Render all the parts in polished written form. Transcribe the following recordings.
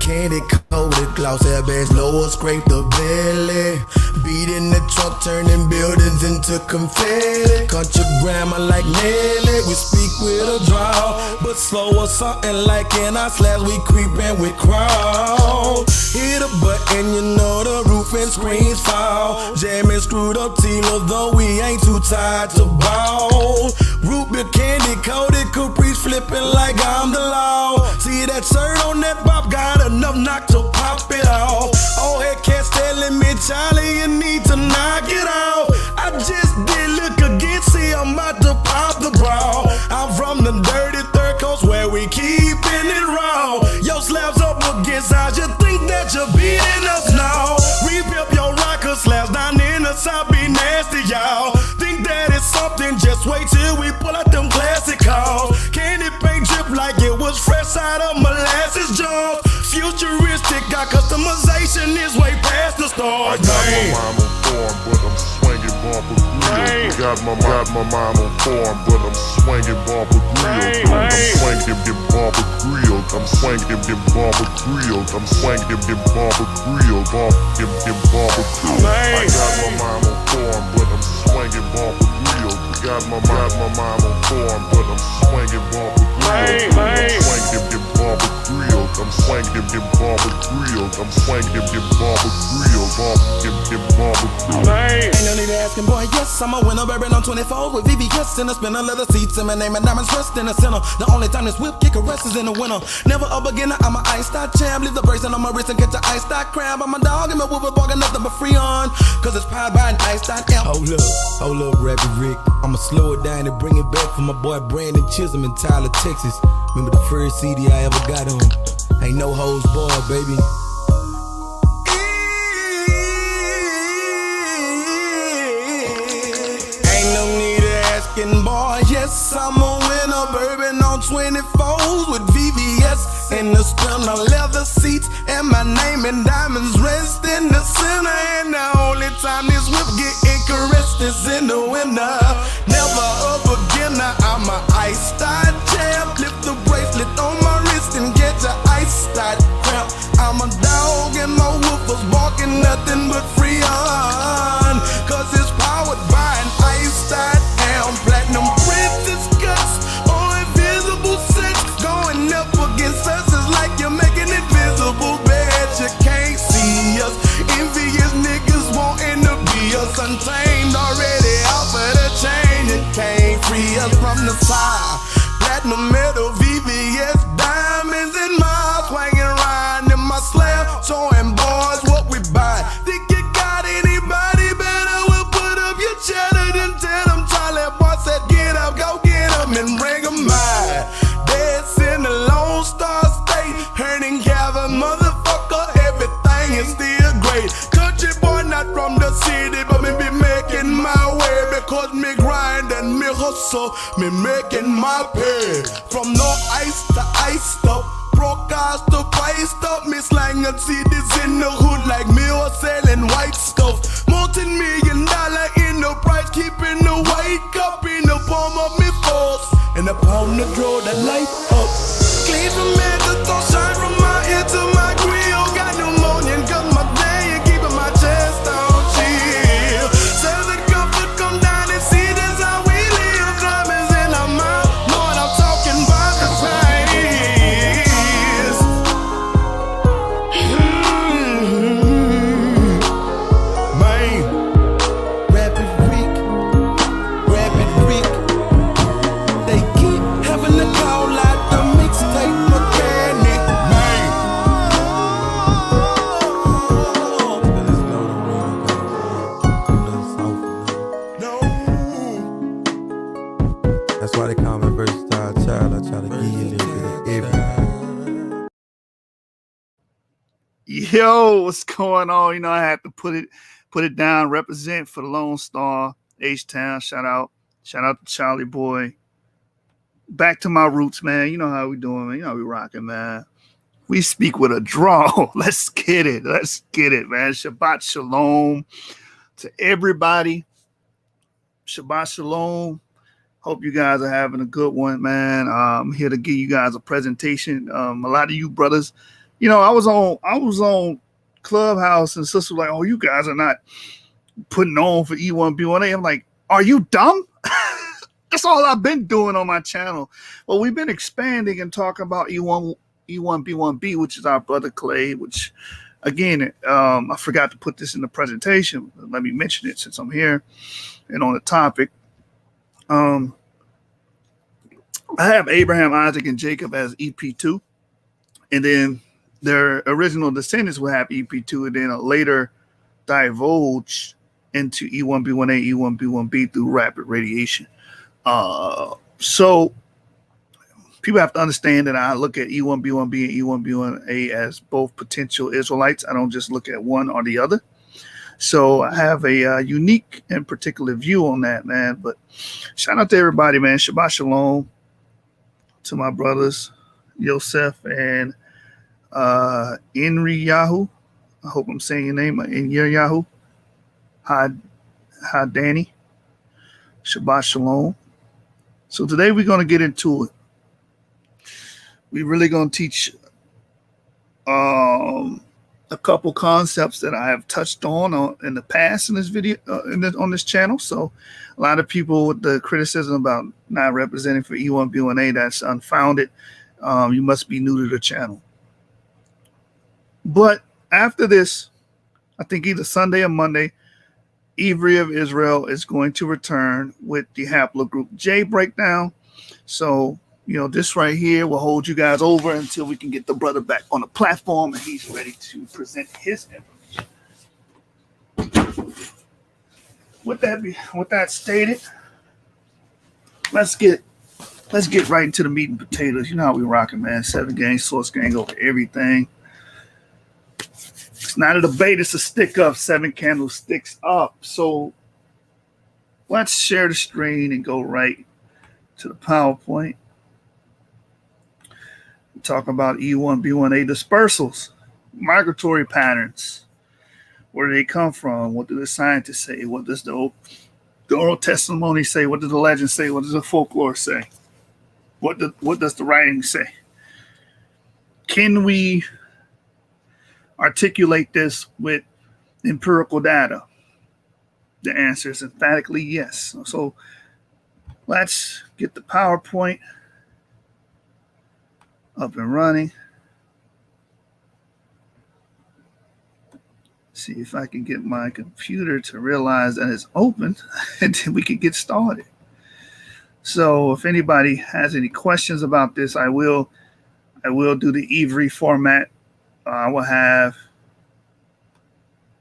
candy coated gloss, airbags lower, scrape the belly. Beating the truck, turning buildings into confetti. Country grammar like Nelly, we speak with a draw, but slow or something like in our slabs, we creepin' with crowd. Hit a button, you know the roof and screens fall. Jamming screwed up Tila, though we ain't too tired to ball. Root beer candy coated, Caprice flipping like I'm the law. See that shirt on that bop, got enough knock to pop it off. Old head cats telling me, Charlie, you need to knock it off. I just did look again, see I'm about to pop the bra. I'm from the dirty third coast where we keepin' it raw. Yo, slabs up against ours, you think that you're beating us now? Repip your rocker slabs down in the south, be nasty, y'all. Think that it's something, just wait till we pull out them classic calls. Candy paint drip like it was fresh out of molasses jars. Futuristic, got customization is way past the stars. I got my mom on form, but I'm swinging bumper grills. Got my mom on form, but I'm swinging bumper grills. I'm swinging bumper grills. I'm swinging bumper grills. I'm swinging bumper grills. Bumper grills. I got my mom on form, but I'm swinging bumper grills. Got my mom on form, but I'm swinging bumper grills. I'm swinging bumper grills. I'm swinging bumper grills. I'm swinging bumper grills. Bumper grills. Ain't no need to asking, boy, yes, I'm a winner, bourbon on 24 with VVS in a spinner, leather seats and my name and diamonds rest in the center. The only time this whip kick a rest is in the winter. Never a beginner, I'm a iced out champ. Leave the bracelet on my wrist and catch a iced out crab. I'm a dog and my whoop bargain nothing but free on, cause it's powered by an iced out amp. Hold up, Rappy Rick. I'ma slow it down and bring it back for my boy Brandon Chisholm in Tyler, Texas. Remember the first CD I ever got on? Ain't no hoes boy, baby. Boy, yes, I'm a winner, bourbon on 24s with VVS in the spinner, leather seats, and my name and diamonds rest in the center. And the only time this whip get caressed is in the winter. Never a beginner, I'm a iced out champ. Lift the bracelet on my wrist and get your iced out cramp. I'm a dog and my woofers barking nothing but free on, cause it's powered by an iced out amp. Platinum princess cuts or invisible sex, going up against us is like you're making it visible. Bet you can't see us. Envious niggas wanting to be us. Untamed already off of the chain, it can't free us from the side. Platinum metal VVS diamonds in my swinging around in my slab, showing boys what we buy. Think you got anybody better? We'll put up your cheddar, then tell them Charlie boy said get up, go get them and bring them by. Dead's in the Lone Star State, hurting Calvin, motherfucker, everything is still great. Country boy not from the city, but me be making my way, because me grind and me hustle, me making my pay. From no ice to iced up, broadcast to priced up, me slanging CDs in the hood like me or selling white stuff. Multi-million-dollar enterprise, keeping the white cup in the palm of me force, and the pound to draw that light up. Clean from head to toe, shine from my ear to my grill. Got pneumonia, cause my day, keeping my chest on chill. Says the comfort come down and see this how we live. Diamonds in our mouth, know what I'm talking about, that's right is. Man, Rapid Rick, they keep having to call out the mixtape mechanic, man. No. That's why they call me versatile child. I try to give you a little bit of everything. Yo, what's going on? You know, I had to put it down, represent for the Lone Star, H-Town. Shout out to Charlie Boy. Back to my roots, man. You know how we doing, man. You know how we rocking, man. We speak with a draw. Let's get it, man. Shabbat Shalom to everybody. Shabbat Shalom. Hope you guys are having a good one, man. I'm here to give you guys a presentation. A lot of you brothers You know, I was on Clubhouse and sisters were like, oh, you guys are not putting on for E1B1A. I'm like, are you dumb? That's all I've been doing on my channel. Well, we've been expanding and talking about E1B1B, which is our brother Clay, which again, I forgot to put this in the presentation. Let me mention it since I'm here and on the topic. I have Abraham, Isaac, and Jacob as EP2, and then their original descendants will have EP2, and then a later divulge into E1B1A, E1B1B through rapid radiation. So people have to understand that I look at E1B1B and E1B1A as both potential Israelites. I don't just look at one or the other. So I have a unique and particular view on that, man. But shout out to everybody, man. Shabbat Shalom to my brothers, Yosef and Inri Yahu. I hope I'm saying your name, Inri Yahu. Hi, Danny. Shabbat Shalom. So today we're going to get into it. We're really going to teach a couple concepts that I have touched on in the past in this video, on this channel. So a lot of people with the criticism about not representing for E1B1A, that's unfounded. You must be new to the channel. But after this, I think either Sunday or Monday, Ivri of Israel is going to return with the haplogroup J breakdown. So, you know, this right here will hold you guys over until we can get the brother back on the platform and he's ready to present his information. With that stated, let's get right into the meat and potatoes. You know how we rocking, man. 7 gang, source gang over everything. It's not a debate, it's a stick up. 7 candlesticks up. So let's share the screen and go right to the PowerPoint. Talk about E1B1A dispersals, migratory patterns. Where do they come from? What do the scientists say? What does the oral testimony say? What does the legend say? What does the folklore say? What does the writing say? Can we articulate this with empirical data? The answer is emphatically yes. So let's get the PowerPoint up and running. See if I can get my computer to realize that it's open and then we can get started. So if anybody has any questions about this, I will do the Ivri format. I will have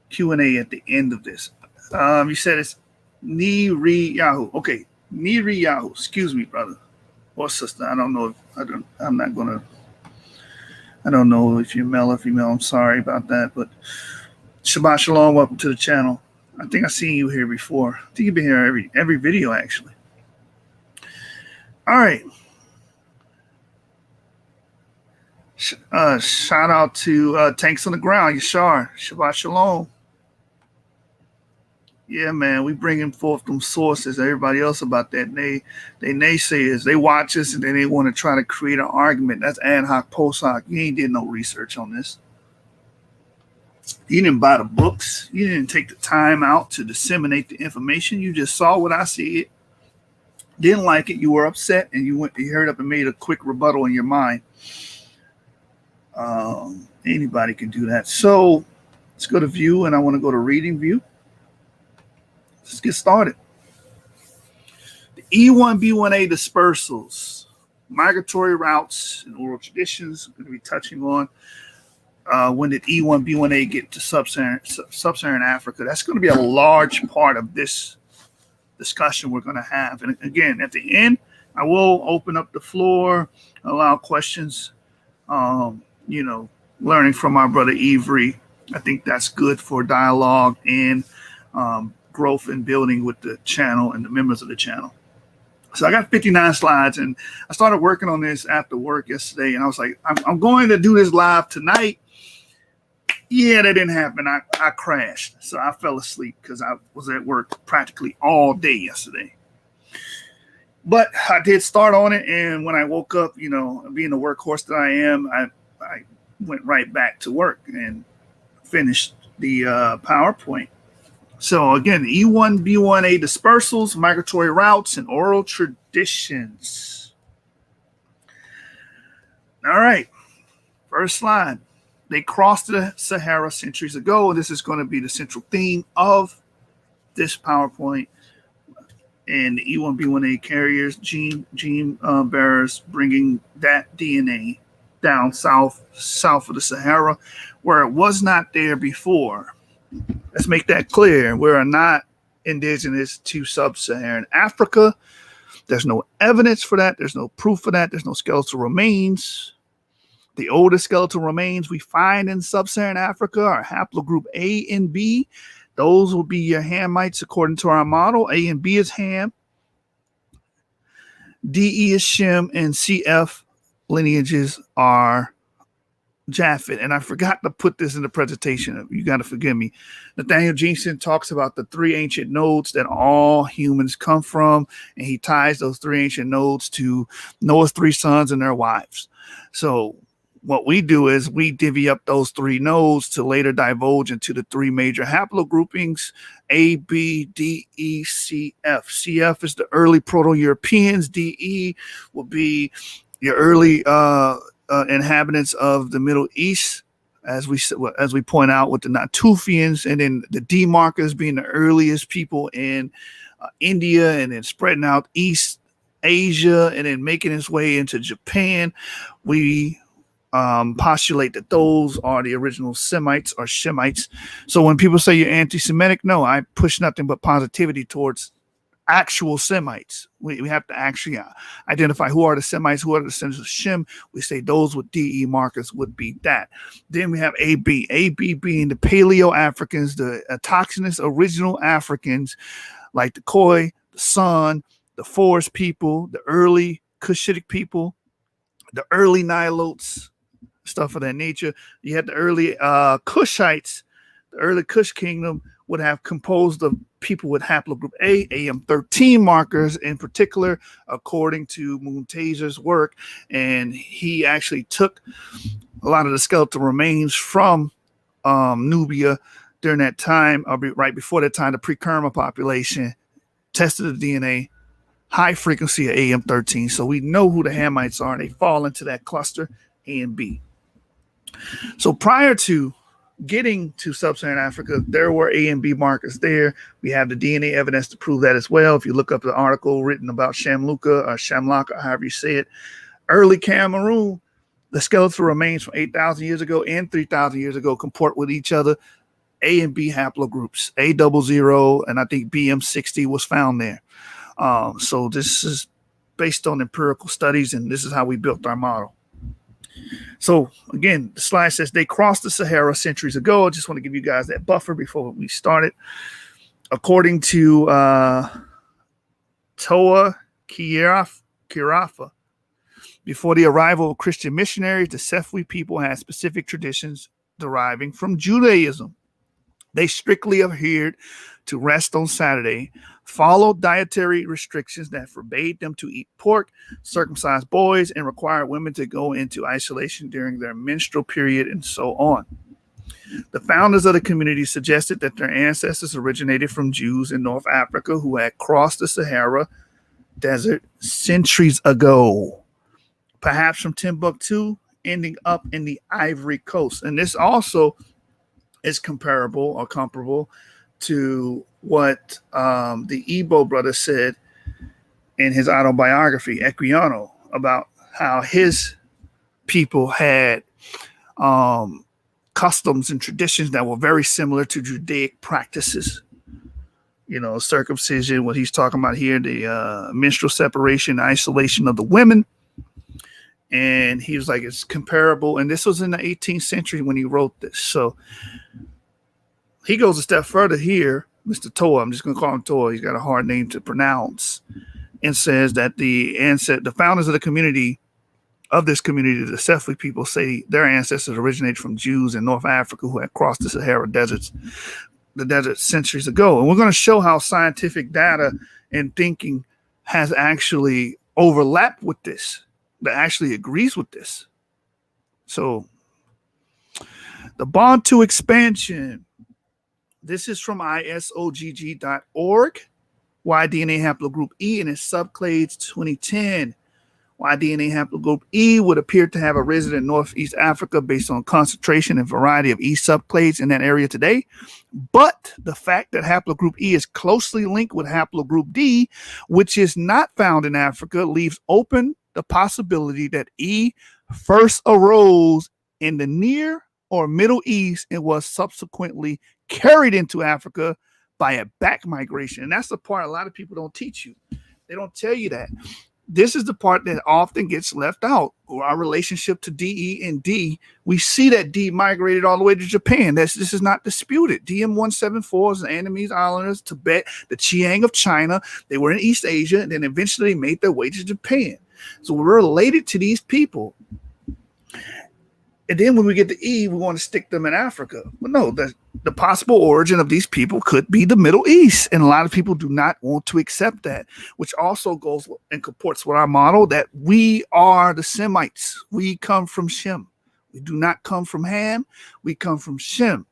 Q&A at the end of this. You said it's Niri Yahoo. Okay, Niri Yahoo. Excuse me, brother or sister. I don't know. I don't know if you're male or female. I'm sorry about that. But Shabbat Shalom. Welcome to the channel. I think I've seen you here before. I think you've been here every video, actually. All right. Shout out to Tanks on the Ground, Yashar. Shabbat Shalom. Yeah, man, we bringing forth them sources. Everybody else about that. They naysayers. They watch us and then they want to try to create an argument. That's ad hoc, post hoc. You ain't did no research on this. You didn't buy the books. You didn't take the time out to disseminate the information. You just saw what I said. Didn't like it. You were upset, and you hurried up and made a quick rebuttal in your mind. Anybody can do that. So let's go to view, and I want to go to reading view. Let's get started. The E1B1A dispersals, migratory routes, and oral traditions. I'm going to be touching on when did E1B1A get to Sub-Saharan Africa. That's going to be a large part of this discussion we're going to have. And again, at the end, I will open up the floor, allow questions. Learning from our brother Ivri. I think that's good for dialogue and growth and building with the channel and the members of the channel. So I got 59 slides, and I started working on this after work yesterday, and I was like, I'm going to do this live tonight. Yeah, that didn't happen. I crashed. So I fell asleep because I was at work practically all day yesterday. But I did start on it, and when I woke up, being the workhorse that I am, I went right back to work and finished the PowerPoint. So again, e1b1a dispersals, migratory routes, and oral traditions. All right, first slide. They crossed the Sahara centuries ago, and this is going to be the central theme of this PowerPoint. And the e1b1a carriers, gene bearers, bringing that DNA down south of the Sahara, where it was not there before. Let's make that clear. We are not indigenous to Sub-Saharan Africa. There's no evidence for that. There's no proof for that. There's no skeletal remains. The oldest skeletal remains we find in Sub-Saharan Africa are haplogroup A and B. Those will be your Hamites according to our model. A and B is Ham. DE is Shem, and CF lineages are Japhet. And I forgot to put this in the presentation. You got to forgive me. Nathaniel Jensen talks about the 3 ancient nodes that all humans come from, and he ties those 3 ancient nodes to Noah's 3 sons and their wives. So what we do is we divvy up those 3 nodes to later divulge into the 3 major haplogroupings, A, B, D, E, C, F. CF is the early Proto-Europeans. DE will be your early inhabitants of the Middle East, as we point out with the Natufians, and then the D markers being the earliest people in India, and then spreading out East Asia, and then making its way into Japan. We postulate that those are the original Semites or Shemites. So when people say you're anti-Semitic, no, I push nothing but positivity towards actual Semites. We have to actually identify who are the Semites, who are the descendants of Shem. We say those with DE markers would be that. Then we have AB. AB being the Paleo-Africans, the autochthonous original Africans like the Khoi, the San, the Forest people, the early Cushitic people, the early Nilotes, stuff of that nature. You had the early Cushites. The early Kush kingdom would have composed of people with haplogroup A, AM13 markers in particular, according to Muntazer's work. And he actually took a lot of the skeletal remains from Nubia during that time, or right before that time, the pre-Kerma population, tested the DNA, high frequency of AM13. So we know who the Hamites are. They fall into that cluster A and B. So prior to getting to Sub-Saharan Africa, there were A and B markers there. We have the DNA evidence to prove that as well. If you look up the article written about Shamluka or Shamlaka, however you say it, early Cameroon, the skeletal remains from 8,000 years ago and 3,000 years ago comport with each other. A and B haplogroups, A00, and I think BM60 was found there. So this is based on empirical studies, and this is how we built our model. So again, the slide says they crossed the Sahara centuries ago. I just want to give you guys that buffer before we started. According to Toa Kirafa, before the arrival of Christian missionaries, the Sefwi people had specific traditions deriving from Judaism. They strictly adhered to rest on Saturday, followed dietary restrictions that forbade them to eat pork, circumcise boys, and required women to go into isolation during their menstrual period, and so on. The founders of the community suggested that their ancestors originated from Jews in North Africa who had crossed the Sahara Desert centuries ago, perhaps from Timbuktu, ending up in the Ivory Coast. And this also is comparable to what the Igbo brother said in his autobiography, Equiano, about how his people had customs and traditions that were very similar to Judaic practices. You know, circumcision, what he's talking about here, the menstrual separation, isolation of the women. And he was like, it's comparable. And this was in the 18th century when he wrote this. So he goes a step further here, Mr. Toa. I'm just going to call him Toa. He's got a hard name to pronounce. And says that the founders of the community, of this community, the Sefwi people, say their ancestors originated from Jews in North Africa who had crossed the Sahara deserts, the desert centuries ago. And we're going to show how scientific data and thinking has actually overlapped with this, that actually agrees with this. So The Bantu expansion. This is from isogg.org. Y-DNA haplogroup E and its subclades 2010. Y-DNA haplogroup E would appear to have arisen in Northeast Africa based on concentration and variety of E subclades in that area today. But the fact that haplogroup E is closely linked with haplogroup D, which is not found in Africa, leaves open the possibility that E first arose in the Near or Middle East and was subsequently carried into Africa by a back migration. And that's the part a lot of people don't teach you. They don't tell you that. This is the part that often gets left out, or our relationship to DE and D. We see that D migrated all the way to Japan. This is not disputed. DM-174 is the Annamese Islanders, Tibet, the Chiang of China. They were in East Asia, and then eventually they made their way to Japan. So we're related to these people. And then when we get to E, we want to stick them in Africa. But no, the possible origin of these people could be the Middle East. And a lot of people do not want to accept that, which also goes and comports with our model that we are the Semites. We come from Shem. We do not come from Ham. We come from Shem.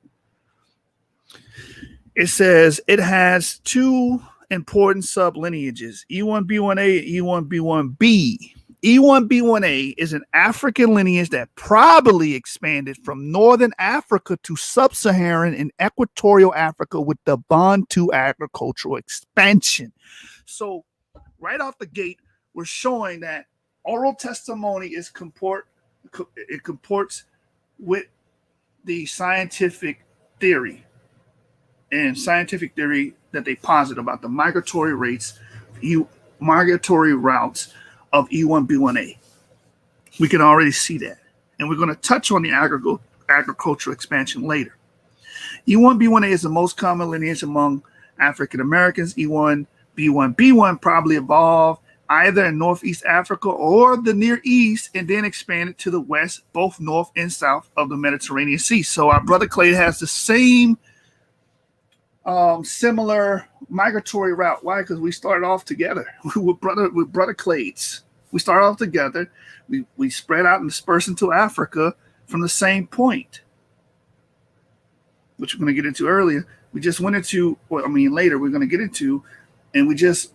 It says it has two important sublineages, e1b1a and e1b1b. E1b1a is an African lineage that probably expanded from northern Africa to sub-Saharan and equatorial Africa with the Bantu agricultural expansion. So right off the gate, we're showing that oral testimony comports with the scientific theory that they posit about the migratory routes of E1b1a. We can already see that. And we're going to touch on the agricultural expansion later. E1b1a is the most common lineage among African Americans. E1b1b1 probably evolved either in Northeast Africa or the Near East and then expanded to the west, both north and south of the Mediterranean Sea. So our brother Clay has the same similar migratory route. Why? Because we started off together with brother Clades. We started off together. We spread out and dispersed into Africa from the same point, which we're going to get into earlier. We just went into, later we're going to get into, and we just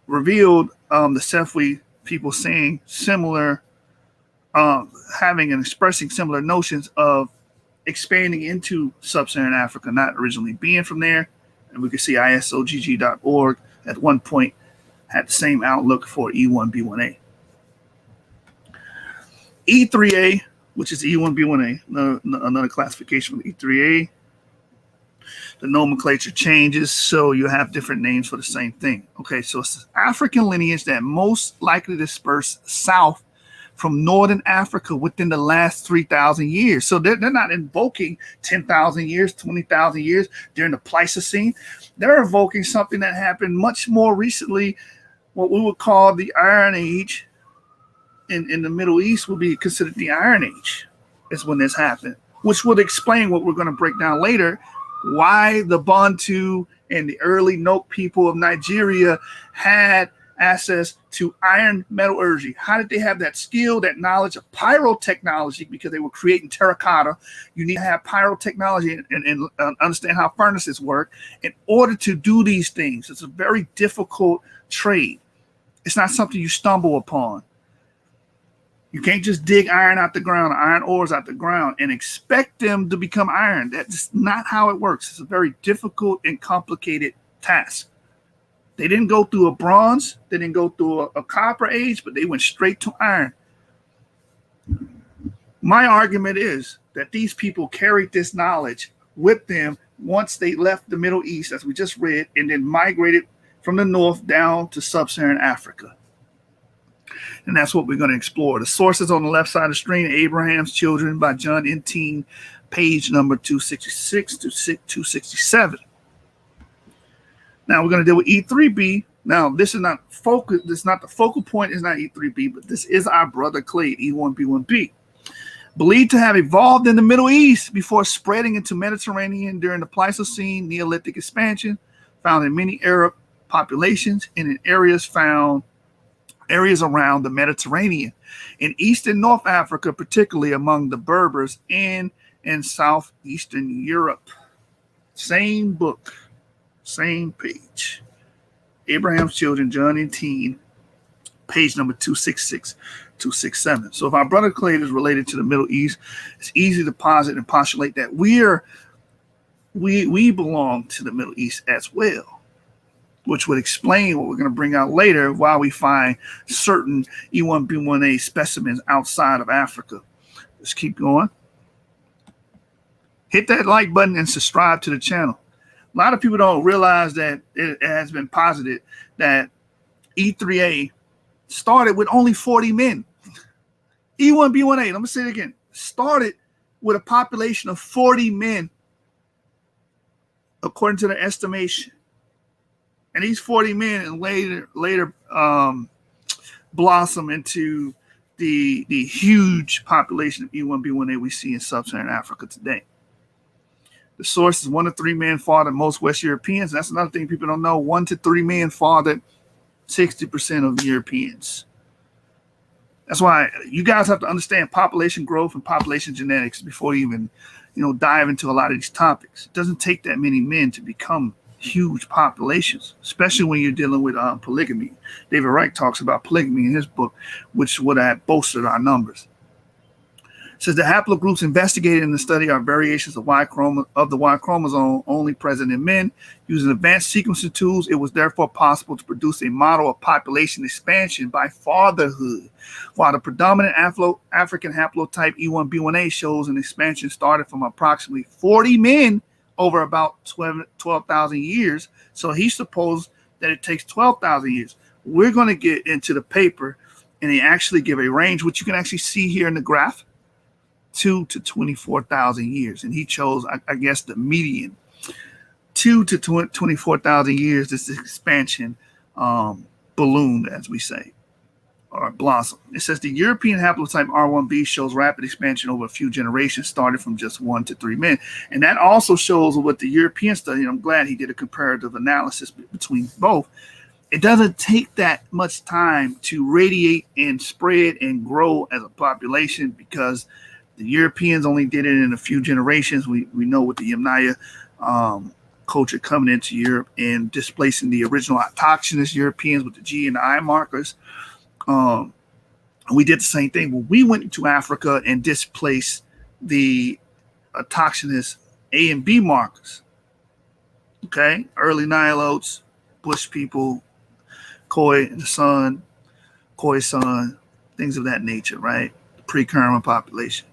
revealed the Sefwi people saying similar, having and expressing similar notions of expanding into sub-Saharan Africa, not originally being from there. And we can see isogg.org at one point had the same outlook for E1b1a. E3a, which is E1b1a, another classification for E3a. The nomenclature changes, so you have different names for the same thing. Okay, so it's African lineage that most likely dispersed south from northern Africa within the last 3,000 years. So they're not invoking 10,000 years, 20,000 years during the Pleistocene. They're invoking something that happened much more recently, what we would call the Iron Age. In the Middle East would be considered the Iron Age is when this happened, which would explain what we're going to break down later, why the Bantu and the early Nok people of Nigeria had access to iron metallurgy. How did they have that skill, that knowledge of pyrotechnology? Because they were creating terracotta. You need to have pyrotechnology and understand how furnaces work in order to do these things. It's a very difficult trade. It's not something you stumble upon. You can't just dig iron out the ground, iron ores out the ground, and expect them to become iron. That's not how it works. It's a very difficult and complicated task. They didn't go through a bronze. They didn't go through a copper age, but they went straight to iron. My argument is that these people carried this knowledge with them once they left the Middle East, as we just read, and then migrated from the north down to sub-Saharan Africa. And that's what we're going to explore. The sources on the left side of the screen: Abraham's Children by John Enteen, page number 266 to 267. Now we're going to deal with E3b. Now this is not focus. This is not the focal point. Is not E3b, but this is our brother clade E1b1b, believed to have evolved in the Middle East before spreading into Mediterranean during the Pleistocene Neolithic expansion, found in many Arab populations and in areas around the Mediterranean, in East and North Africa, particularly among the Berbers, and and southeastern Europe. Same book, same page. Abraham's Children, John and Teen, page number 266, 267. So if our brother Clade is related to the Middle East, it's easy to posit and postulate that we belong to the Middle East as well, which would explain what we're going to bring out later, why we find certain e1b1a specimens outside of Africa. Let's keep going. Hit that like button and subscribe to the channel. A lot of people don't realize that it has been posited that E3A started with only 40 men. E1b1a, let me say it again, started with a population of 40 men, according to the estimation. And these 40 men later blossom into the huge population of E1b1a we see in Sub-Saharan Africa today. The source is 1 to 3 men fathered most West Europeans. That's another thing people don't know. 1 to 3 men fathered 60% of Europeans. That's why you guys have to understand population growth and population genetics before you even, dive into a lot of these topics. It doesn't take that many men to become huge populations, especially when you're dealing with polygamy. David Reich talks about polygamy in his book, which would have boosted our numbers. It says the haplogroups investigated in the study are variations of the Y chromosome only present in men. Using advanced sequencing tools, it was therefore possible to produce a model of population expansion by fatherhood, while the predominant African haplotype E1b1a shows an expansion started from approximately 40 men over about 12,000 years. So he supposed that it takes 12,000 years. We're going to get into the paper, and they actually give a range, which you can actually see here in the graph, 2 to 24,000 years. And he chose, I guess, the median. 2 to 24,000 years, this expansion ballooned, as we say, or blossom. It says the European haplotype R1b shows rapid expansion over a few generations, started from just 1 to 3 men. And that also shows what the European study, and I'm glad he did a comparative analysis between both. It doesn't take that much time to radiate and spread and grow as a population, because the Europeans only did it in a few generations. We know with the Yamnaya culture coming into Europe and displacing the original autochthonous Europeans with the G and the I markers. We did the same thing when we went into Africa and displaced the autochthonous A and B markers. Okay, early Nilotes, Bush people, Khoi and the Sun, Khoi Sun, things of that nature, right? The pre-Kerma population.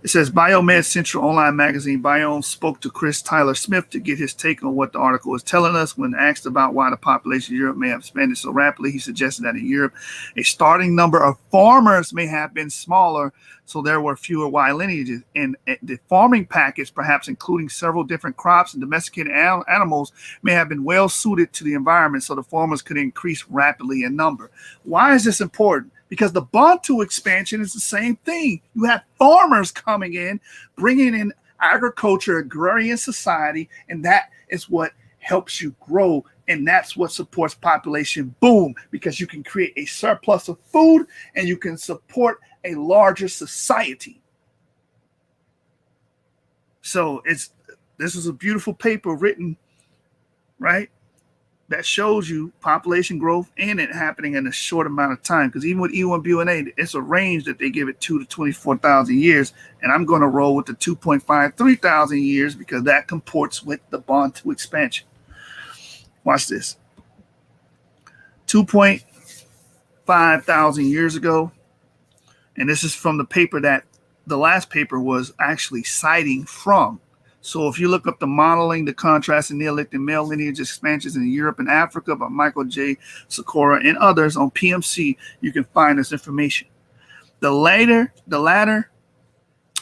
It says Biomed Central Online Magazine. Biome spoke to Chris Tyler Smith to get his take on what the article is telling us. When asked about why the population of Europe may have expanded so rapidly, he suggested that in Europe, a starting number of farmers may have been smaller, so there were fewer Y lineages. And the farming package, perhaps including several different crops and domesticated animals, may have been well suited to the environment, so the farmers could increase rapidly in number. Why is this important? Because the Bantu expansion is the same thing. You have farmers coming in, bringing in agriculture, agrarian society, and that is what helps you grow. And that's what supports population boom, because you can create a surplus of food and you can support a larger society. So this is a beautiful paper written, right, that shows you population growth and it happening in a short amount of time. Because even with E1b1a, it's a range that they give it 2 to 24,000 years. And I'm going to roll with the 2.53 thousand years because that comports with the Bantu expansion. Watch this. 2.5 thousand years ago. And this is from the paper that the last paper was actually citing from. So if you look up the modeling, the contrast in Neolithic male lineage expansions in Europe and Africa by Michael J. Sikora and others on PMC, you can find this information. The later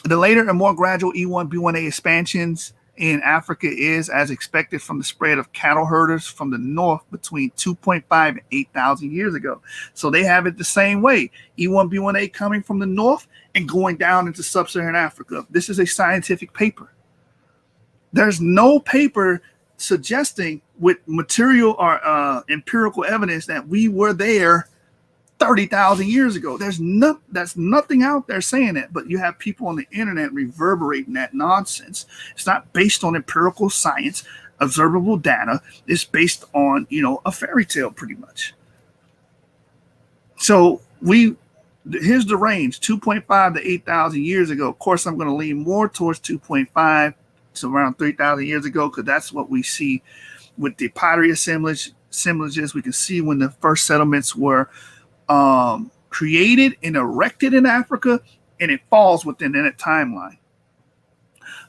and more gradual E1b1a expansions in Africa is as expected from the spread of cattle herders from the north between 2.5 and 8,000 years ago. So they have it the same way. E1b1a coming from the north and going down into sub-Saharan Africa. This is a scientific paper. There's no paper suggesting with material or empirical evidence that we were there 30,000 years ago. That's nothing out there saying that, but you have people on the internet reverberating that nonsense. It's not based on empirical science, observable data. It's based on, a fairy tale pretty much. So here's the range, 2.5 to 8,000 years ago. Of course, I'm going to lean more towards 2.5 to around 3,000 years ago, because that's what we see with the pottery assemblages. We can see when the first settlements were created and erected in Africa, and it falls within that timeline.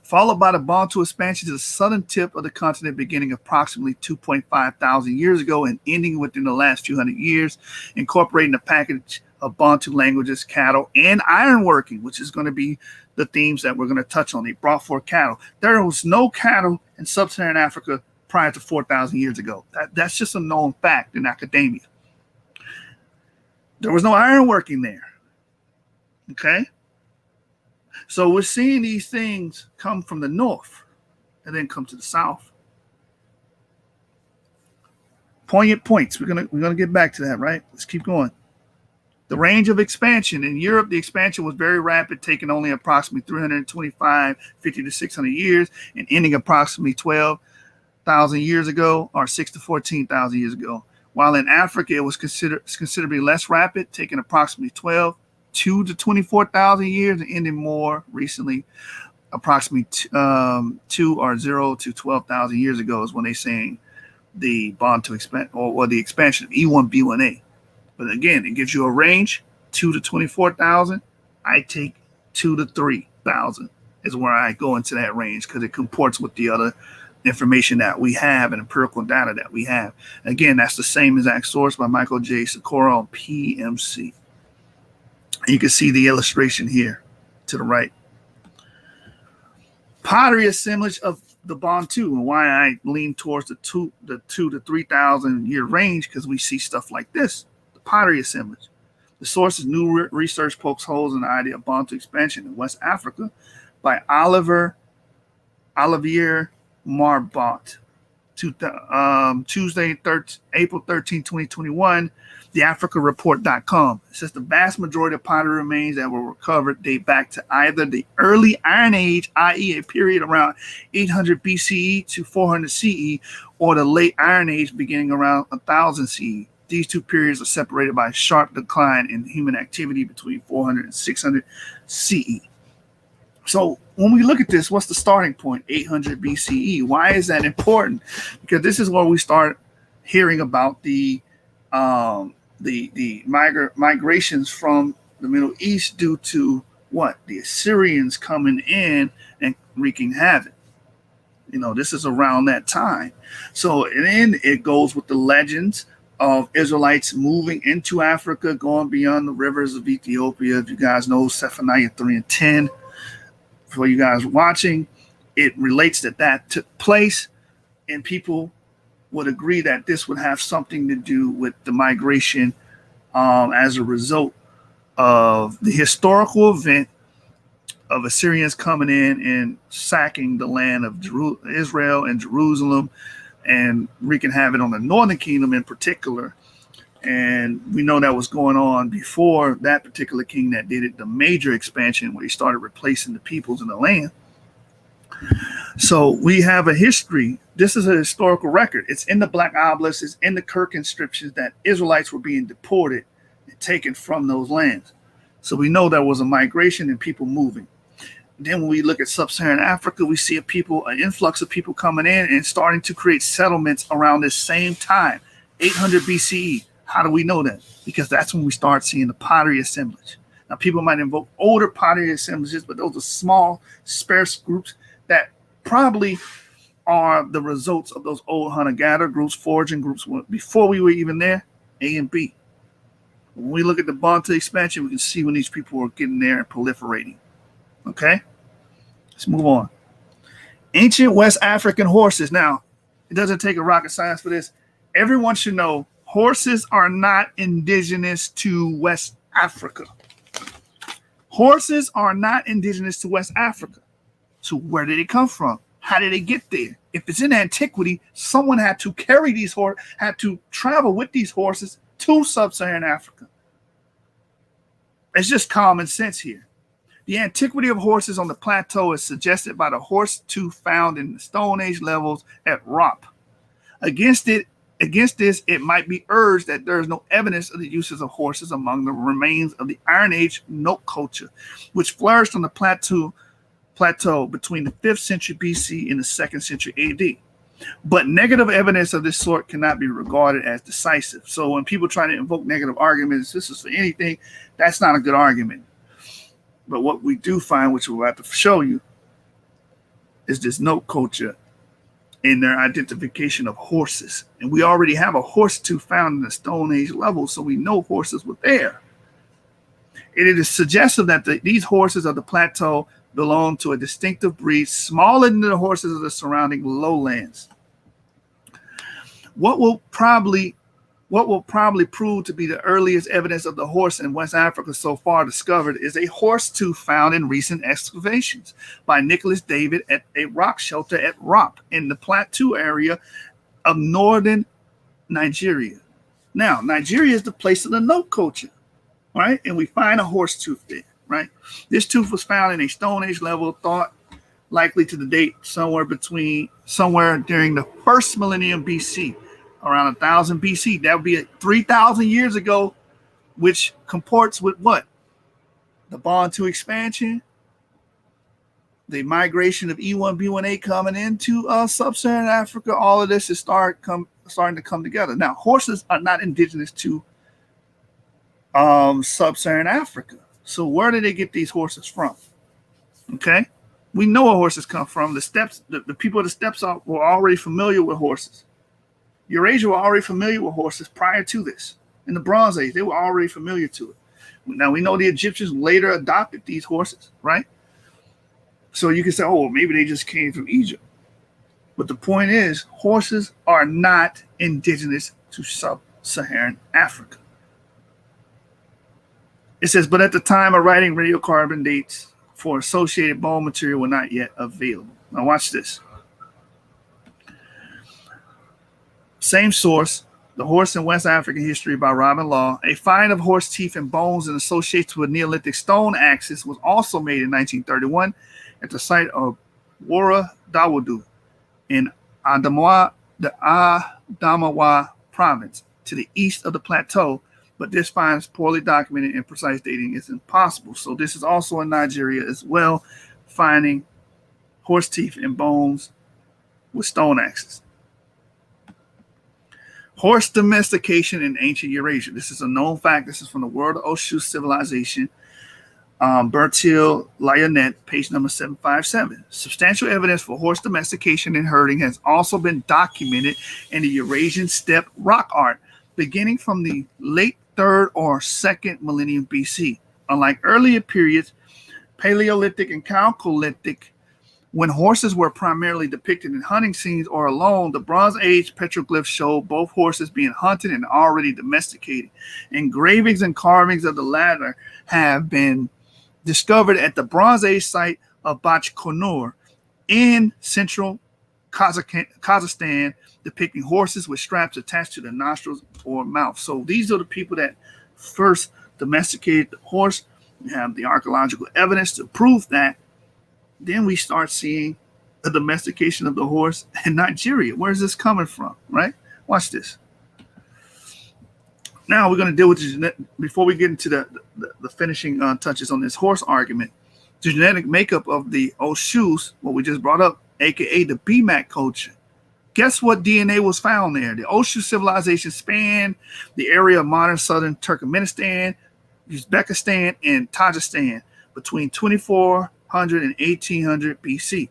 Followed by the Bantu expansion to the southern tip of the continent, beginning approximately 2.5 thousand years ago and ending within the last few hundred years, incorporating a package of Bantu languages, cattle, and ironworking, which is going to be the themes that we're going to touch on. They brought forth cattle. There was no cattle in Sub-Saharan Africa prior to 4,000 years ago. That's just a known fact in academia. There was no ironworking there. Okay? So we're seeing these things come from the north and then come to the south. Poignant points. We're gonna get back to that, right? Let's keep going. The range of expansion. In Europe, the expansion was very rapid, taking only approximately 325, 50 to 600 years, and ending approximately 12,000 years ago, or 6 to 14,000 years ago. While in Africa, it was considerably less rapid, taking approximately 2 to 24,000 years, and ending more recently, approximately 2 or 0 to 12,000 years ago is when they're saying the Bantu or the expansion of e1b1a. But again, it gives you a range, 2 to 24,000. I take 2 to 3,000 is where I go into that range, because it comports with the other information that we have and empirical data that we have. Again, that's the same exact source by Michael J. Sikora on PMC. You can see the illustration here to the right. Pottery assemblage of the Bantu, and why I lean towards the 2 to 3,000 year range, because we see stuff like this, the pottery assemblage. The source is new research pokes holes in the idea of Bantu expansion in West Africa by Olivier Marbot. Tuesday, April 13, 2021, theafricareport.com. It says the vast majority of pottery remains that were recovered date back to either the early Iron Age, i.e. a period around 800 BCE to 400 CE, or the late Iron Age beginning around 1000 CE. These two periods are separated by a sharp decline in human activity between 400 and 600 CE. So when we look at this, what's the starting point? 800 BCE. Why is that important? Because this is where we start hearing about the migrations from the Middle East due to what? The Assyrians coming in and wreaking havoc. This is around that time. So then it goes with the legends of Israelites moving into Africa, going beyond the rivers of Ethiopia. If you guys know Zephaniah 3 and 10. For you guys watching, it relates that took place, and people would agree that this would have something to do with the migration as a result of the historical event of Assyrians coming in and sacking the land of Israel and Jerusalem and wreaking havoc on the northern kingdom in particular. And we know that was going on before that particular king that did it, the major expansion where he started replacing the peoples in the land. So we have a history. This is a historical record. It's in the Black Obelisk, it's in the Kirk inscriptions that Israelites were being deported and taken from those lands. So we know there was a migration and people moving. Then when we look at Sub-Saharan Africa, we see an influx of people coming in and starting to create settlements around this same time, 800 BCE. How do we know that? Because that's when we start seeing the pottery assemblage. Now, people might invoke older pottery assemblages, but those are small, sparse groups that probably are the results of those old hunter-gatherer groups, foraging groups. Before we were even there, A and B. When we look at the Bantu expansion, we can see when these people were getting there and proliferating. Okay? Let's move on. Ancient West African horses. Now, it doesn't take a rocket science for this. Everyone should know horses are not indigenous to West Africa. Horses are not indigenous to West Africa. So where did it come from? How did it get there? If it's in antiquity, someone had to carry these horses, had to travel with these horses to Sub-Saharan Africa. It's just common sense here. The antiquity of horses on the plateau is suggested by the horse tooth found in the Stone Age levels at Rop. Against this, it might be urged that there is no evidence of the uses of horses among the remains of the Iron Age note culture, which flourished on the plateau between the 5th century BC and the 2nd century AD. But negative evidence of this sort cannot be regarded as decisive. So when people try to invoke negative arguments, this is for anything, that's not a good argument. But what we do find, which we're about to show you, is this note culture in their identification of horses. And we already have a horse tooth found in the Stone Age level, so we know horses were there. It is suggestive that these horses of the plateau belong to a distinctive breed smaller than the horses of the surrounding lowlands. What will probably prove to be the earliest evidence of the horse in West Africa so far discovered is a horse tooth found in recent excavations by Nicholas David at a rock shelter at Rop in the plateau area of northern Nigeria. Now, Nigeria is the place of the note culture, right? And we find a horse tooth there, right? This tooth was found in a Stone Age level, thought likely to the date somewhere during the first millennium BC. Around 1000 BC. That would be 3,000 years ago, which comports with what? The Bantu expansion, the migration of e1b1a coming into Sub-Saharan Africa. All of this is starting to come together. Now, horses are not indigenous to Sub-Saharan Africa. So where did they get these horses from? Okay, we know where horses come from. The people of the steppes were already familiar with horses. Eurasia were already familiar with horses prior to this. In the Bronze Age, they were already familiar to it. Now, we know the Egyptians later adopted these horses, right? So you can say, oh, well, maybe they just came from Egypt. But the point is, horses are not indigenous to Sub-Saharan Africa. It says, but at the time of writing, radiocarbon dates for associated bone material were not yet available. Now watch this. Same source, The Horse in West African History by Robin Law. A find of horse teeth and bones and associated with Neolithic stone axes was also made in 1931 at the site of Wara Dawudu in the Adamawa province to the east of the plateau, but this find is poorly documented and precise dating is impossible. So this is also in Nigeria as well, finding horse teeth and bones with stone axes. Horse domestication in ancient Eurasia. This is a known fact. This is from the World of Oshu Civilization. Bertil Lyonet, page number 757. Substantial evidence for horse domestication and herding has also been documented in the Eurasian steppe rock art, beginning from the late 3rd or 2nd millennium BC. Unlike earlier periods, Paleolithic and Chalcolithic, when horses were primarily depicted in hunting scenes or alone, the Bronze Age petroglyphs show both horses being hunted and already domesticated. Engravings and carvings of the latter have been discovered at the Bronze Age site of Bachkonur in central Kazakhstan, depicting horses with straps attached to the nostrils or mouth. So these are the people that first domesticated the horse. We have the archaeological evidence to prove that. Then we start seeing the domestication of the horse in Nigeria. Where is this coming from, right? Watch this. Now we're going to deal with before we get into the finishing touches on this horse argument, the genetic makeup of the Oshus, what we just brought up, aka the BMAC culture. Guess what DNA was found there? The Oshu civilization spanned the area of modern southern Turkmenistan, Uzbekistan, and Tajikistan between 2400 and 1800 BC.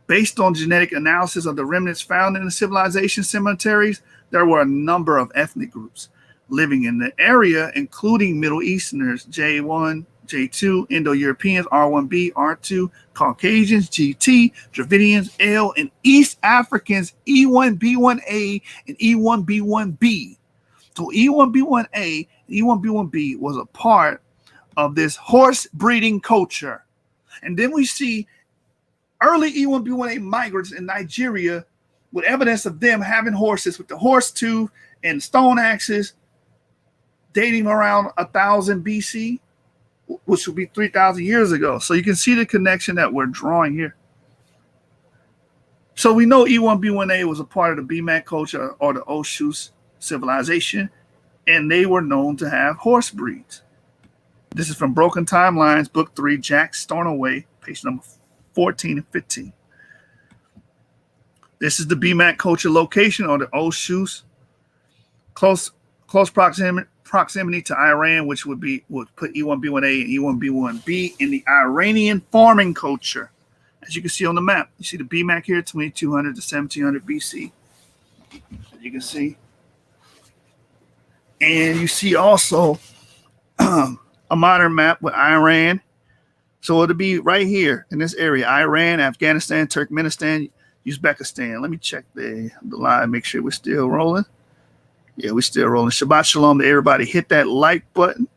Based on genetic analysis of the remnants found in the civilization cemeteries, there were a number of ethnic groups living in the area, including Middle Easterners, J1, J2, Indo-Europeans, R1b, R2, Caucasians, GT, Dravidians, L, and East Africans, e1b1a and e1b1b. So e1b1a and e1b1b was a part of this horse breeding culture. And then we see early e1b1a migrants in Nigeria with evidence of them having horses with the horse tooth and stone axes dating around 1000 BC. which would be 3,000 years ago. So you can see the connection that we're drawing here. So we know E1b1a was a part of the BMAC culture or the Oshus civilization, and they were known to have horse breeds. This is from Broken Timelines, Book 3, Jack Stornoway, page number 14 and 15. This is the BMAC culture location or the Oshus, close proximity to Iran, which would put E1b1a and E1b1b in the Iranian farming culture. As you can see on the map, you see the BMAC here, 2200 to 1700 BC. As you can see. And you see also a modern map with Iran. So it'll be right here in this area: Iran, Afghanistan, Turkmenistan, Uzbekistan. Let me check the live, make sure we're still rolling. Yeah, we're still rolling. Shabbat shalom to everybody. Hit that like button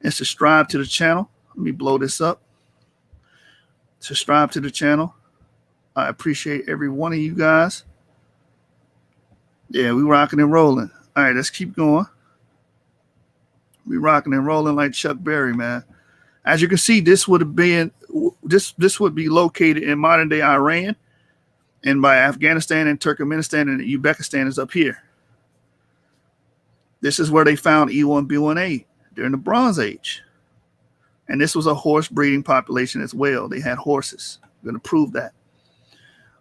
and subscribe to the channel. Let me blow this up. Subscribe to the channel. I appreciate every one of you guys. Yeah, we rocking and rolling. All right, let's keep going. We rocking and rolling like Chuck Berry, man. As you can see, this would be located in modern day Iran, and by Afghanistan and Turkmenistan, and Uzbekistan is up here. This is where they found E1b1a during the Bronze Age. And this was a horse breeding population as well. They had horses. I'm going to prove that.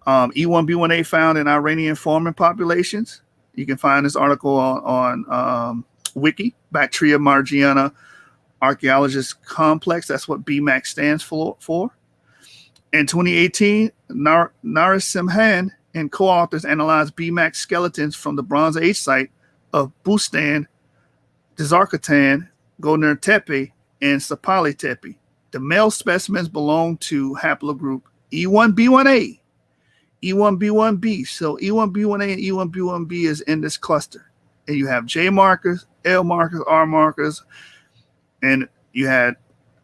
E1b1a found in Iranian farming populations. You can find this article on Wiki, Bactria Margiana Archaeologist Complex. That's what BMAC stands for. In 2018, Narasimhan and co-authors analyzed BMAC skeletons from the Bronze Age site of Bustan, Dizarkatan, Godner Tepe, and Sapali Tepe. The male specimens belong to haplogroup E1b1a, E1b1b. So E1b1a and E1b1b is in this cluster. And you have J markers, L markers, R markers, and you had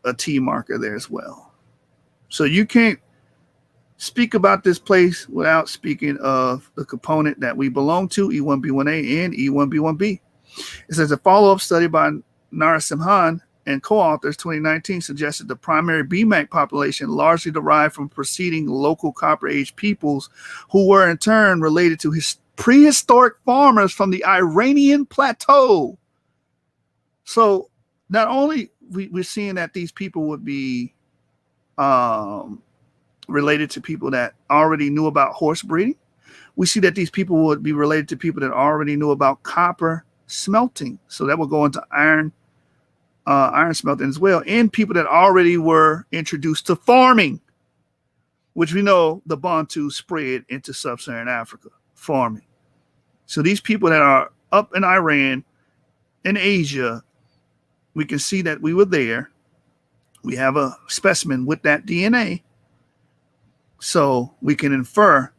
a T marker there as well. So you can't speak about this place without speaking of the component that we belong to, E1b1a and E1b1b. It says a follow-up study by Narasimhan and co-authors 2019 suggested the primary BMAC population largely derived from preceding local Copper Age peoples who were in turn related to prehistoric farmers from the Iranian plateau. So not only we're seeing that these people would be related to people that already knew about horse breeding, we see that these people would be related to people that already knew about copper smelting. So that will go into iron smelting as well, and people that already were introduced to farming, which we know the Bantu spread into Sub-Saharan Africa, farming. So these people that are up in Iran, in Asia, we can see that we were there. We have a specimen with that DNA. So we can infer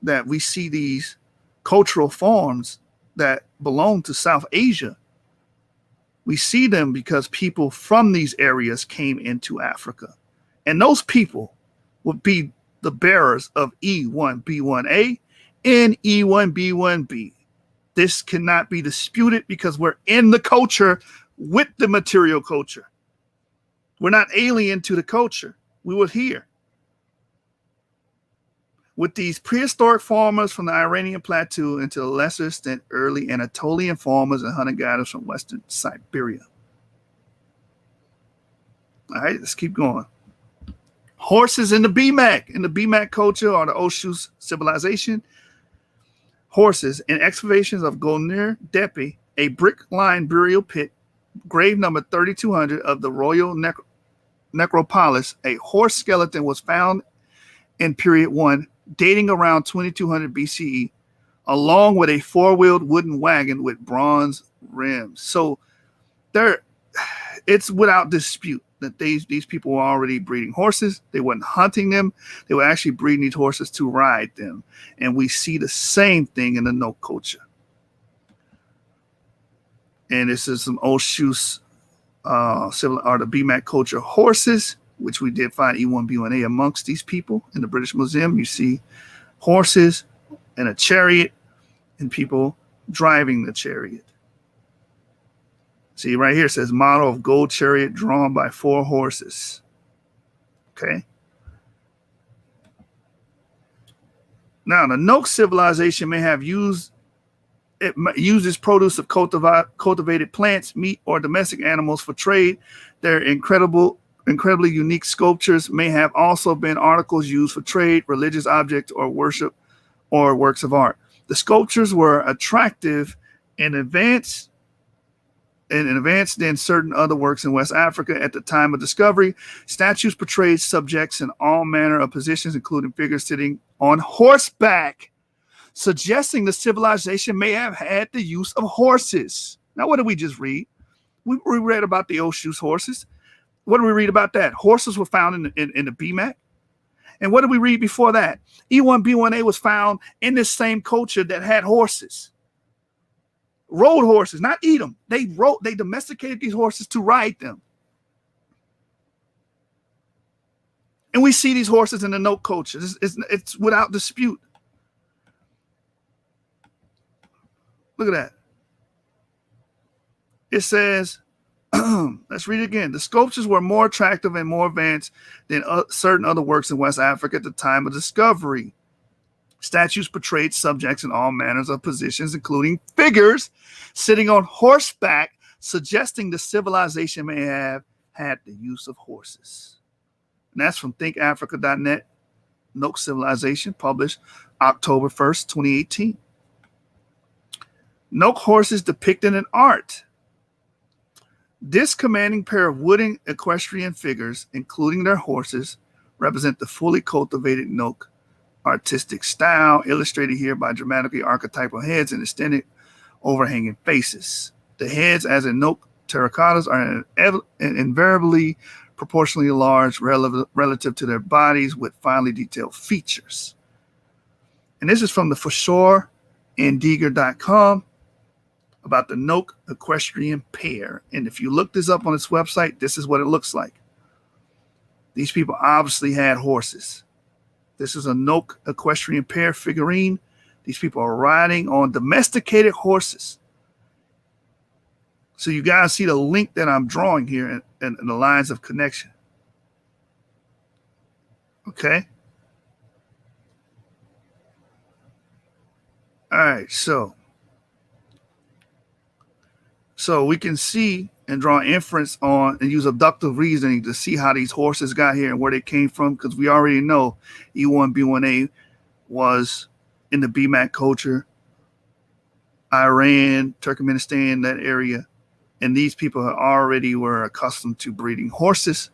that we see these cultural forms that belong to South Asia. We see them because people from these areas came into Africa. And those people would be the bearers of E1b1a and E1b1b. This cannot be disputed because we're in the culture with the material culture. We're not alien to the culture. We were here. With these prehistoric farmers from the Iranian plateau and to a lesser extent early Anatolian farmers and hunter-gatherers from Western Siberia. All right, let's keep going. Horses in the BMAC culture or the Oshus civilization. Horses in excavations of Golnir Depi, a brick-lined burial pit, grave number 3200 of the Royal Necropolis, a horse skeleton was found in period 1, dating around 2200 BCE, along with a four-wheeled wooden wagon with bronze rims. So it's without dispute that these people were already breeding horses. They weren't hunting them. They were actually breeding these horses to ride them. And we see the same thing in the No culture. And this is some Oshus civil or the BMAC culture horses, which we did find E1b1a amongst these people in the British Museum. You see horses and a chariot and people driving the chariot. See, right here it says model of gold chariot drawn by 4 horses. Okay. Now, the Noak civilization may have used uses produce of cultivated plants, meat, or domestic animals for trade. Their incredibly unique sculptures may have also been articles used for trade, religious objects, or worship, or works of art. The sculptures were attractive and advanced than certain other works in West Africa at the time of discovery. Statues portrayed subjects in all manner of positions, including figures sitting on horseback, suggesting the civilization may have had the use of horses. Now, what did we just read? We read about the Oshu's horses. What did we read about that? Horses were found in the BMAC. And what did we read before that? E1b1a was found in this same culture that had horses. Rode horses, not eat them. They domesticated these horses to ride them. And we see these horses in the Noak culture. It's without dispute. Look at that. It says, let's read it again. The sculptures were more attractive and more advanced than certain other works in West Africa at the time of discovery. Statues portrayed subjects in all manners of positions, including figures sitting on horseback, suggesting the civilization may have had the use of horses. And that's from thinkafrica.net, Noak Civilization, published October 1st, 2018. Noak horses depicted in art. This commanding pair of wooden equestrian figures, including their horses, represent the fully cultivated Noak artistic style, illustrated here by dramatically archetypal heads and extended overhanging faces. The heads, as in Noak terracottas, are invariably proportionally large relative to their bodies, with finely detailed features. And this is from the forsureanddigger.com about the Noak equestrian pair. And if you look this up on its website, this is what it looks like. These people obviously had horses. This is a Noak equestrian pair figurine. These people are riding on domesticated horses. So you guys see the link that I'm drawing here and the lines of connection. Okay. All right. So we can see and draw inference on and use abductive reasoning to see how these horses got here and where they came from, because we already know E1b1a was in the BMAC culture, Iran, Turkmenistan, that area. And these people already were accustomed to breeding horses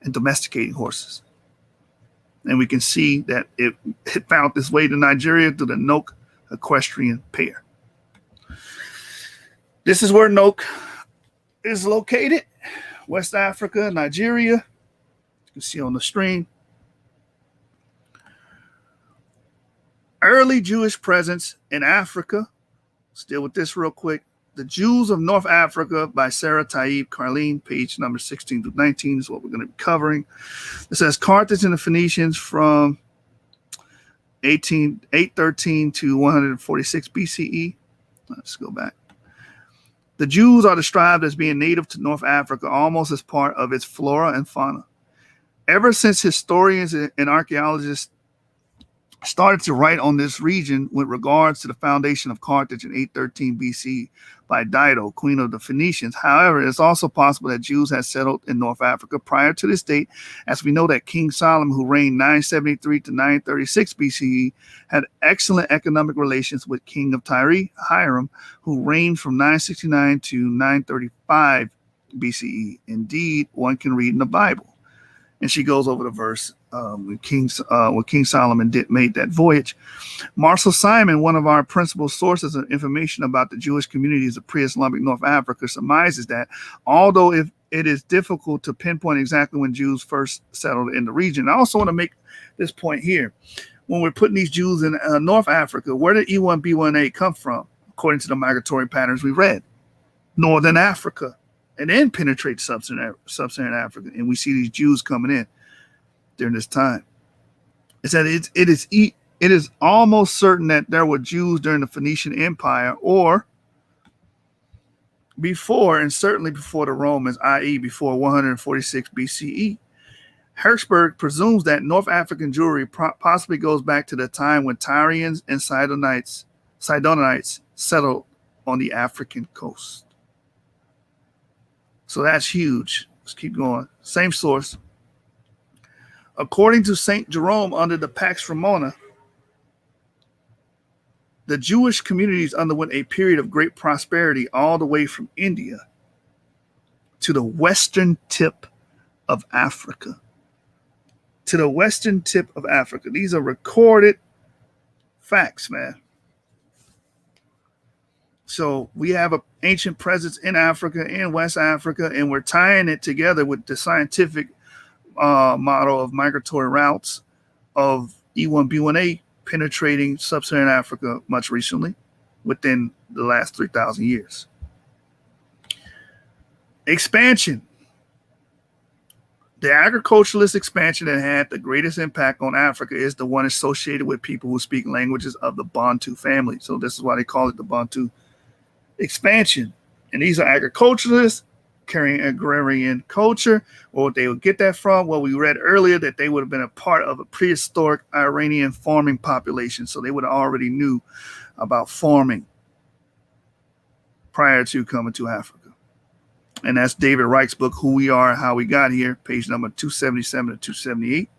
and domesticating horses. And we can see that it found its way to Nigeria through the Noak equestrian pair. This is where Noak is located, West Africa, Nigeria. You can see on the screen. Early Jewish presence in Africa. Let's deal with this real quick. The Jews of North Africa by Sarah Taib Carlene, page number 16 to 19 is what we're going to be covering. It says Carthage and the Phoenicians from 813 to 146 BCE. Let's go back. The Jews are described as being native to North Africa, almost as part of its flora and fauna. Ever since historians and archaeologists started to write on this region with regards to the foundation of Carthage in 813 BC by Dido, queen of the Phoenicians. However, it's also possible that Jews had settled in North Africa prior to this date, as we know that King Solomon, who reigned 973 to 936 BCE, had excellent economic relations with King of Tyre, Hiram, who reigned from 969 to 935 BCE. Indeed, one can read in the Bible. And she goes over the verse when King Solomon made that voyage. Marcel Simon, one of our principal sources of information about the Jewish communities of pre-Islamic North Africa, surmises that although it is difficult to pinpoint exactly when Jews first settled in the region. I also want to make this point here. When we're putting these Jews in North Africa, where did E1b1a come from? According to the migratory patterns we read, Northern Africa. And then penetrate sub-Saharan Africa. And we see these Jews coming in during this time. It's that it is almost certain that there were Jews during the Phoenician Empire, or before, and certainly before the Romans, i.e. before 146 BCE. Hertzberg presumes that North African Jewry possibly goes back to the time when Tyrians and Sidonites settled on the African coast. So that's huge. Let's keep going. Same source. According to St. Jerome under the Pax Romana, the Jewish communities underwent a period of great prosperity all the way from India to the western tip of Africa. To the western tip of Africa. These are recorded facts, man. So we have an ancient presence in Africa, in West Africa, and we're tying it together with the scientific model of migratory routes of e1b1a penetrating Sub-Saharan Africa much recently, within the last 3,000 years. Expansion. The agriculturalist expansion that had the greatest impact on Africa is the one associated with people who speak languages of the Bantu family. So this is why they call it the Bantu expansion. And these are agriculturalists carrying agrarian culture. Or what they would get that from? Well, we read earlier that they would have been a part of a prehistoric Iranian farming population. So they would have already knew about farming prior to coming to Africa. And that's David Reich's book, Who We Are and How We Got Here, page number 277 to 278.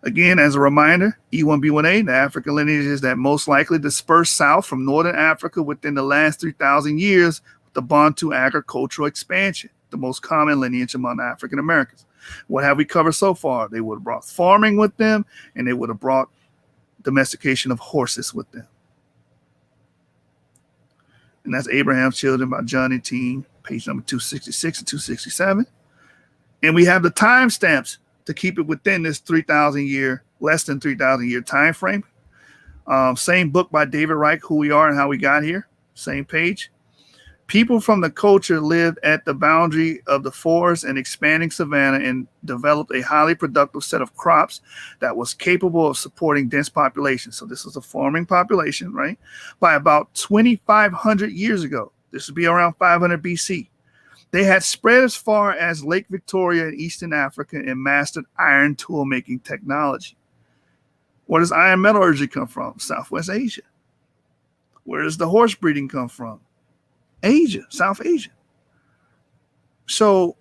Again, as a reminder, e1b1a, the African lineages that most likely dispersed south from northern Africa within the last 3,000 years with the Bantu agricultural expansion, the most common lineage among African Americans. What have we covered so far? They would have brought farming with them, and they would have brought domestication of horses with them. And that's Abraham's Children by John and Teen, page number 266 and 267. And we have the timestamps to keep it within this 3,000 year, less than 3,000 year time frame. Same book by David Reich, Who We Are and How We Got Here. Same page. People from the culture lived at the boundary of the forest and expanding savanna and developed a highly productive set of crops that was capable of supporting dense populations. So this was a farming population, right? By about 2,500 years ago. This would be around 500 BC. They had spread as far as Lake Victoria in Eastern Africa and mastered iron tool making technology. Where does iron metallurgy come from? Southwest Asia. Where does the horse breeding come from? Asia, South Asia. So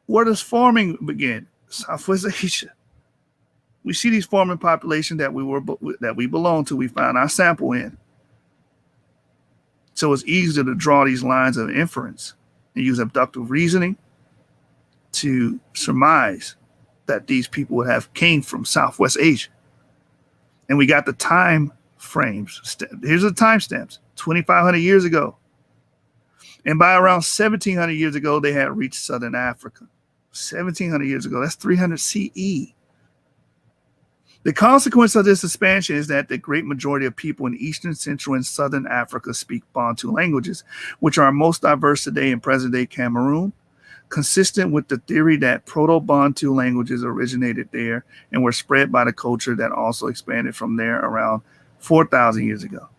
where does farming begin? Southwest Asia. We see these farming populations that we belong to, we found our sample in. So it's easier to draw these lines of inference and use abductive reasoning to surmise that these people would have came from Southwest Asia. And we got the time frames. Here's the timestamps, 2,500 years ago. And by around 1,700 years ago, they had reached Southern Africa. 1,700 years ago, that's 300 CE. The consequence of this expansion is that the great majority of people in Eastern, Central, and Southern Africa speak Bantu languages, which are most diverse today in present-day Cameroon, consistent with the theory that Proto-Bantu languages originated there and were spread by the culture that also expanded from there around 4,000 years ago.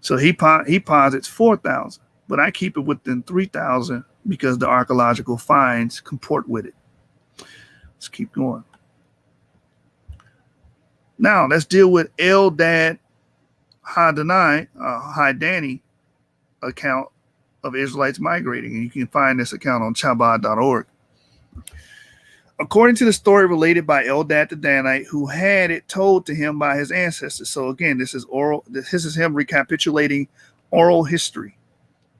So he posits 4,000, but I keep it within 3,000 because the archaeological finds comport with it. Let's keep going. Now, let's deal with Eldad Haidani account of Israelites migrating. And you can find this account on chabad.org. According to the story related by Eldad the Danite, who had it told to him by his ancestors. So again, this is oral. This is him recapitulating oral history,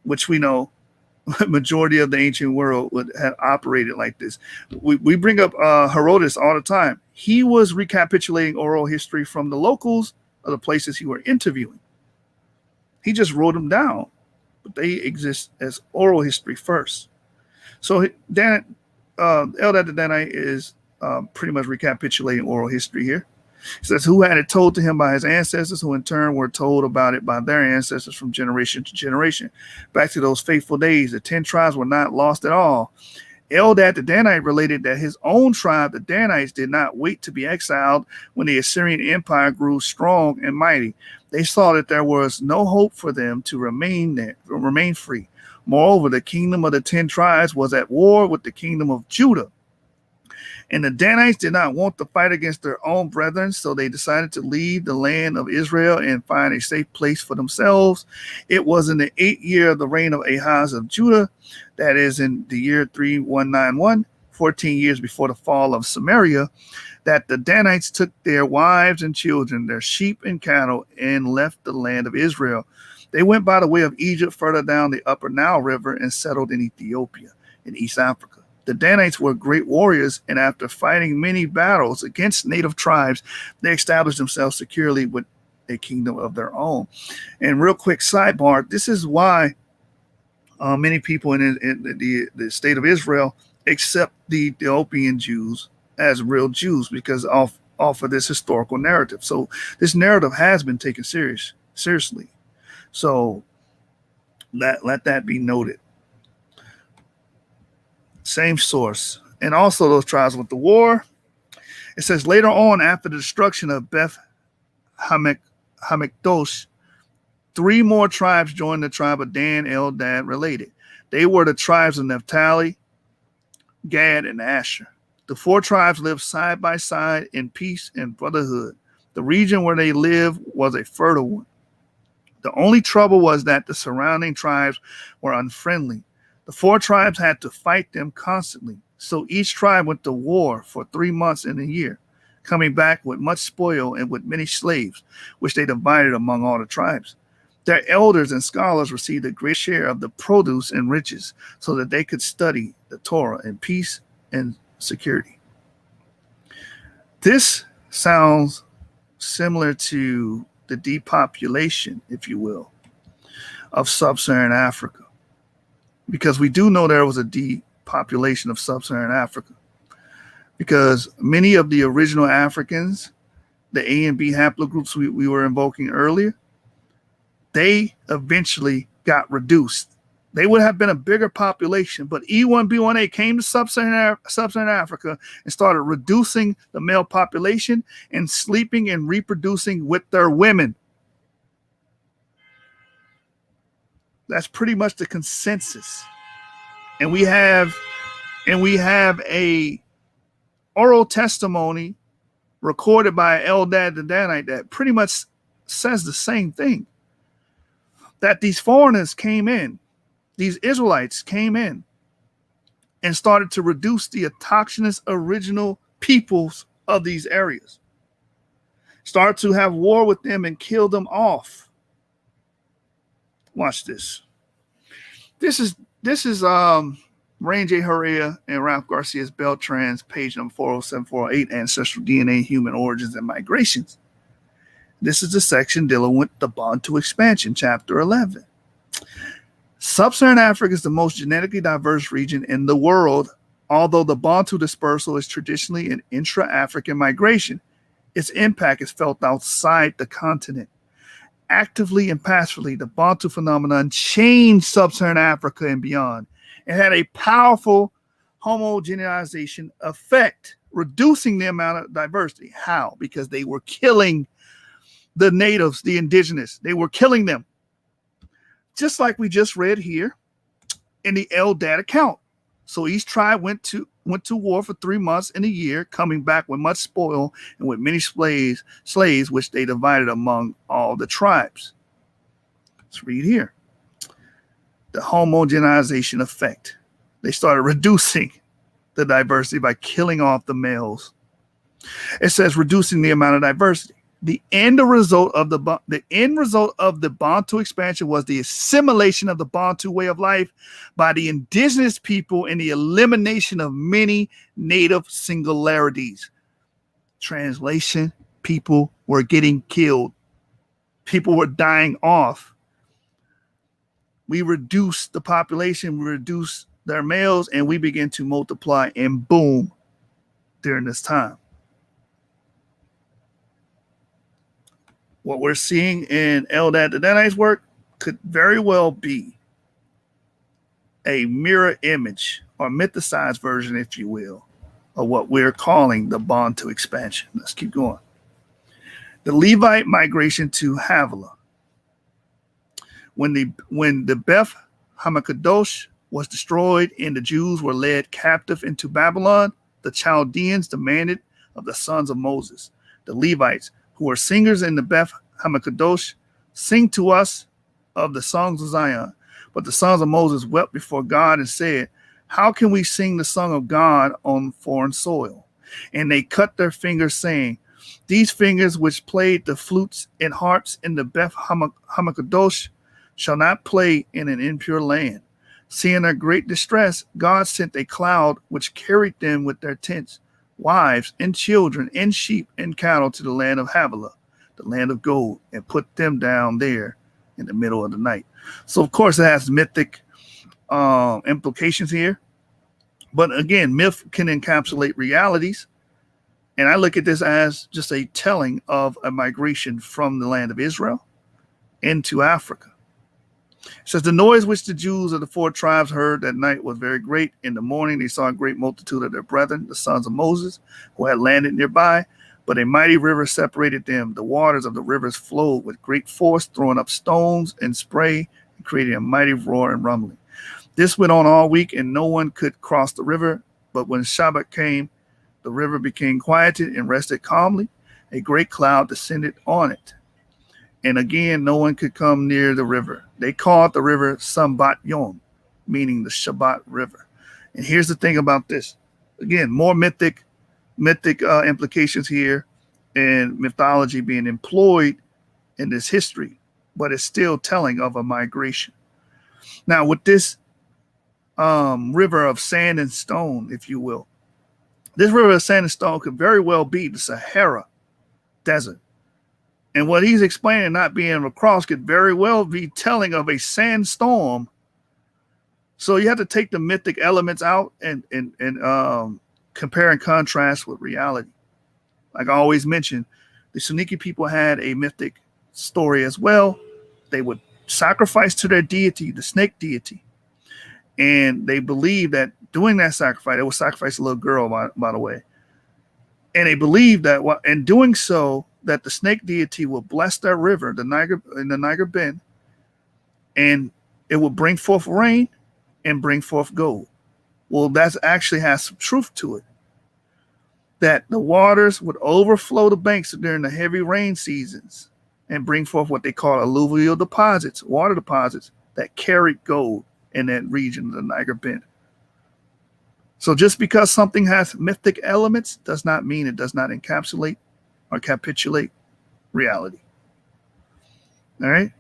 which we know majority of the ancient world would have operated like this. We bring up Herodotus all the time. He was recapitulating oral history from the locals of the places he were interviewing. He just wrote them down, but they exist as oral history first. So Eldad the Danite is pretty much recapitulating oral history here. It says, who had it told to him by his ancestors, who in turn were told about it by their ancestors from generation to generation. Back to those faithful days, the 10 tribes were not lost at all. Eldad the Danite related that his own tribe, the Danites, did not wait to be exiled when the Assyrian Empire grew strong and mighty. They saw that there was no hope for them to remain free. Moreover, the kingdom of the 10 tribes was at war with the kingdom of Judah. And the Danites did not want to fight against their own brethren, so they decided to leave the land of Israel and find a safe place for themselves. It was in the 8th year of the reign of Ahaz of Judah, that is in the year 3191, 14 years before the fall of Samaria, that the Danites took their wives and children, their sheep and cattle, and left the land of Israel. They went by the way of Egypt further down the upper Nile River and settled in Ethiopia, in East Africa. The Danites were great warriors, and after fighting many battles against native tribes, they established themselves securely with a kingdom of their own. And real quick sidebar, this is why many people in the state of Israel accept the Ethiopian Jews as real Jews because off of this historical narrative. So this narrative has been taken seriously. So let that be noted. Same source. And also those tribes with the war. It says later on, after the destruction of Beth Hamikdosh, 3 more tribes joined the tribe of Dan, Eldad related. They were the tribes of Naphtali, Gad, and Asher. The 4 tribes lived side by side in peace and brotherhood. The region where they lived was a fertile one. The only trouble was that the surrounding tribes were unfriendly. The 4 tribes had to fight them constantly, so each tribe went to war for 3 months in a year, coming back with much spoil and with many slaves, which they divided among all the tribes. Their elders and scholars received a great share of the produce and riches, so that they could study the Torah in peace and security. This sounds similar to the depopulation, if you will, of Sub-Saharan Africa. Because we do know there was a depopulation of Sub-Saharan Africa. Because many of the original Africans, the A and B haplogroups we were invoking earlier, they eventually got reduced. They would have been a bigger population, but e1b1a came to Sub-Saharan Africa and started reducing the male population and sleeping and reproducing with their women. That's pretty much the consensus. And we have a oral testimony recorded by Eldad the Danite that pretty much says the same thing. That these foreigners came in, these Israelites came in and started to reduce the autochthonous original peoples of these areas. Started to have war with them and kill them off. Watch this. This is Rain J. Herrera and Ralph Garcia's Beltran's page number 407-408, Ancestral DNA, Human Origins and Migrations. This is the section dealing with the Bantu expansion, chapter 11. Sub-Saharan Africa is the most genetically diverse region in the world. Although the Bantu dispersal is traditionally an intra-African migration, its impact is felt outside the continent. Actively and passively, the Bantu phenomenon changed Sub-Saharan Africa and beyond. It had a powerful homogenization effect, reducing the amount of diversity. How? Because they were killing the natives, the indigenous. They were killing them. Just like we just read here in the Eldad account. So each tribe went to war for 3 months in a year, coming back with much spoil and with many slaves, which they divided among all the tribes. Let's read here. The homogenization effect. They started reducing the diversity by killing off the males. It says reducing the amount of diversity. The end result of the Bantu expansion was the assimilation of the Bantu way of life by the indigenous people and the elimination of many native singularities. Translation: people were getting killed. People were dying off. We reduced the population, we reduced their males, and we began to multiply and boom during this time. What we're seeing in Eldad the Danite's work could very well be a mirror image or mythicized version, if you will, of what we're calling the Bantu expansion. Let's keep going. The Levite migration to Havola. When the Beth Hamakadosh was destroyed and the Jews were led captive into Babylon, the Chaldeans demanded of the sons of Moses, the Levites, who were singers in the Beth Hamakadosh, sing to us of the songs of Zion. But the sons of Moses wept before God and said, how can we sing the song of God on foreign soil? And they cut their fingers, saying, these fingers which played the flutes and harps in the Beth Hamakadosh shall not play in an impure land. Seeing their great distress, God sent a cloud which carried them with their tents, wives and children and sheep and cattle to the land of Havola, the land of gold, and put them down there in the middle of the night. So, of course, it has mythic implications here. But again, myth can encapsulate realities. And I look at this as just a telling of a migration from the land of Israel into Africa. It says, the noise which the Jews of the four tribes heard that night was very great. In the morning, they saw a great multitude of their brethren, the sons of Moses, who had landed nearby. But a mighty river separated them. The waters of the rivers flowed with great force, throwing up stones and spray, and creating a mighty roar and rumbling. This went on all week, and no one could cross the river. But when Shabbat came, the river became quieted and rested calmly. A great cloud descended on it. And again, no one could come near the river. They called the river Sambat Yom, meaning the Shabbat River. And here's the thing about this. Again, more mythic implications here and mythology being employed in this history, but it's still telling of a migration. Now, with this river of sand and stone, if you will, this river of sand and stone could very well be the Sahara Desert. And what he's explaining, not being across, could very well be telling of a sandstorm. So you have to take the mythic elements out and compare and contrast with reality. Like I always mention, the Suniki people had a mythic story as well. They would sacrifice to their deity, the snake deity. And they believed that doing that sacrifice, they would sacrifice a little girl, by the way. And they believed that in doing so, that the snake deity will bless their river, the Niagara Bend, and it will bring forth rain and bring forth gold. Well, that actually has some truth to it. That the waters would overflow the banks during the heavy rain seasons and bring forth what they call alluvial deposits, water deposits that carried gold in that region of the Niagara Bend. So just because something has mythic elements does not mean it does not encapsulate or capitulate reality. All right.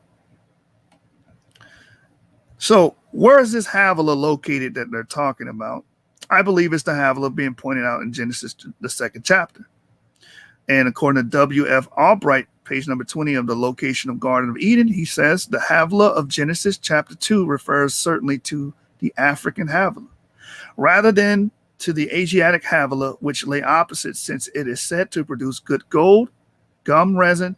So where is this Havola located that they're talking about? I believe it's the Havola being pointed out in Genesis, the 2nd chapter. And according to W.F. Albright, page number 20 of the location of Garden of Eden, he says the Havola of Genesis chapter 2 refers certainly to the African Havola, rather than to the Asiatic Havola, which lay opposite, since it is said to produce good gold, gum resin,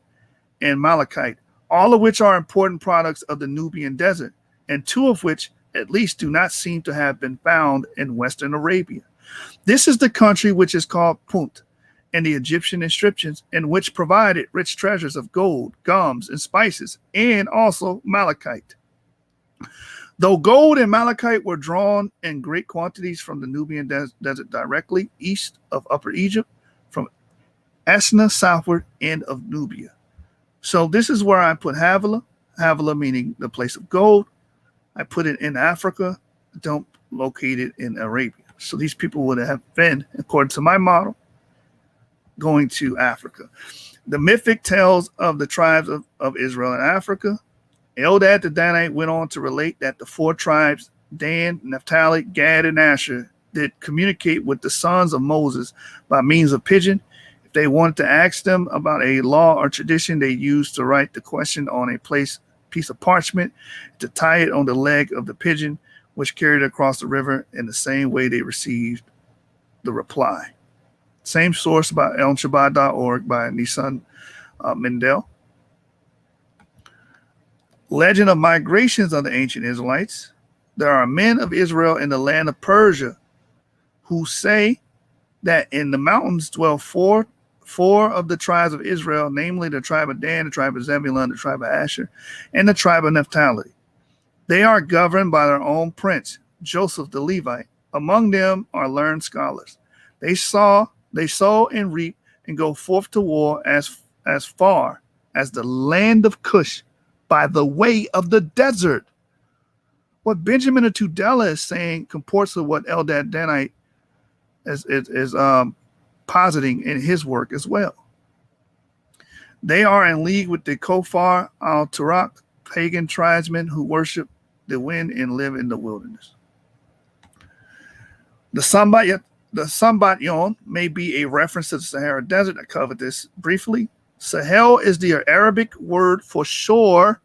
and malachite, all of which are important products of the Nubian desert, and two of which at least do not seem to have been found in Western Arabia. This is the country which is called Punt, and the Egyptian inscriptions, in which provided rich treasures of gold, gums, and spices, and also malachite. Though gold and malachite were drawn in great quantities from the Nubian desert directly east of Upper Egypt, from Asna southward end of Nubia. So this is where I put Havola. Havola meaning the place of gold. I put it in Africa. Don't locate it in Arabia. So these people would have been, according to my model, going to Africa. The mythic tales of the tribes of Israel in Africa. Eldad the Danite went on to relate that the four tribes, Dan, Naphtali, Gad, and Asher, did communicate with the sons of Moses by means of pigeon. If they wanted to ask them about a law or tradition, they used to write the question on a piece of parchment to tie it on the leg of the pigeon, which carried it across the river. In the same way, they received the reply. Same source by elshabbat.org by Nissan Mendel. Legend of migrations of the ancient Israelites. there are men of Israel in the land of Persia who say that in the mountains dwell four of the tribes of Israel, namely the tribe of Dan, the tribe of Zebulun, the tribe of Asher, and the tribe of Naphtali. They are governed by their own prince, Joseph the Levite. Among them are learned scholars. They sow and reap and go forth to war as far as the land of Cush by the way of the desert. What Benjamin of Tudela is saying comports with what Eldad Danite is positing in his work as well. They are in league with the Kofar al-Turak, pagan tribesmen who worship the wind and live in the wilderness. The Sambat may be a reference to the Sahara Desert. I covered this briefly. Sahel is the Arabic word for shore.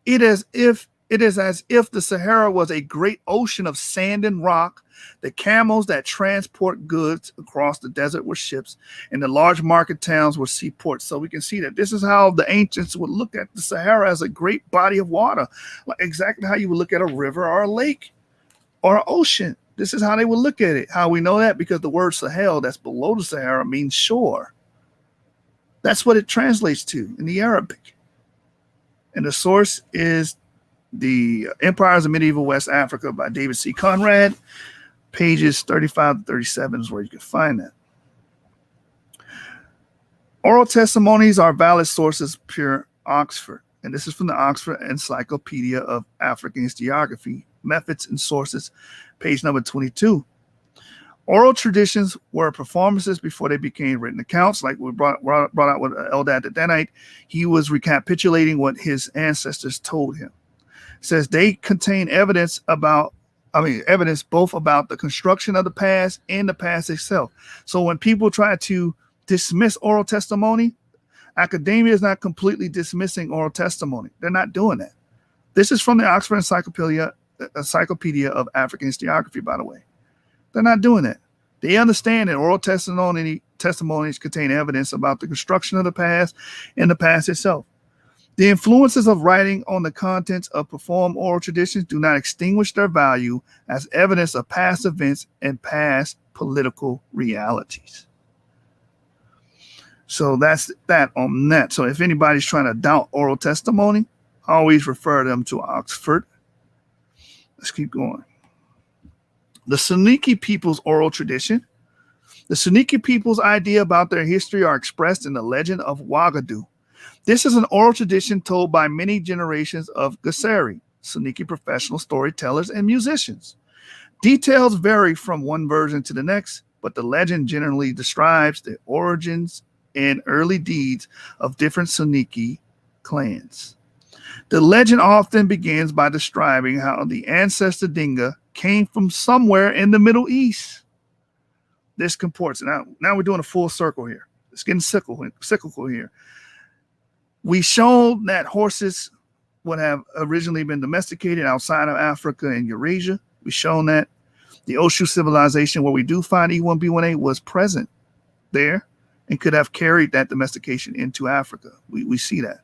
It is as if the Sahara was a great ocean of sand and rock. The camels that transport goods across the desert were ships, and the large market towns were seaports. So we can see that this is how the ancients would look at the Sahara, as a great body of water, like exactly how you would look at a river or a lake or an ocean. This is how they would look at it. How we know that? Because the word Sahel, that's below the Sahara, means shore. That's what it translates to in the Arabic. And the source is The Empires of Medieval West Africa by David C. Conrad. Pages 35 to 37 is where you can find that. Oral testimonies are valid sources, pure Oxford. And this is from the Oxford Encyclopedia of African Historiography, Methods and Sources, page number 22. Oral traditions were performances before they became written accounts, like we brought out with Eldad the Danite. He was recapitulating what his ancestors told him. It says they contain evidence both about the construction of the past and the past itself. So when people try to dismiss oral testimony, academia is not completely dismissing oral testimony. They're not doing that. This is from the Oxford Encyclopedia of African Historiography, by the way. They're not doing that. They understand that oral testimonies contain evidence about the construction of the past and the past itself. The influences of writing on the contents of performed oral traditions do not extinguish their value as evidence of past events and past political realities. So that's that on that. So if anybody's trying to doubt oral testimony, always refer them to Oxford. Let's keep going. The Soninke people's oral tradition. The Soninke people's idea about their history are expressed in the legend of Ouagadougou. This is an oral tradition told by many generations of Gasseri, Soninke professional storytellers and musicians. Details vary from one version to the next, but the legend generally describes the origins and early deeds of different Soninke clans. The legend often begins by describing how the ancestor Dinga came from somewhere in the Middle East. This comports. Now we're doing a full circle here. It's getting cyclical here. We shown that horses would have originally been domesticated outside of Africa and Eurasia. We shown that the Oshu civilization, where we do find e1b1a, was present there and could have carried that domestication into Africa. We see that.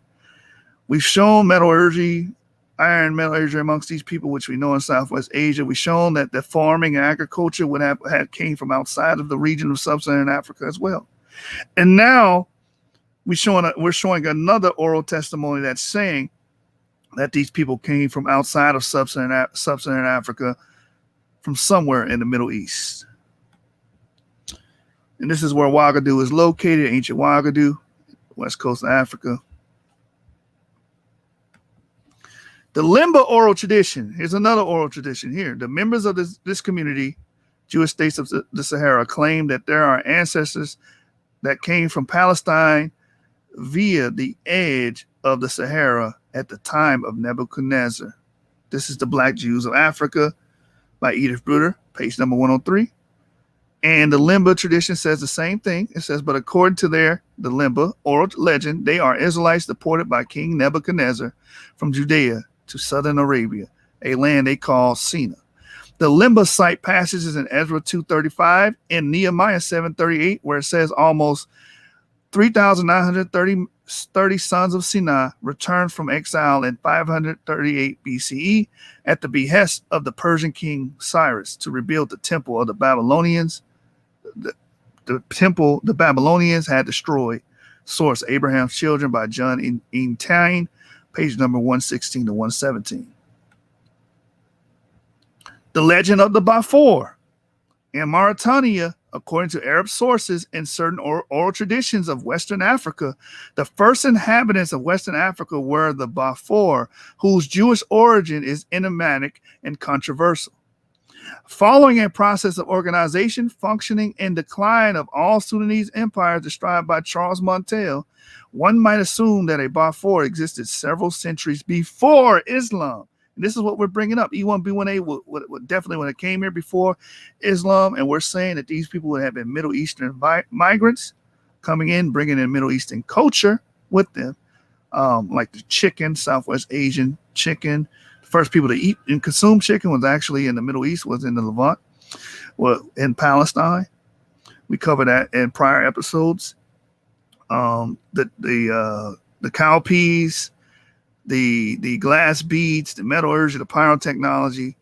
We've shown metallurgy, iron metallurgy amongst these people, which we know in Southwest Asia. We've shown that the farming and agriculture would have came from outside of the region of Sub-Saharan Africa as well. And now we're showing another oral testimony that's saying that these people came from outside of Sub-Saharan Africa, from somewhere in the Middle East. And this is where Ouagadougou is located, ancient Ouagadougou, west coast of Africa. The Limba oral tradition. Here's another oral tradition here. The members of this community, Jewish states of the Sahara, claim that there are ancestors that came from Palestine via the edge of the Sahara at the time of Nebuchadnezzar. This is the Black Jews of Africa by Edith Bruder, page number 103. And the Limba tradition says the same thing. It says, but according to the Limba oral legend, they are Israelites deported by King Nebuchadnezzar from Judea to southern Arabia, a land they call Sina. The Limba cite passages in Ezra 2:35 and Nehemiah 7:38, where it says almost 3,930 30 sons of Sinai returned from exile in 538 BCE at the behest of the Persian king Cyrus to rebuild the temple of the Babylonians. The temple the Babylonians had destroyed. Source: Abraham's Children by John Tyne, page number 116 to 117. The legend of the Balfour. In Mauritania, according to Arab sources and certain oral traditions of Western Africa, the first inhabitants of Western Africa were the Balfour, whose Jewish origin is enigmatic and controversial. Following a process of organization, functioning, and decline of all Sudanese empires described by Charles Montel, one might assume that a Balfour existed several centuries before Islam. And this is what we're bringing up. E1b1a definitely when it came here before Islam, and we're saying that these people would have been Middle Eastern migrants coming in, bringing in Middle Eastern culture with them, like the chicken, Southwest Asian chicken. The first people to eat and consume chicken was actually in the Middle East, was in the Levant, well, in Palestine. We covered that in prior episodes. The cowpeas, the glass beads, the metallurgy, the pyrotechnology,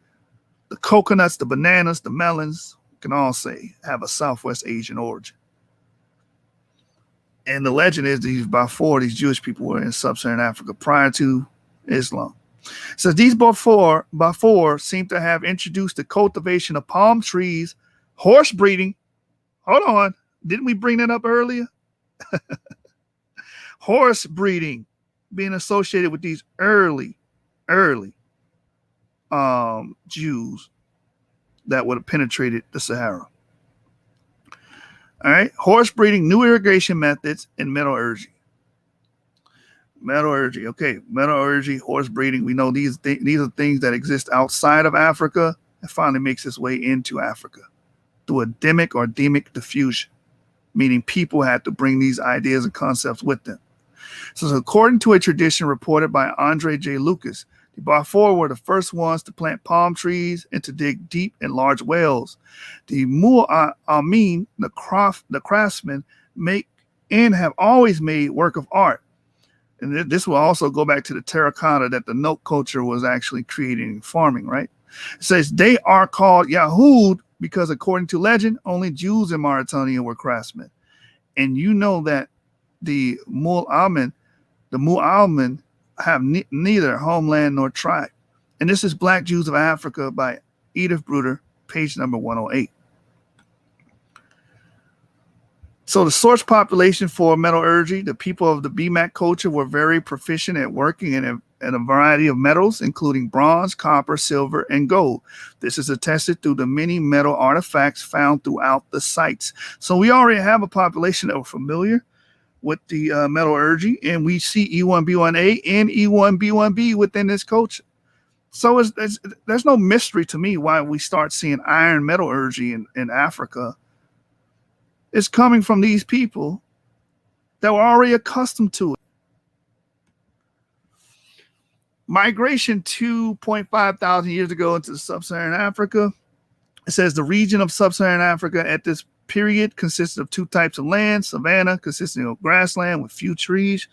the coconuts, the bananas, the melons, can all say have a Southwest Asian origin. And the legend is these these Jewish people were in Sub-Saharan Africa prior to Islam. So these Balfour seem to have introduced the cultivation of palm trees, horse breeding. Hold on, didn't we bring that up earlier? Horse breeding being associated with these early Jews that would have penetrated the Sahara. All right, horse breeding, new irrigation methods, and metallurgy. Okay, metallurgy, horse breeding. We know these are things that exist outside of Africa and finally makes its way into Africa through endemic or demic diffusion, meaning people had to bring these ideas and concepts with them. So according to a tradition reported by Andre J. Lucas, the Balfour were the first ones to plant palm trees and to dig deep in large wells. The Mu'amin, the craftsmen, make and have always made work of art. And this will also go back to the terracotta that the Note culture was actually creating and farming, right? It says they are called Yahud because according to legend, only Jews in Mauritania were craftsmen. And you know that the Mu'amin have neither homeland nor tribe. And this is Black Jews of Africa by Edith Bruder, page number 108. So the source population for metallurgy, the people of the BMAC culture were very proficient at working in a variety of metals, including bronze, copper, silver, and gold. This is attested through the many metal artifacts found throughout the sites. So we already have a population that were familiar with the metallurgy, and we see E1b1a and E1b1b within this culture. So there's no mystery to me why we start seeing iron metallurgy in Africa. It's coming from these people that were already accustomed to it. Migration 2.5 thousand years ago into Sub-Saharan Africa. It says the region of Sub-Saharan Africa at this period consisted of two types of land. Savanna, consisting of grassland with few trees,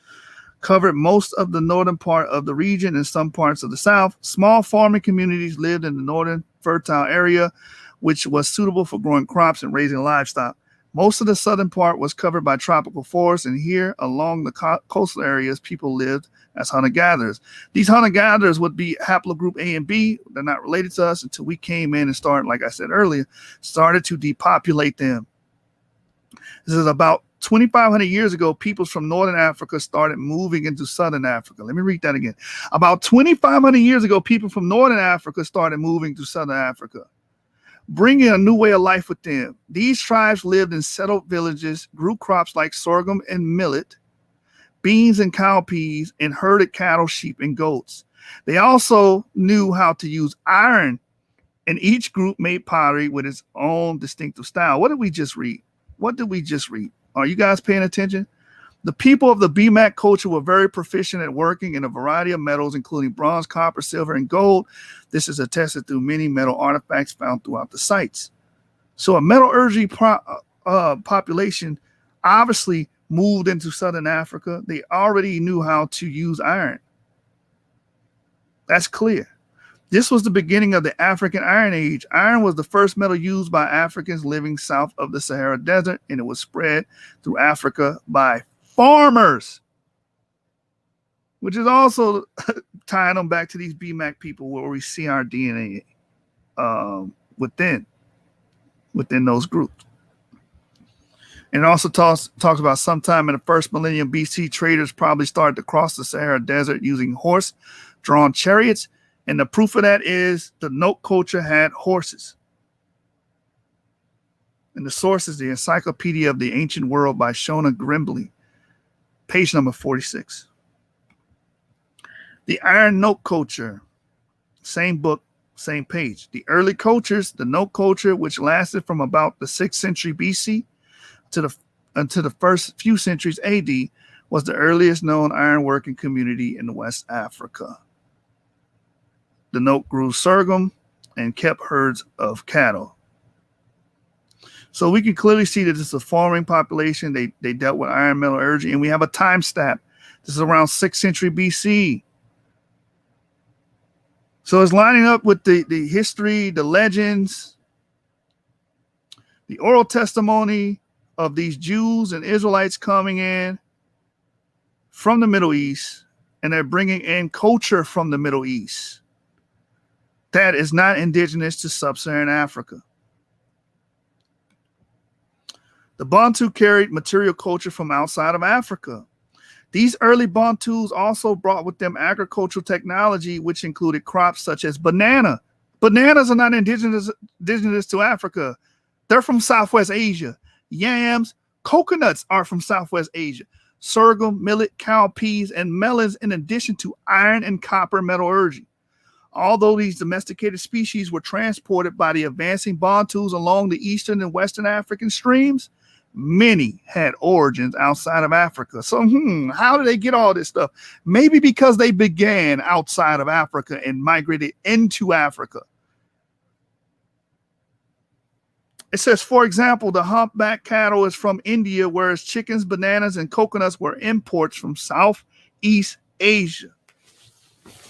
covered most of the northern part of the region and some parts of the south. Small farming communities lived in the northern fertile area, which was suitable for growing crops and raising livestock. Most of the southern part was covered by tropical forests, and here along the coastal areas, people lived as hunter-gatherers. These hunter-gatherers would be haplogroup A and B. They're not related to us until we came in and started, like I said earlier, started to depopulate them. This is about 2,500 years ago, peoples from northern Africa started moving into southern Africa. Let me read that again. About 2,500 years ago, people from northern Africa started moving to southern Africa, bringing a new way of life with them. These tribes lived in settled villages, grew crops like sorghum and millet, beans and cowpeas, and herded cattle, sheep, and goats. They also knew how to use iron, and each group made pottery with its own distinctive style. What did we just read? Are you guys paying attention? The people of the BMAC culture were very proficient at working in a variety of metals, including bronze, copper, silver, and gold. This is attested through many metal artifacts found throughout the sites. So a metallurgy population obviously moved into Southern Africa, they already knew how to use iron. That's clear. This was the beginning of the African Iron Age. Iron was the first metal used by Africans living south of the Sahara Desert, and it was spread through Africa by farmers, which is also tying them back to these BMAC people where we see our DNA within those groups. And it also talks about sometime in the first millennium BC, traders probably started to cross the Sahara Desert using horse-drawn chariots. And the proof of that is the Note culture had horses. And the source is the Encyclopedia of the Ancient World by Shona Grimbley, page number 46. The Iron Note culture, same book, same page. The early cultures, the Note culture, which lasted from about the 6th century BC until the first few centuries AD, was the earliest known ironworking community in West Africa. The Note grew sorghum and kept herds of cattle. So we can clearly see that this is a farming population. They dealt with iron metallurgy, and we have a time stamp. This is around 6th century BC. So it's lining up with the history, the legends, the oral testimony of these Jews and Israelites coming in from the Middle East, and they're bringing in culture from the Middle East that is not indigenous to Sub-Saharan Africa. The Bantu carried material culture from outside of Africa. These early Bantus also brought with them agricultural technology, which included crops such as banana. Bananas are not indigenous to Africa. They're from Southwest Asia. Yams, coconuts are from Southwest Asia. Sorghum, millet, cowpeas, and melons, in addition to iron and copper metallurgy. Although these domesticated species were transported by the advancing Bantus along the eastern and western African streams, many had origins outside of Africa. So, how did they get all this stuff? Maybe because they began outside of Africa and migrated into Africa. It says, for example, the humpback cattle is from India, whereas chickens, bananas, and coconuts were imports from Southeast Asia.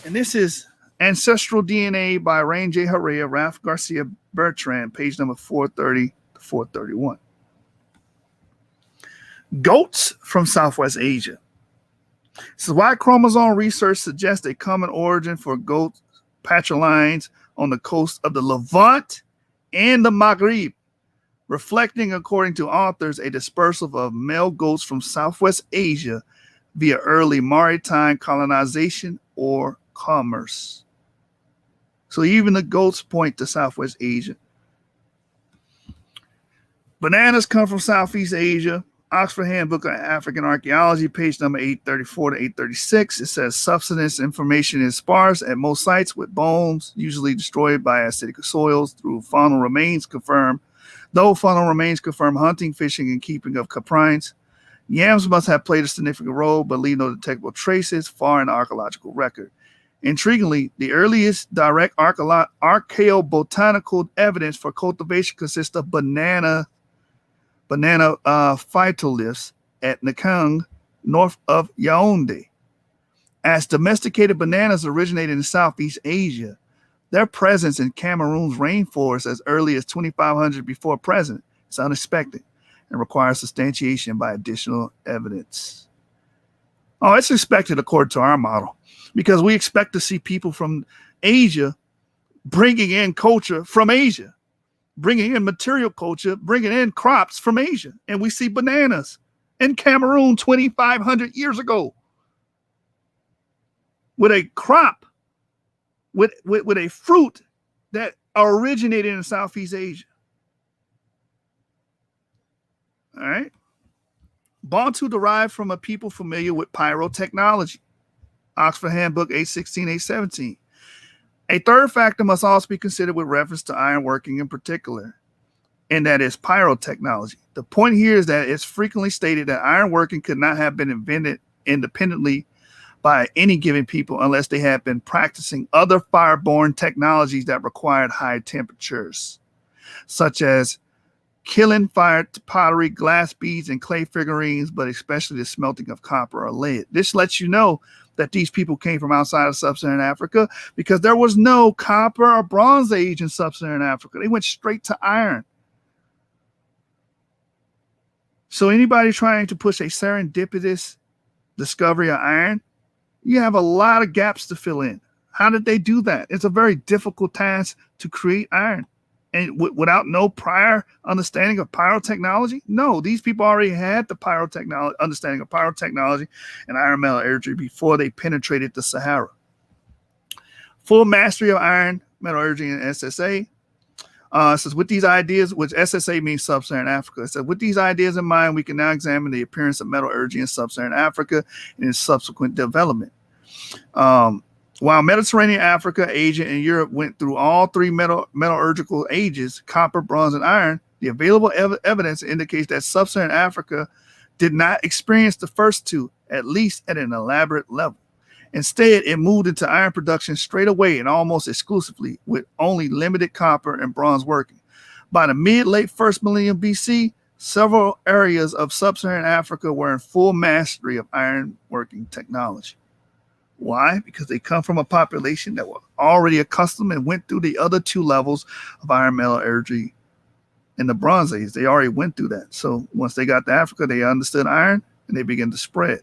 And this is Ancestral DNA by Rain J. Herrera, Ralph Garcia Bertrand, page number 430 to 431. Goats from Southwest Asia. This is why chromosome research suggests a common origin for goat patrolines on the coast of the Levant and the Maghreb, reflecting, according to authors, a dispersal of male goats from Southwest Asia via early maritime colonization or commerce. So even the goats point to Southwest Asia. Bananas come from Southeast Asia. Oxford Handbook of African Archaeology, page number 834 to 836. It says subsistence information is sparse at most sites, with bones usually destroyed by acidic soils through faunal remains confirm. Though faunal remains confirm hunting, fishing, and keeping of caprines. Yams must have played a significant role, but leave no detectable traces far in the archaeological record. Intriguingly, the earliest direct archaeobotanical evidence for cultivation consists of banana phytoliths at Nakang, north of Yaoundé. As domesticated bananas originated in Southeast Asia, their presence in Cameroon's rainforest as early as 2500 before present is unexpected and requires substantiation by additional evidence. Oh, it's expected according to our model, because we expect to see people from Asia bringing in culture from Asia, bringing in material culture, bringing in crops from Asia. And we see bananas in Cameroon 2,500 years ago with a crop, with a fruit that originated in Southeast Asia. All right. Bantu derived from a people familiar with pyrotechnology. Oxford Handbook 816, 817. A third factor must also be considered with reference to ironworking in particular, and that is pyrotechnology. The point here is that it's frequently stated that ironworking could not have been invented independently by any given people unless they had been practicing other fireborne technologies that required high temperatures, such as kiln fired pottery, glass beads, and clay figurines, but especially the smelting of copper or lead. This lets you know that these people came from outside of Sub-Saharan Africa because there was no copper or Bronze Age in Sub-Saharan Africa. They went straight to iron. So anybody trying to push a serendipitous discovery of iron, you have a lot of gaps to fill in. How did they do that? It's a very difficult task to create iron. And without no prior understanding of pyrotechnology? No, these people already had the understanding of pyrotechnology and iron metallurgy before they penetrated the Sahara. Full mastery of iron metallurgy and SSA. Says with these ideas, which SSA means Sub-Saharan Africa, it says with these ideas in mind, we can now examine the appearance of metallurgy in Sub-Saharan Africa and its subsequent development. While Mediterranean Africa, Asia, and Europe went through all three metallurgical ages, copper, bronze, and iron, the available evidence indicates that Sub-Saharan Africa did not experience the first two, at least at an elaborate level. Instead, it moved into iron production straight away and almost exclusively, with only limited copper and bronze working. By the mid-late first millennium BC, several areas of Sub-Saharan Africa were in full mastery of iron working technology. Why? Because they come from a population that were already accustomed and went through the other two levels of iron metallurgy in the Bronze Age. They already went through that. So once they got to Africa, they understood iron and they began to spread.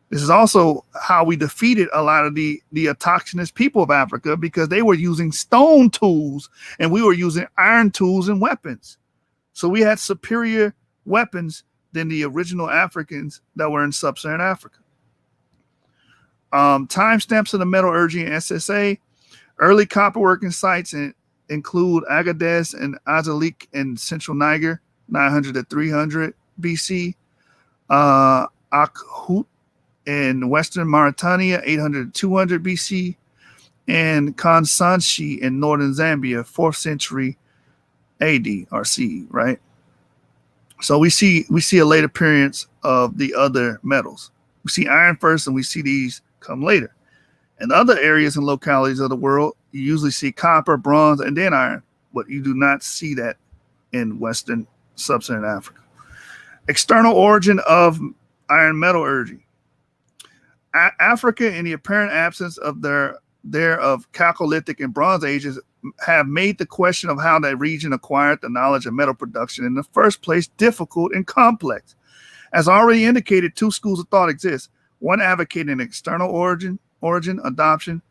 This is also how we defeated a lot of the autochthonous people of Africa, because they were using stone tools and we were using iron tools and weapons. So we had superior weapons than the original Africans that were in Sub-Saharan Africa. Timestamps of the metallurgy and SSA. Early copperworking sites include Agadez and Azalik in central Niger, 900 to 300 BC. Akhut in western Mauritania, 800 to 200 BC. And Kansanshi in northern Zambia, 4th century AD or CE, right? So we see a late appearance of the other metals. We see iron first and we see these come later. In other areas and localities of the world, you usually see copper, bronze, and then iron, but you do not see that in Western Sub-Saharan Africa. External origin of iron metallurgy. Africa, in the apparent absence of of Chalcolithic and Bronze Ages, have made the question of how that region acquired the knowledge of metal production in the first place difficult and complex. As already indicated, two schools of thought exist. One advocating external origin, adoption.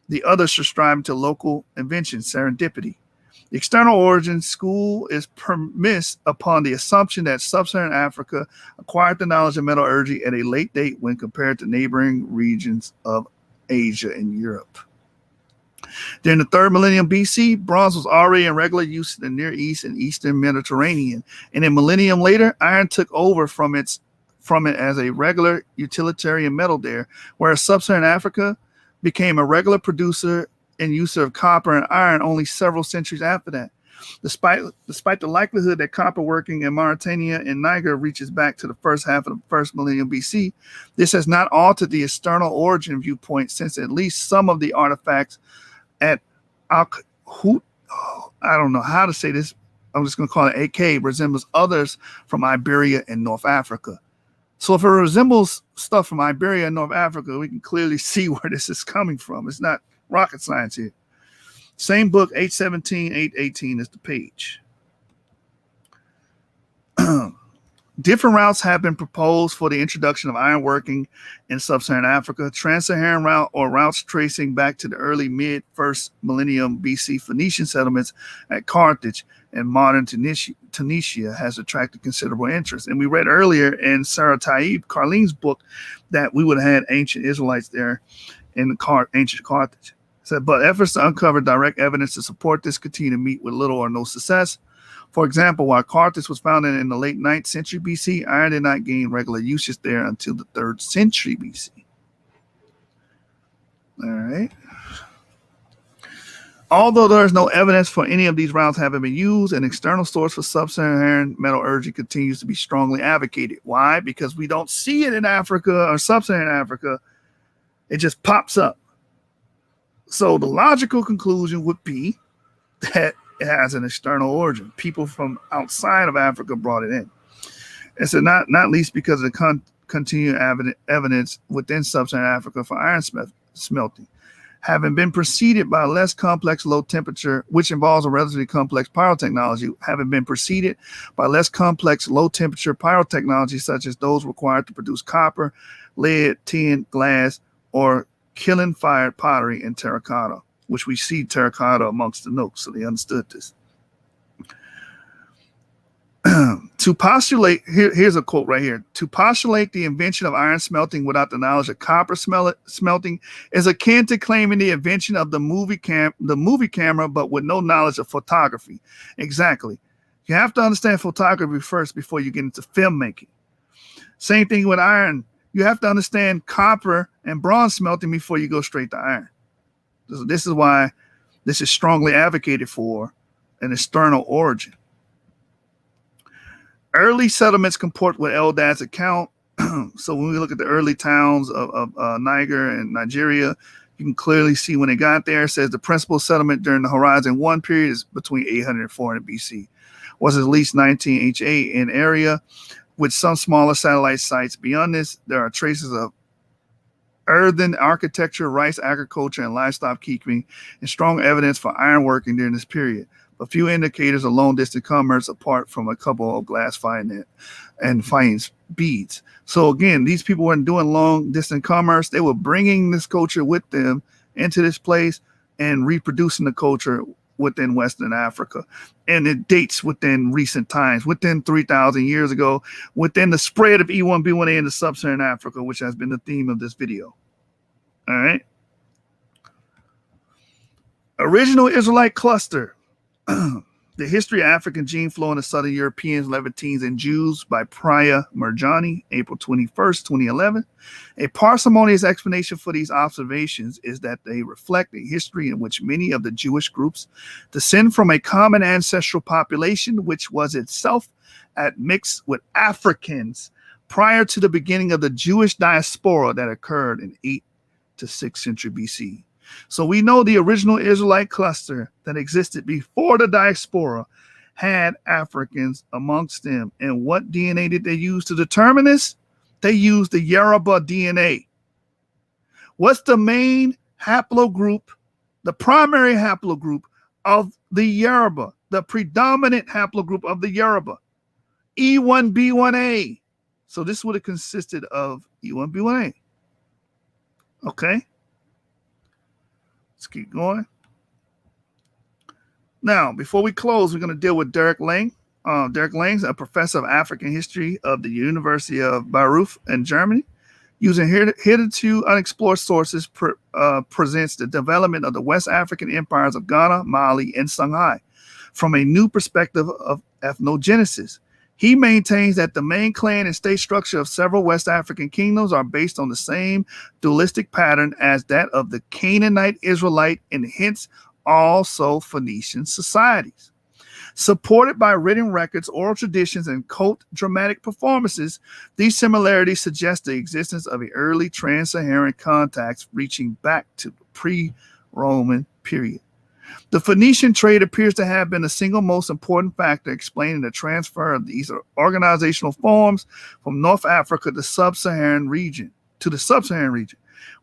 The other subscribing to local invention, serendipity. The external origin school is premised upon the assumption that Sub-Saharan Africa acquired the knowledge of metallurgy at a late date when compared to neighboring regions of Asia and Europe. During the 3rd millennium BC, bronze was already in regular use in the Near East and Eastern Mediterranean. And a millennium later, iron took over from it as a regular utilitarian metal there, whereas Sub-Saharan Africa became a regular producer and user of copper and iron only several centuries after that. Despite the likelihood that copper working in Mauritania and Niger reaches back to the first half of the 1st millennium BC, this has not altered the external origin viewpoint, since at least some of the artifacts at Akhut, I don't know how to say this, I'm just going to call it AK, resembles others from Iberia and North Africa. So if it resembles stuff from Iberia and North Africa, we can clearly see where this is coming from. It's not rocket science here. Same book, 817, 818 is the page. Different routes have been proposed for the introduction of ironworking in Sub-Saharan Africa. Trans-Saharan route, or routes tracing back to the early mid-1st millennium BC Phoenician settlements at Carthage and modern Tunisia, has attracted considerable interest. And we read earlier in Sarah Taib Carleen's book that we would have had ancient Israelites there in ancient Carthage. Said, but efforts to uncover direct evidence to support this continue to meet with little or no success. For example, while Carthage was founded in the late 9th century BC, iron did not gain regular usage there until the 3rd century BC. All right. Although there is no evidence for any of these routes having been used, an external source for Sub-Saharan metallurgy continues to be strongly advocated. Why? Because we don't see it in Africa or Sub-Saharan Africa. It just pops up. So the logical conclusion would be that it has an external origin. People from outside of Africa brought it in. And so not least because of the continued evidence within Sub-Saharan Africa for iron smelting, having been preceded by a less complex low temperature, which involves a relatively complex pyrotechnology, having been preceded by less complex low temperature pyrotechnology such as those required to produce copper, lead, tin, glass, or kiln-fired pottery and terracotta, which we see terracotta amongst the notes, so they understood this. To postulate, here's a quote right here. To postulate the invention of iron smelting without the knowledge of copper smelting is akin to claiming the invention of the movie camera, but with no knowledge of photography. Exactly. You have to understand photography first before you get into filmmaking. Same thing with iron. You have to understand copper and bronze smelting before you go straight to iron. This is why this is strongly advocated for an external origin. Early settlements comport with Eldad's account. So when we look at the early towns of Niagara and Nigeria, you can clearly see when they got there, it says the principal settlement during the Horizon 1 period is between 800 and 400 BC. Was at least 19 HA in area, with some smaller satellite sites. Beyond this, there are traces of earthen architecture, rice agriculture, and livestock keeping, and strong evidence for ironworking during this period. A few indicators of long-distance commerce apart from a couple of glass fine and fines beads. So again, these people weren't doing long-distance commerce. They were bringing this culture with them into this place and reproducing the culture within Western Africa. And it dates within recent times, within 3,000 years ago, within the spread of e1b1a into Sub-Saharan Africa, which has been the theme of this video. All right. Original Israelite Cluster. The History of African Gene Flow in the Southern Europeans, Levantines, and Jews by Priya Merjani, April 21st, 2011. A parsimonious explanation for these observations is that they reflect a history in which many of the Jewish groups descend from a common ancestral population, which was itself admixed with Africans prior to the beginning of the Jewish diaspora that occurred in 8th to 6th century BC. So we know the original Israelite cluster that existed before the diaspora had Africans amongst them. And what DNA did they use to determine this? They used the Yoruba DNA. What's the main haplogroup, the primary haplogroup of the Yoruba, the predominant haplogroup of the Yoruba? e1b1a. So this would have consisted of e1b1a. Okay. Let's keep going. Now, before we close, we're going to deal with Derek Lang. Derek Lang is a professor of African history of the University of Bayreuth in Germany. Using hitherto unexplored sources, presents the development of the West African empires of Ghana, Mali, and Songhai from a new perspective of ethnogenesis. He maintains that the main clan and state structure of several West African kingdoms are based on the same dualistic pattern as that of the Canaanite, Israelite, and hence also Phoenician societies. Supported by written records, oral traditions, and cult dramatic performances, these similarities suggest the existence of the early trans-Saharan contacts reaching back to the pre-Roman period. The Phoenician trade appears to have been the single most important factor explaining the transfer of these organizational forms from North Africa to the Sub-Saharan region,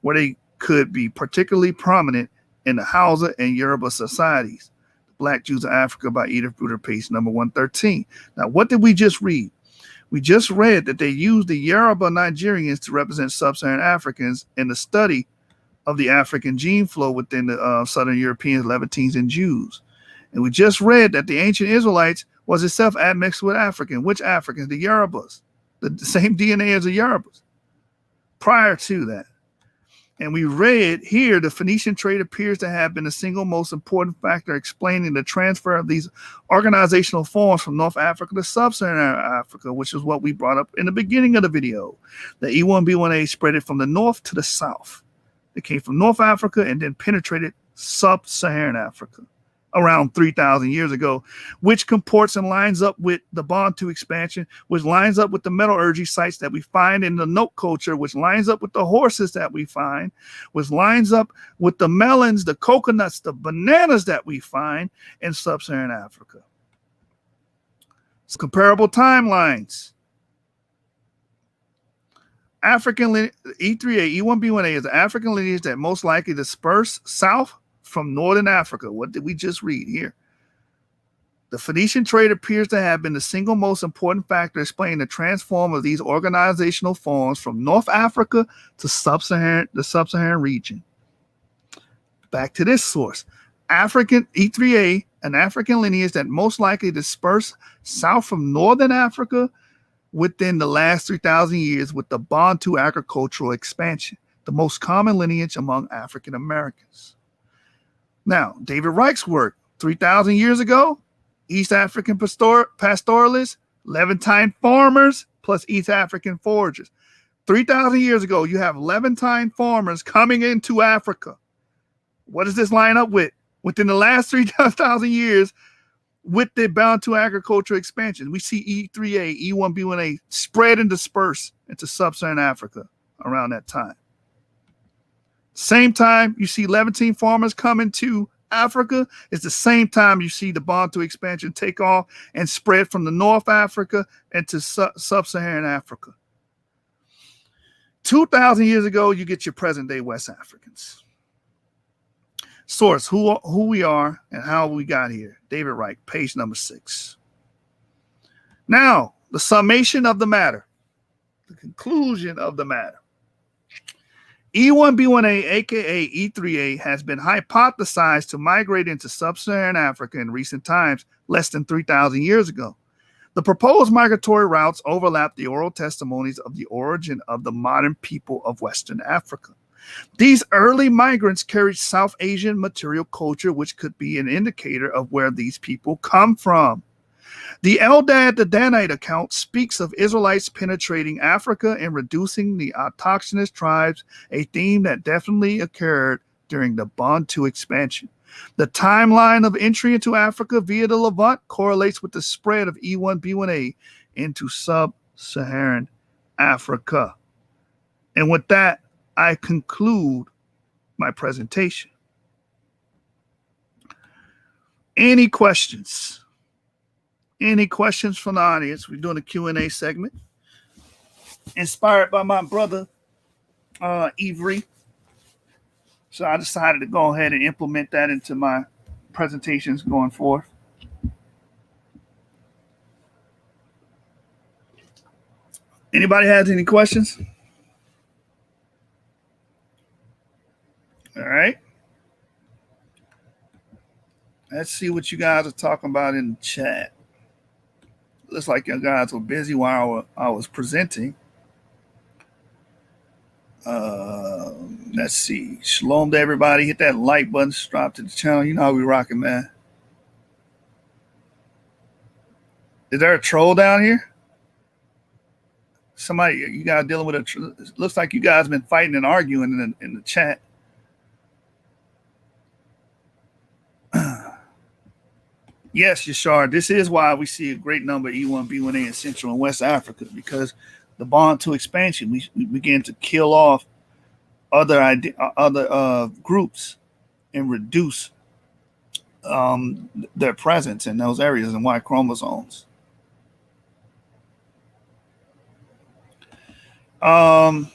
where they could be particularly prominent in the Hausa and Yoruba societies. Black Jews of Africa by Edith Bruder, page number 113. Now, what did we just read? We just read that they used the Yoruba Nigerians to represent Sub-Saharan Africans in the study of the African gene flow within the Southern Europeans, Levantines, and Jews. And we just read that the ancient Israelites was itself admixed with African. Which Africans? The Yorubas. The same DNA as the Yorubas. Prior to that. And we read here the Phoenician trade appears to have been the single most important factor explaining the transfer of these organizational forms from North Africa to Sub-Saharan Africa, which is what we brought up in the beginning of the video. The e1b1a spread it from the north to the south. It came from North Africa and then penetrated Sub-Saharan Africa. around 3,000 years ago, which comports and lines up with the Bantu expansion, which lines up with the metallurgy sites that we find in the Note culture, which lines up with the horses that we find, which lines up with the melons, the coconuts, the bananas that we find in Sub-Saharan Africa. It's comparable timelines. African E3A, E1b1a is the African lineage that most likely dispersed south from northern Africa. What did we just read here? The Phoenician trade appears to have been the single most important factor explaining the transform of these organizational forms from North Africa to the Sub-Saharan region. Back to this source. African E3A, an African lineage that most likely dispersed south from northern Africa within the last 3,000 years with the Bantu agricultural expansion, the most common lineage among African Americans. Now, David Reich's work, 3,000 years ago, East African pastoralists, Levantine farmers, plus East African foragers. 3,000 years ago, you have Levantine farmers coming into Africa. What does this line up with? Within the last 3,000 years, with the Bantu agricultural expansion, we see E3A, E1b1a spread and disperse into Sub-Saharan Africa around that time. Same time you see Levantine farmers coming to Africa, it's the same time you see the Bantu expansion take off and spread from the North Africa into Sub-Saharan Africa. 2,000 years ago, you get your present-day West Africans. Source, who we are and how we got here. David Reich, page number 6. Now, the summation of the matter, the conclusion of the matter. E1b1a, aka E3A, has been hypothesized to migrate into Sub-Saharan Africa in recent times, less than 3,000 years ago. The proposed migratory routes overlap the oral testimonies of the origin of the modern people of Western Africa. These early migrants carried South Asian material culture, which could be an indicator of where these people come from. The Eldad the Danite account speaks of Israelites penetrating Africa and reducing the autochthonous tribes, a theme that definitely occurred during the Bantu expansion. The timeline of entry into Africa via the Levant correlates with the spread of E1b1a into Sub-Saharan Africa. And with that, I conclude my presentation. Any questions? Any questions from the audience? We're doing a Q&A segment. Inspired by my brother, Avery. So I decided to go ahead and implement that into my presentations going forth. Anybody has any questions? All right. Let's see what you guys are talking about in the chat. Looks like you guys were busy while I was presenting. Let's see. Shalom to everybody. Hit that like button. Subscribe to the channel. You know how we rocking, man. Is there a troll down here? Somebody, you guys dealing with it looks like you guys been fighting and arguing in the chat. Yes, Yashar, this is why we see a great number of E1b1a in Central and West Africa, because the Bantu expansion, we began to kill off other groups and reduce their presence in those areas and Y chromosomes. Niri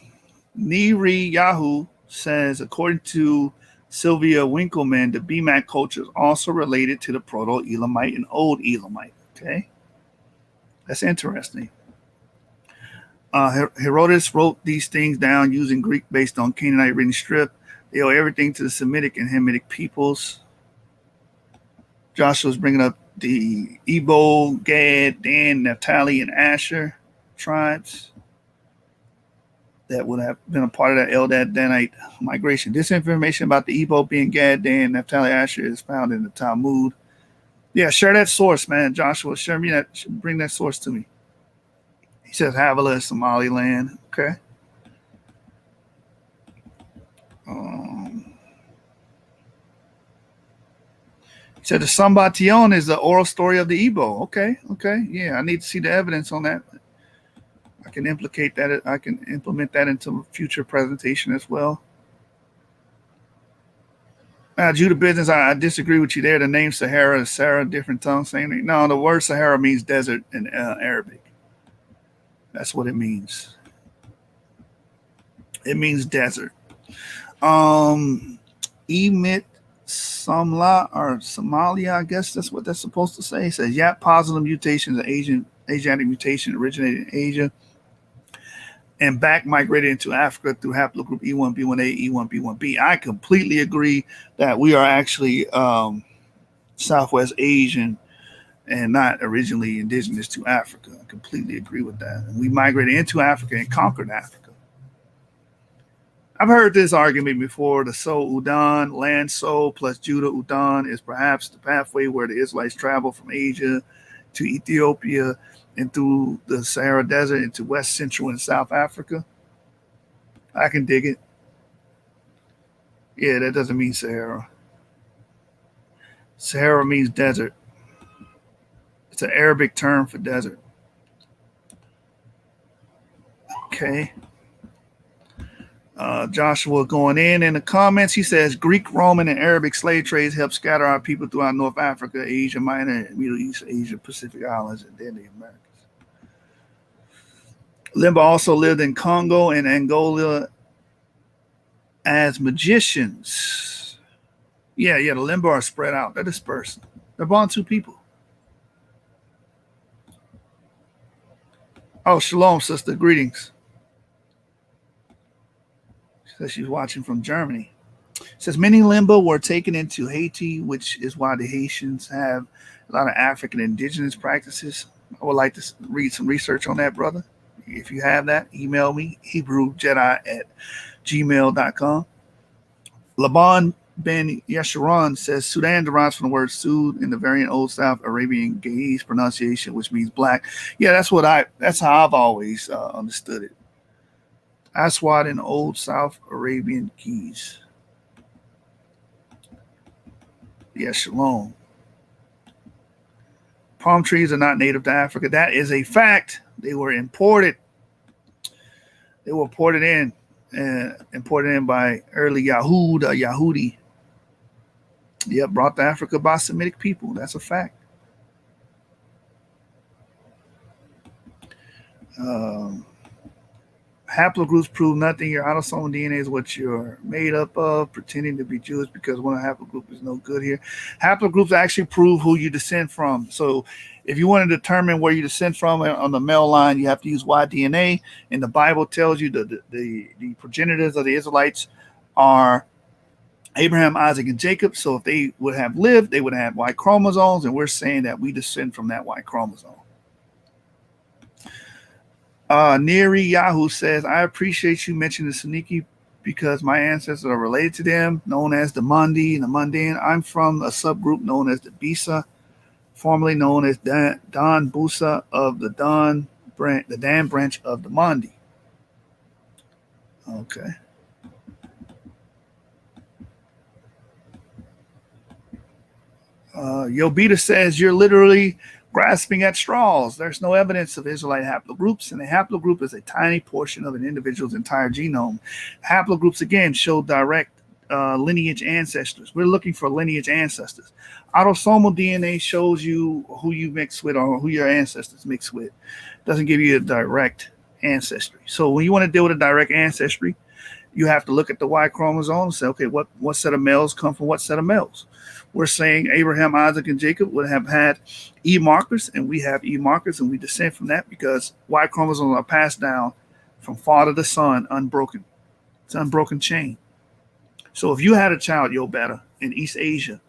Yahoo says, according to Sylvia Winkleman, the BMAC culture is also related to the Proto-Elamite and Old Elamite. Okay, that's interesting. Herodotus wrote these things down using Greek based on Canaanite written script. They owe everything to the Semitic and Hamitic peoples. Joshua's bringing up the Ebo, Gad, Dan, Naphtali, and Asher tribes that would have been a part of that Eldad Danite migration. This information about the Ebo being Gad, Dan, Naphtali, Asher is found in the Talmud. Yeah, share that source, man. Joshua, share me that. Bring that source to me. He says Havola is Somaliland. Okay. So the Sambation is the oral story of the Igbo. Okay. Yeah, I need to see the evidence on that. I can implement that into future presentation as well. Judah Business, I disagree with you there. The name Sahara is Sarah, different tongue, saying no. The word Sahara means desert in Arabic. That's what it means. It means desert. Emit Samla or Somalia, I guess that's what that's supposed to say. It says, yeah, positive mutations of Asiatic mutation originated in Asia and back migrated into Africa through haplogroup e1b1a, e1b1b. I completely agree that we are actually Southwest Asian and not originally indigenous to Africa. I completely agree with that. And we migrated into Africa and conquered Africa. I've heard this argument before. The So Udan, land So plus Judah Udan is perhaps the pathway where the Israelites travel from Asia to Ethiopia and through the Sahara Desert into West Central and South Africa. I can dig it. Yeah, that doesn't mean Sahara. Sahara means desert. It's an Arabic term for desert. Okay. Joshua going in the comments, he says Greek, Roman, and Arabic slave trades helped scatter our people throughout North Africa, Asia Minor, Middle East, Asia, Pacific Islands, and then the Americas. Limba also lived in Congo and Angola as magicians. Yeah, the Limba are spread out. They're dispersed. They're Bantu people. Oh, shalom, sister. Greetings. She's watching from Germany. It says many Limba were taken into Haiti, which is why the Haitians have a lot of African indigenous practices. I would like to read some research on that, brother. If you have that, email me, HebrewJedi@gmail.com. Laban Ben Yesharon says Sudan derives from the word Sud in the variant Old South Arabian Ge'ez pronunciation, which means black. Yeah, that's how I've always understood it. Aswad in Old South Arabian Keys. Yes, shalom. Palm trees are not native to Africa. That is a fact. They were imported. They were imported in by early Yahudi. Yep, brought to Africa by Semitic people. That's a fact. Haplogroups prove nothing. Your autosomal DNA is what you're made up of, pretending to be Jewish because one haplogroup is no good here. Haplogroups actually prove who you descend from. So if you want to determine where you descend from on the male line, you have to use Y-DNA. And the Bible tells you the progenitors of the Israelites are Abraham, Isaac, and Jacob. So if they would have lived, they would have Y chromosomes. And we're saying that we descend from that Y chromosome. Neri Yahoo says, I appreciate you mentioning the Suniki because my ancestors are related to them, known as the Mundi and the Mundane. I'm from a subgroup known as the Bisa, formerly known as Dan Busa of the Dan branch of the Mundi. Okay. Yobita says, you're literally grasping at straws. There's no evidence of Israelite haplogroups, and a haplogroup is a tiny portion of an individual's entire genome. Haplogroups, again, show direct lineage ancestors. We're looking for lineage ancestors. Autosomal DNA shows you who you mix with or who your ancestors mix with. It doesn't give you a direct ancestry. So when you want to deal with a direct ancestry, you have to look at the Y chromosome and say, okay, what set of males come from what set of males? We're saying Abraham, Isaac, and Jacob would have had E markers, and we have E markers, and we descend from that because Y chromosomes are passed down from father to son, unbroken. It's an unbroken chain. So if you had a child, Yobetta, in East Asia,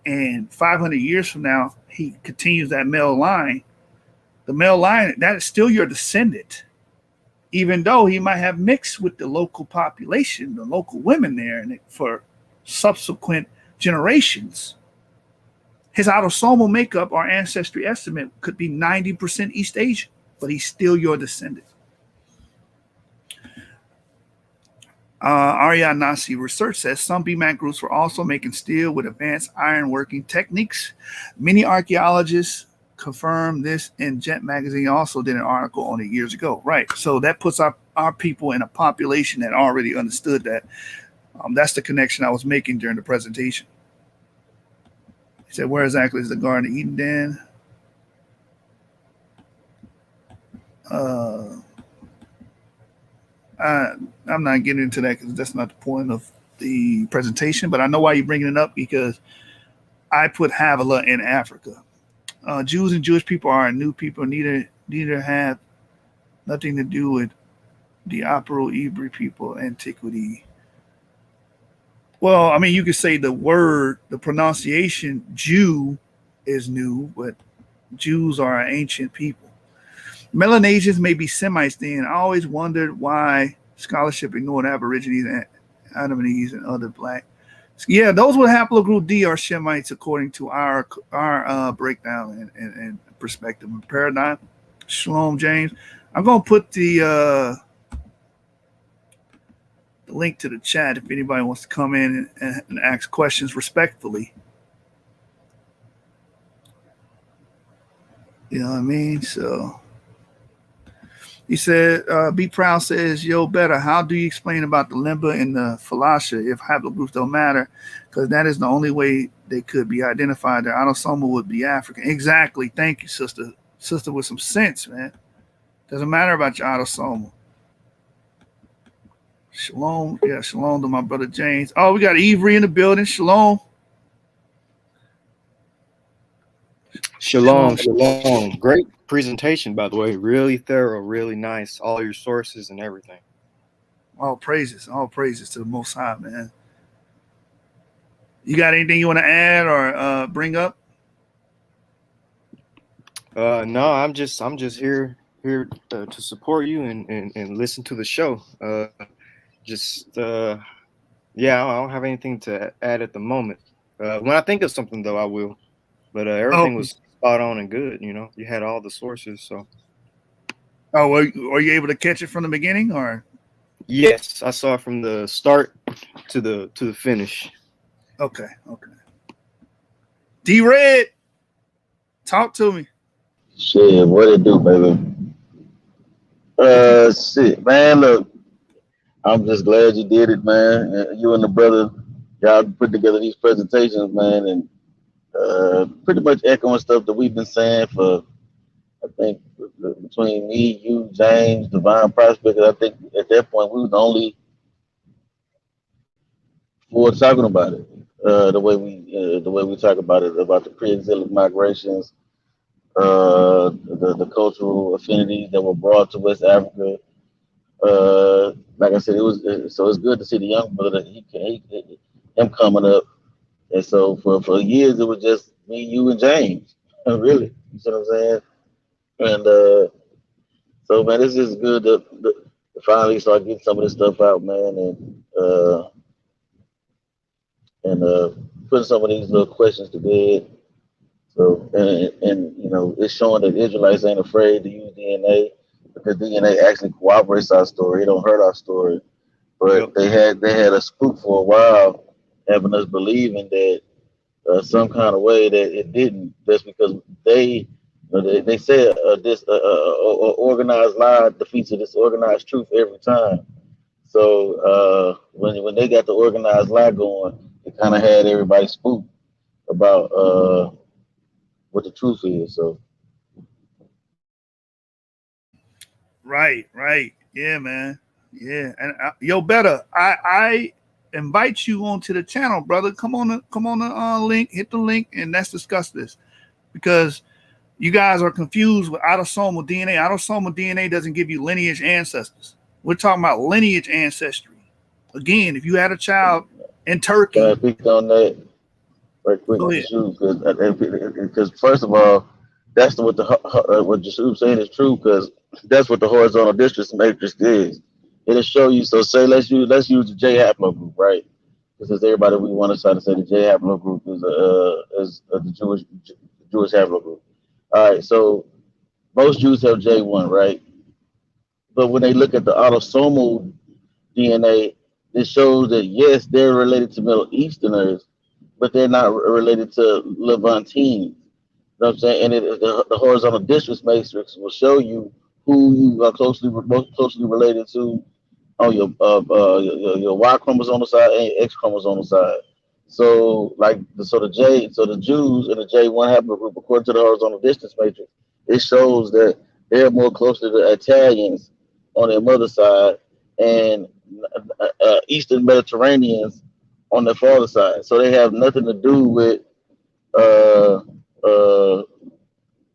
and 500 years from now, he continues that male line, the male line, that is still your descendant, even though he might have mixed with the local population, the local women there, and for subsequent generations. His autosomal makeup or ancestry estimate could be 90% East Asian, but he's still your descendant. Nasi research says some BMAC groups were also making steel with advanced iron working techniques. Many archaeologists confirm this, and Jet Magazine also did an article on it years ago. Right. So that puts our people in a population that already understood that. That's the connection I was making during the presentation. He said, where exactly is the Garden of Eden then? I'm not getting into that because that's not the point of the presentation, but I know why you're bringing it up because I put Havola in Africa. Jews and Jewish people are new people, neither have nothing to do with the Afro-Hebrew people, antiquity. Well, I mean, you could say the word, the pronunciation Jew is new, but Jews are an ancient people. Melanesians may be Semites then. I always wondered why scholarship ignored Aborigines and Adamese and other black. Yeah, those with haplogroup D are Shemites according to our breakdown and perspective and paradigm. Shalom, James. I'm going to put the link to the chat if anybody wants to come in and ask questions respectfully. You know what I mean? So he said, Be Proud says, yo, better. How do you explain about the Limba and the Falasha if haplogroups don't matter? Because that is the only way they could be identified. Their autosomal would be African. Exactly. Thank you, sister. Sister with some sense, man. Doesn't matter about your autosomal. Shalom. Yeah, shalom to my brother James. Oh, we got Avery in the building. Shalom. Shalom. Great presentation, by the way. Really thorough, really nice. All your sources and everything. All praises to the Most High, man. You got anything you want to add or bring up? No, I'm just here to support you and listen to the show. Yeah, I don't have anything to add at the moment. When I think of something, though, I will. But everything was spot on and good. You know, you had all the sources. So. Oh, were you able to catch it from the beginning, or? Yes, I saw it from the start to the finish. Okay. D-Red, talk to me. Shit, what it do, baby? Shit, man. Look, I'm just glad you did it, man. You and the brother, y'all put together these presentations, man, and pretty much echoing stuff that we've been saying for, I think, between me, you, James, Divine Prospect. I think at that point we were the only four talking about it. The way we talk about it, about the pre-exilic migrations, the cultural affinities that were brought to West Africa. Like I said, it's good to see the young brother that him coming up. And so for years it was just me, you, and James, really. You see what I'm saying? And so man, it's just good to finally start getting some of this stuff out, man, and putting some of these little questions to bed. So and you know, it's showing that Israelites ain't afraid to use DNA because DNA actually corroborates our story. It don't hurt our story. But they had a spook for a while, having us believing that some kind of way that it didn't, just because they say this organized lie defeats a disorganized truth every time. So when they got the organized lie going, it kind of had everybody spooked about what the truth is. So right, yeah, man, yeah. And yo, better. I invite you onto the channel, brother. Come on the link, hit the link, and let's discuss this, because you guys are confused with autosomal DNA. Autosomal DNA doesn't give you lineage ancestors. We're talking about lineage ancestry. Again, if you had a child in Turkey, can I speak on that right quick, because first of all, that's what Yeshua saying is true, because that's what the horizontal districts matrix is. It'll show you. So say let's use the J haplogroup, right? This is everybody we want to try to say the J haplogroup is the Jewish haplogroup. All right, so most Jews have J1, right? But when they look at the autosomal DNA, it shows that yes, they're related to Middle Easterners, but they're not related to Levantines. You know what I'm saying? And the horizontal districts matrix will show you who you are most closely related to on your Y chromosomal side and your X chromosomal side. So like the Jews in the J1 haplogroup, according to the horizontal distance matrix, it shows that they're more close to the Italians on their mother's side and Eastern Mediterraneans on their father's side. So they have nothing to do with uh, uh,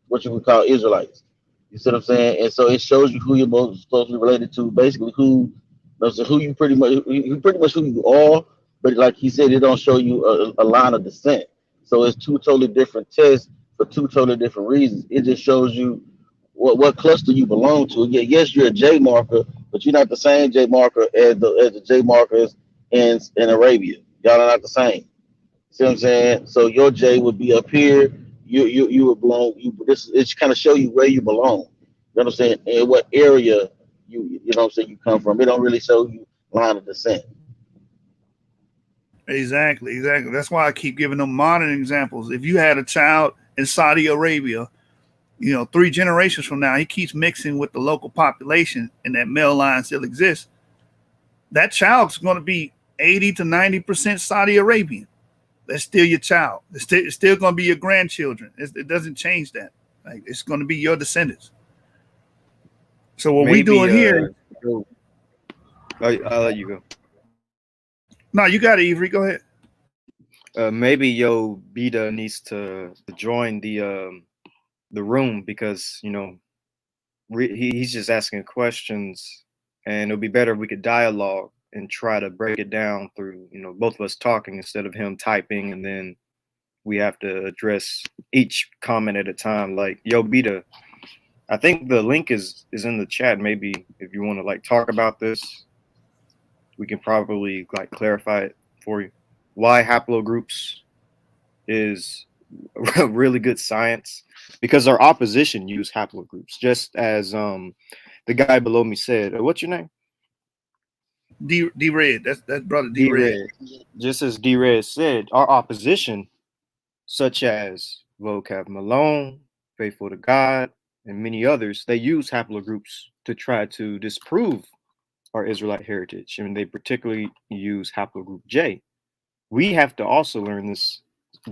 what you would call Israelites. You see what I'm saying? And so it shows you who you're most closely related to, basically who you pretty much who you are. But like he said, it don't show you a line of descent. So it's two totally different tests for two totally different reasons. It just shows you what cluster you belong to. Yeah, yes, you're a J marker, but you're not the same J marker as the J markers in Arabia. Y'all are not the same. See what I'm saying? So your J would be up here. You would belong. It's kind of show you where you belong. You know what I'm saying? And what area you know what I'm saying you come from. It don't really show you line of descent. Exactly, exactly. That's why I keep giving them modern examples. If you had a child in Saudi Arabia, 3 generations from now, he keeps mixing with the local population and that male line still exists. That child's going to be 80 to 90% Saudi Arabian. That's still your child. It's still going to be your grandchildren. It doesn't change that. Like, it's going to be your descendants. So what we doing here? I'll let you go. No, you got it, Avery. Go ahead. Maybe Yo Beta needs to join the room because he's just asking questions, and it'll be better if we could dialogue and try to break it down through both of us talking instead of him typing, and then we have to address each comment at a time. Like, Yo Beta, I think the link is in the chat. Maybe if you want to talk about this, we can probably clarify it for you. Why haplogroups is really good science, because our opposition use haplogroups, just as the guy below me said. What's your name? D Red. That's brother D Red. Just as D Red said, our opposition, such as Vocab Malone, Faithful to God, and many others, they use haplogroups to try to disprove our Israelite heritage, and they particularly use haplogroup J. We have to also learn this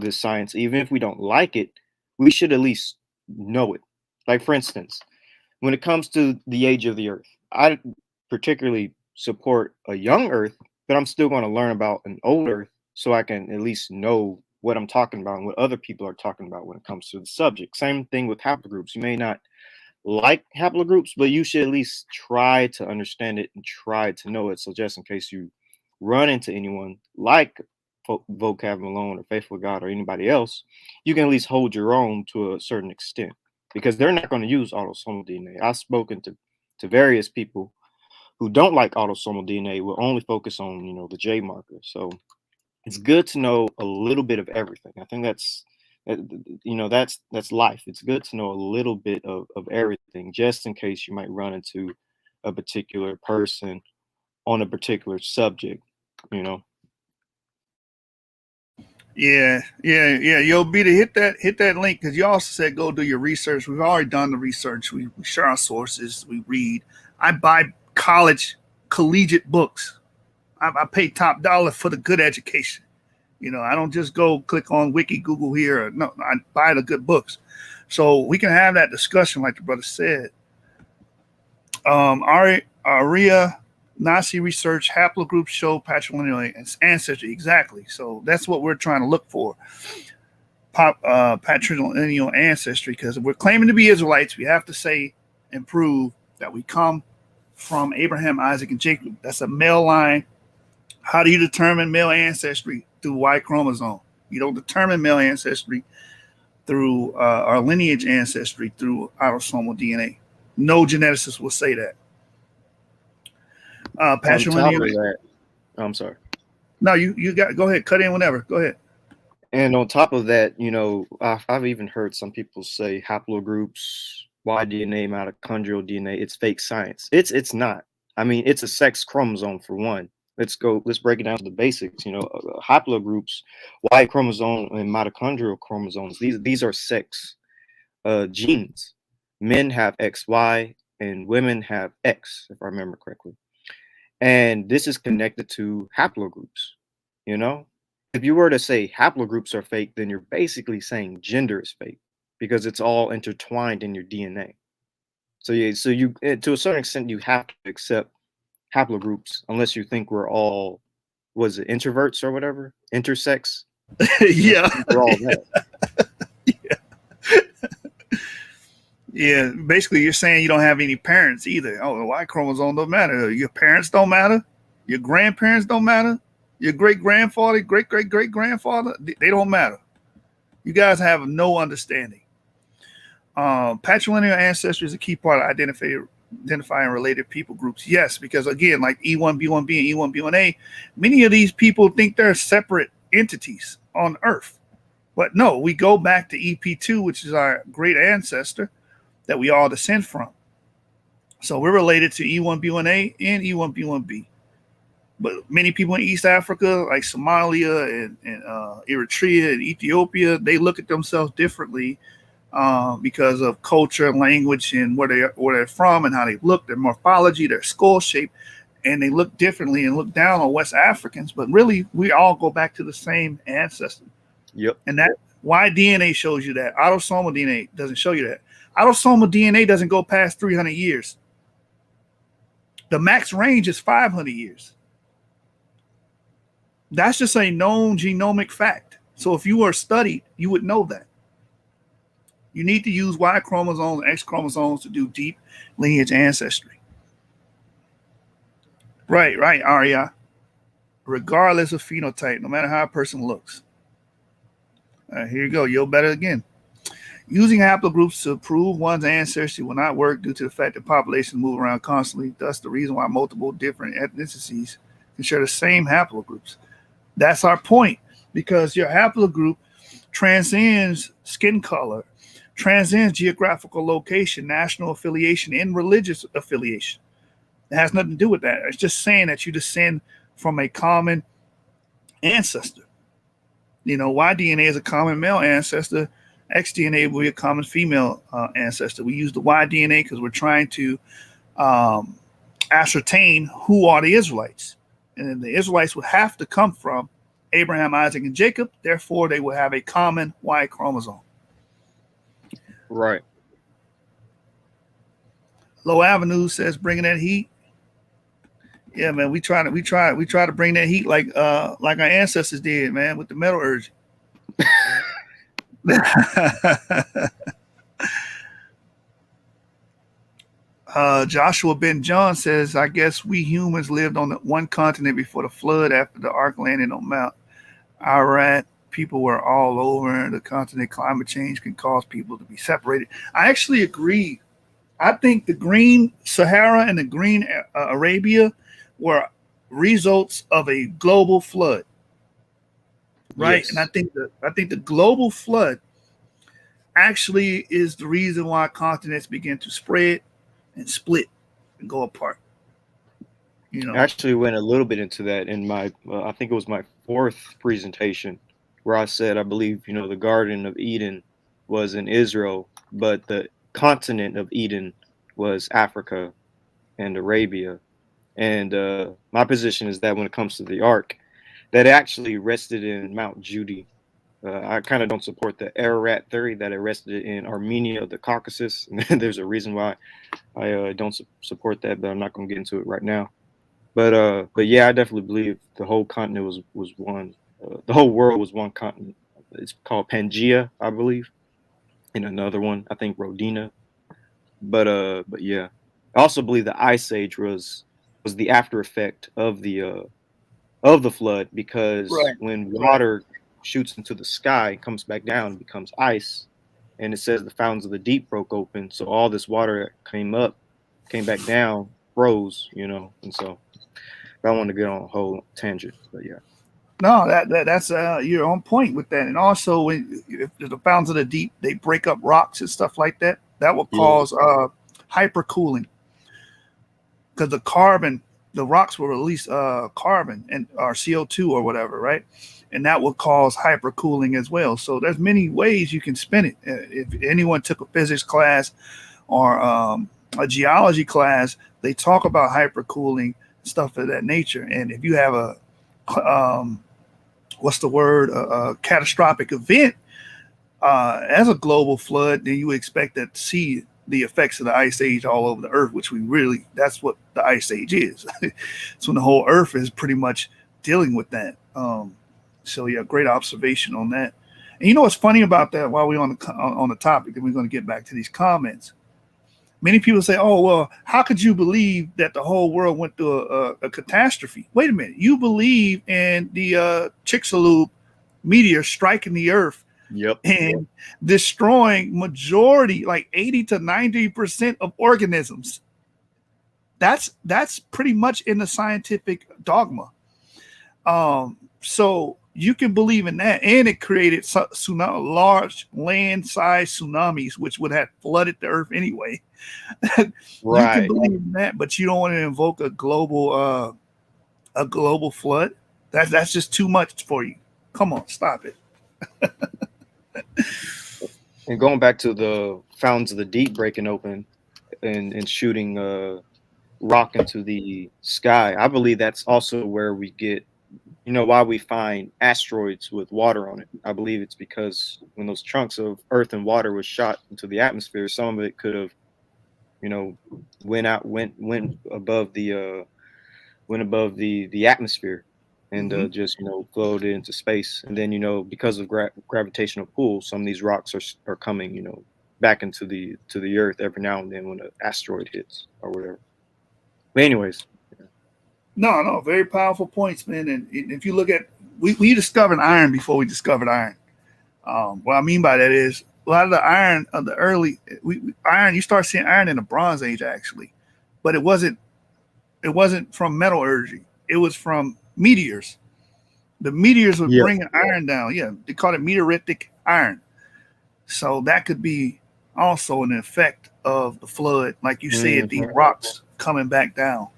science. Even if we don't like it, we should at least know it. Like, for instance, when it comes to the age of the earth, I particularly support a young earth, but I'm still going to learn about an old earth so I can at least know what I'm talking about and what other people are talking about when it comes to the subject. Same thing with haplogroups. You may not like haplogroups, but you should at least try to understand it and try to know it. So just in case you run into anyone like Vocab Malone or Faithful God or anybody else, you can at least hold your own to a certain extent, because they're not going to use autosomal DNA. I've spoken to various people who don't like autosomal DNA, will only focus on the J marker. So it's good to know a little bit of everything. I think that's life. It's good to know a little bit of everything, just in case you might run into a particular person on a particular subject. Yeah. Yo, Beta, hit that link, because you also said go do your research. We've already done the research. We share our sources. We read. I buy collegiate books. I pay top dollar for the good education. I don't just go click on Wiki, Google here. No, I buy the good books. So we can have that discussion, like the brother said. Aria Nazi research, haplogroups show patrilineal ancestry. Exactly. So that's what we're trying to look for. Patrilineal ancestry, because if we're claiming to be Israelites, we have to say and prove that we come from Abraham, Isaac, and Jacob. That's a male line. How do you determine male ancestry? Through Y chromosome. You don't determine male ancestry through our lineage ancestry through autosomal DNA. No geneticist will say that. Patrilineal. I'm sorry. No, you got. Go ahead. Cut in whenever. Go ahead. And on top of that, I've even heard some people say haplogroups, Y DNA, mitochondrial DNA, it's fake science. It's not. I mean, it's a sex chromosome for one. Let's break it down to the basics. Haplogroups, Y chromosome and mitochondrial chromosomes. These are sex genes. Men have XY and women have X, if I remember correctly. And this is connected to haplogroups. If you were to say haplogroups are fake, then you're basically saying gender is fake because it's all intertwined in your DNA. So you to a certain extent you have to accept haplogroups unless you think we're all, was it introverts or whatever, intersex? Yeah. We're all that. Yeah, basically you're saying you don't have any parents either. Oh, the Y chromosome don't matter. Your parents don't matter. Your grandparents don't matter. Your great-grandfather, great-great-great-grandfather, they don't matter. You guys have no understanding. Patrilineal ancestry is a key part of identifying related people groups. Yes, because again, like E1b1b and E1b1a, many of these people think they're separate entities on Earth. But no, we go back to EP2, which is our great ancestor that we all descend from. So we're related to E1b1a and E1b1b. But many people in East Africa, like Somalia and Eritrea and Ethiopia, they look at themselves differently because of culture, language, and where they're from and how they look, their morphology, their skull shape, and they look differently and look down on West Africans. But really, we all go back to the same ancestor. Yep. And that why DNA shows you that. Autosomal DNA doesn't show you that. Autosomal DNA doesn't go past 300 years. The max range is 500 years. That's just a known genomic fact. So if you were studied, you would know that. You need to use Y chromosomes and X chromosomes to do deep lineage ancestry. Right, Arya. Regardless of phenotype, no matter how a person looks. Here you go. You'll better again. Using haplogroups to prove one's ancestry will not work due to the fact that populations move around constantly. Thus, the reason why multiple different ethnicities can share the same haplogroups. That's our point, because your haplogroup transcends skin color, transcends geographical location, national affiliation, and religious affiliation. It has nothing to do with that. It's just saying that you descend from a common ancestor. Y DNA is a common male ancestor. X DNA will be a common female ancestor. We use the Y DNA because we're trying to ascertain who are the Israelites. And then the Israelites would have to come from Abraham, Isaac, and Jacob. Therefore, they will have a common Y chromosome. Right. Low Avenue says, bringing that heat. Yeah, man, we try to bring that heat like our ancestors did, man, with the metallurgy. Joshua Ben John says, I guess we humans lived on one continent before the flood. After the ark landed on Mount Ararat, people were all over the continent. Climate change can cause people to be separated. I actually agree. I think the green Sahara and the green Arabia were results of a global flood, right? Yes. And I think the global flood actually is the reason why continents begin to spread and split and go apart. I actually went a little bit into that in my, I think it was my 4th presentation, where I said I believe the Garden of Eden was in Israel, but the continent of Eden was Africa and Arabia. And my position is that when it comes to the Ark, that actually rested in Mount Judy. I kind of don't support the Ararat theory that it rested in Armenia, the Caucasus. And there's a reason why I don't support that, but I'm not going to get into it right now. But yeah, I definitely believe the whole continent was one. The whole world was one continent. It's called Pangea, I believe. And another one, I think Rhodina. But yeah, I also believe the Ice Age was the after effect of the flood, because when water shoots into the sky, comes back down, and becomes ice, and it says the fountains of the deep broke open. So all this water came back down, froze, and so I don't want to get on a whole tangent, but yeah. No, that's you're on point with that. And also, if the fountains of the deep, they break up rocks and stuff like that, that will cause hypercooling, because the carbon the rocks will release carbon and or CO2 or whatever, right? And that will cause hypercooling as well. So there's many ways you can spin it. If anyone took a physics class or a geology class, they talk about hypercooling, stuff of that nature. And if you have a catastrophic event as a global flood, then you would expect to see the effects of the ice age all over the earth, which that's what the ice age is. It's when the whole earth is pretty much dealing with that. So yeah, great observation on that. And you know what's funny about that? While we're on the topic, and we're going to get back to these comments. Many people say, "Oh well, how could you believe that the whole world went through a catastrophe?" Wait a minute, you believe in the Chicxulub meteor striking the Earth, and destroying majority, like 80 to 90% of organisms. That's pretty much in the scientific dogma. So you can believe in that, and it created large land-sized tsunamis, which would have flooded the earth anyway. You can believe in that, but you don't want to invoke a global flood. That's just too much for you. Come on, stop it. And going back to the fountains of the deep breaking open and shooting rock into the sky, I believe that's also where we get, why we find asteroids with water on it. I believe it's because when those chunks of earth and water was shot into the atmosphere, some of it could have, went above the atmosphere and just floated into space. And then because of gravitational pull, some of these rocks are coming back into the earth every now and then when an asteroid hits or whatever. But anyways. No, very powerful points, man. And if you look at, we discovered iron before we discovered iron. What I mean by that is a lot of the iron of the early iron, you start seeing iron in the Bronze Age actually, but it wasn't from metallurgy. It was from meteors. The meteors were bringing iron down. Yeah, they call it meteoritic iron. So that could be also an effect of the flood, like you said, these rocks coming back down.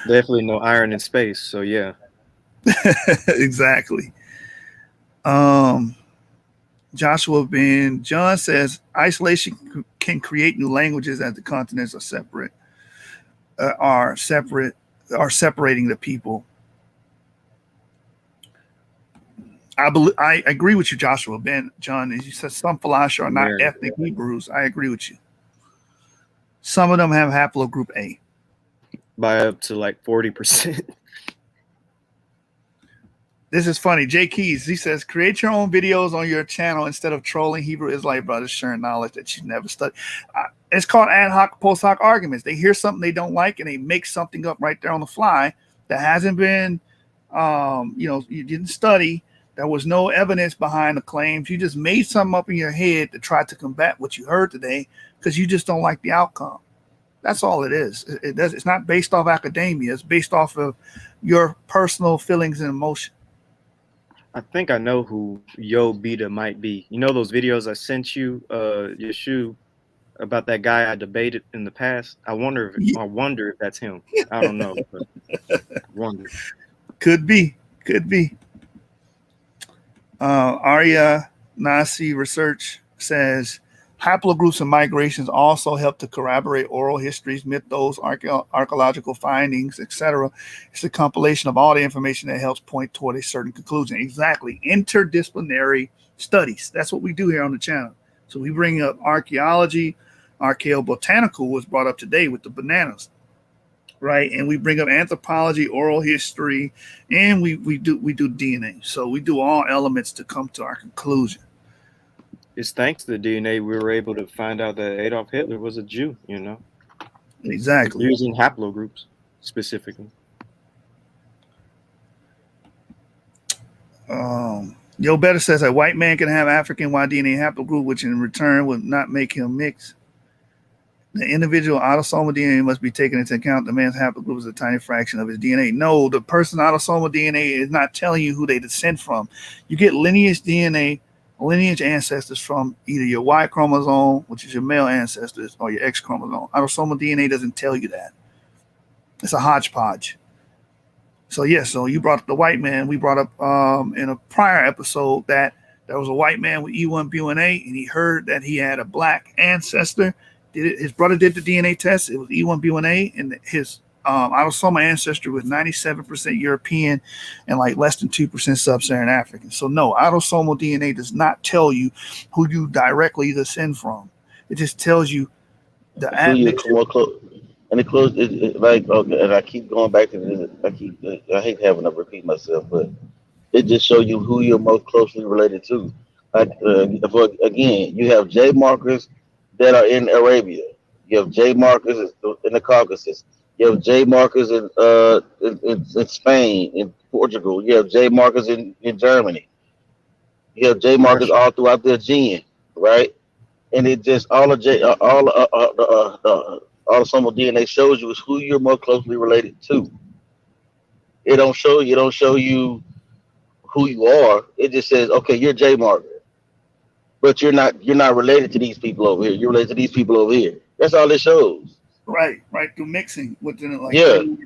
Definitely no iron in space, so yeah. Exactly. Joshua Ben John says isolation can create new languages as the continents are separating the people. I agree with you, Joshua Ben John. As you said, some philosophers are not ethnic Hebrews. I agree with you. Some of them have haplogroup A. By up to like 40%. This is funny. Jay Keys, he says, create your own videos on your channel instead of trolling Hebrew Israelite brothers sharing knowledge that you never studied. It's called ad hoc, post hoc arguments. They hear something they don't like and they make something up right there on the fly that hasn't been, you didn't study. There was no evidence behind the claims. You just made something up in your head to try to combat what you heard today because you just don't like the outcome. That's all it is. It's not based off academia. It's based off of your personal feelings and emotion. I think I know who Yo Beta might be. You know those videos I sent you, Yeshu, about that guy I debated in the past? I wonder if that's him. I don't know. But I wonder. Could be. Arya Nasi Research says, haplogroups and migrations also help to corroborate oral histories, mythos, archaeological findings, etc. It's a compilation of all the information that helps point toward a certain conclusion. Exactly. Interdisciplinary studies. That's what we do here on the channel. So we bring up archaeology. Archaeobotanical was brought up today with the bananas, right? And we bring up anthropology, oral history, and we do DNA. So we do all elements to come to our conclusion. It's thanks to the DNA we were able to find out that Adolf Hitler was a Jew, Exactly. Using haplogroups specifically. Yo Better says a white man can have African Y DNA haplogroup, which in return would not make him mix. The individual autosomal DNA must be taken into account. The man's haplogroup is a tiny fraction of his DNA. No, the person's autosomal DNA is not telling you who they descend from. You get lineage DNA, lineage ancestors from either your Y chromosome, which is your male ancestors, or your X chromosome. Autosomal DNA doesn't tell you that. It's a hodgepodge. So so you brought up the white man. We brought up in a prior episode that there was a white man with E1b1a, and he heard that he had a black ancestor. His brother did the DNA test. It was E1b1a, and his autosomal ancestor was 97% European and like less than 2% Sub-Saharan African. So no, autosomal DNA does not tell you who you directly descend from. It just tells you the admixture. And and I keep going back to this. I hate having to repeat myself, but it just shows you who you're most closely related to. Like again, you have J markers that are in Arabia. You have J markers in the Caucasus. You have J markers in Spain, in Portugal. You have J markers in Germany. You have J markers all throughout the Aegean, right? And it just all of J autosomal DNA shows you is who you're more closely related to. It don't show you who you are. It just says, okay, you're J marker, but you're not related to these people over here. You're related to these people over here. That's all it shows. Right, through mixing within like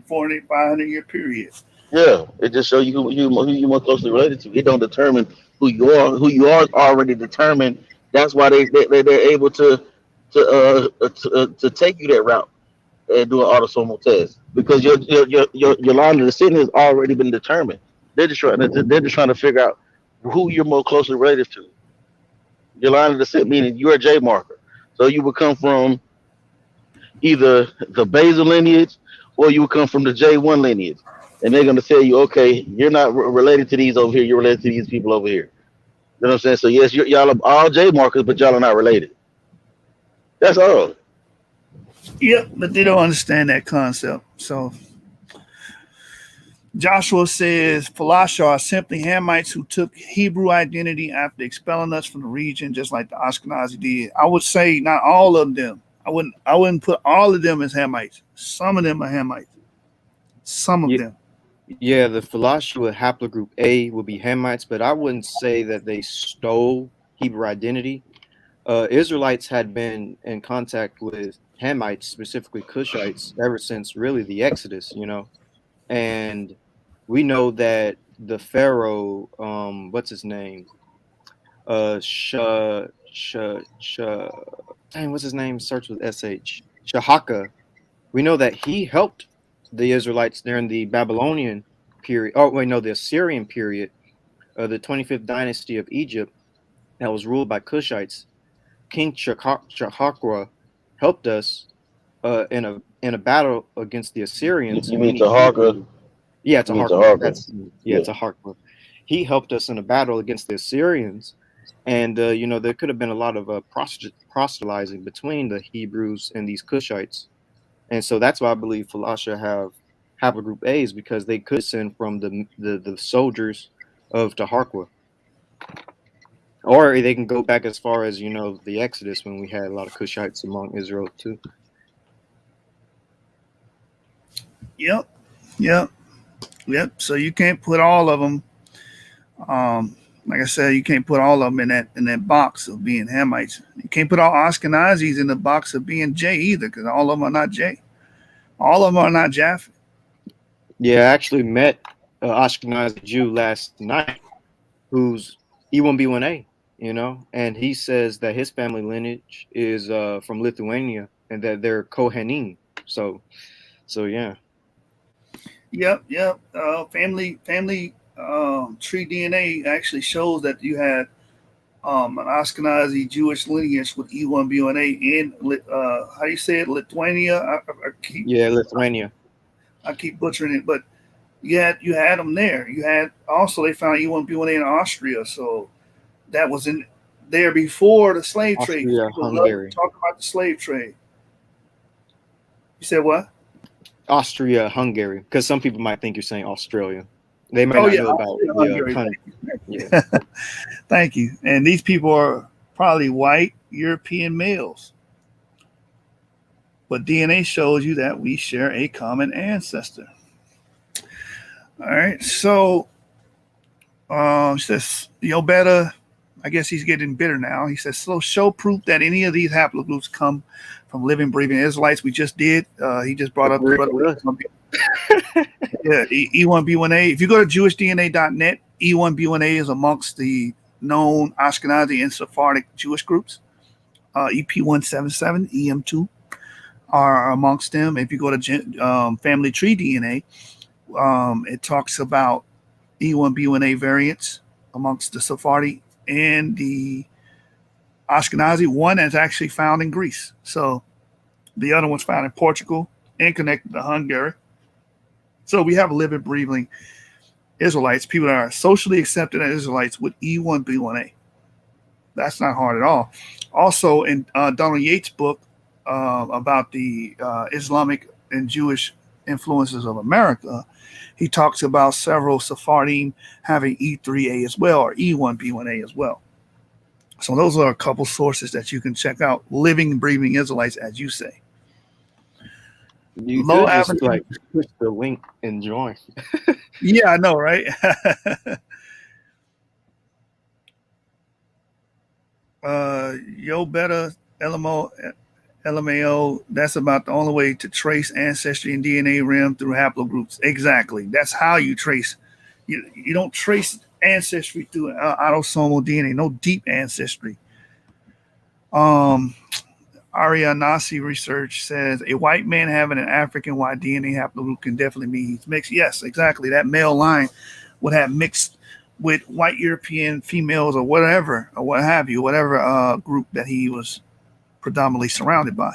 400, 500-year period. Yeah, it just shows you who you're more closely related to. It don't determine who you are. Who you are already determined. That's why they're able to take you that route and do an autosomal test, because your line of descent has already been determined. They're just trying to figure out who you're more closely related to. Your line of descent meaning you're a J marker, so you would come from either the basal lineage or you would come from the J1 lineage, and they're going to tell you, okay, you're not related to these over here. You're related to these people over here. You know what I'm saying? So yes, y'all are all J markers, but y'all are not related. That's all. Yep, but they don't understand that concept. So Joshua says, Falasha are simply Hamites who took Hebrew identity after expelling us from the region, just like the Ashkenazi did. I would say not all of them. I wouldn't put all of them as Hamites. Some of them are Hamites. Some of them. Yeah, the Falasha haplogroup A will be Hamites, but I wouldn't say that they stole Hebrew identity. Israelites had been in contact with Hamites, specifically Cushites, ever since really the Exodus, and we know that the Pharaoh, what's his name? What's his name? Starts with SH. Shahaka. We know that he helped the Israelites during the Babylonian period. Oh, wait, no, the Assyrian period, the 25th dynasty of Egypt that was ruled by Cushites. King Shahakra helped us in a battle against the Assyrians. You mean Taharqa? Yeah, Taharqa. He helped us in a battle against the Assyrians, and there could have been a lot of proselytizing between the Hebrews and these Cushites, and so that's why I believe Falasha have haplogroup A's, because they could send from the soldiers of Taharqa. Or they can go back as far as, the Exodus, when we had a lot of Cushites among Israel too. Yep. So you can't put all of them. Like I said, you can't put all of them in that box of being Hamites. You can't put all Ashkenazis in the box of being J either, because all of them are not J. All of them are not Japhet. Yeah, I actually met an Ashkenazi Jew last night who's E1b1a. And he says that his family lineage is from Lithuania and that they're Kohanim. So yeah. Yep. Family tree DNA actually shows that you had an Ashkenazi Jewish lineage with E1b1a in how do you say it? Lithuania. Lithuania. I keep butchering it, but you had them there. You had also, they found E1b1a in Austria, so that was in there before the slave trade. Hungary. Talk about the slave trade. You said what? Austria, Hungary, because some people might think you're saying Australia. They might not know about the country. Yeah. Thank you. And these people are probably white European males. But DNA shows you that we share a common ancestor. All right. So says, better. I guess he's getting bitter now. He says, so show proof that any of these haplogroups come from living, breathing Israelites. We just did. He just brought up Yeah, E1b1a. If you go to JewishDNA.net, E1b1a is amongst the known Ashkenazi and Sephardic Jewish groups. EP177, EM2 are amongst them. If you go to Family Tree DNA, it talks about E1b1a variants amongst the Sephardi and the Ashkenazi. One is actually found in Greece. So the other one's found in Portugal and connected to Hungary. So we have living, breathing Israelites, people that are socially accepted as Israelites with E1b1a. That's not hard at all. Also, in Donald Yates' book about the Islamic and Jewish influences of America, he talks about several Sephardim having E3A as well, or E1b1a as well. So those are a couple sources that you can check out. Living, breathing Israelites, as you say. You Low could just average. like push the link and join. Yeah, I know, right? Yo better LMAO, that's about the only way to trace ancestry and DNA rim through haplogroups. Exactly. That's how you trace. You don't trace ancestry through autosomal DNA, no deep ancestry. Aria Nasi research says a white man having an African Y DNA haplogroup can definitely mean he's mixed. Yes, exactly. That male line would have mixed with white European females or whatever, or what have you, whatever group that he was predominantly surrounded by.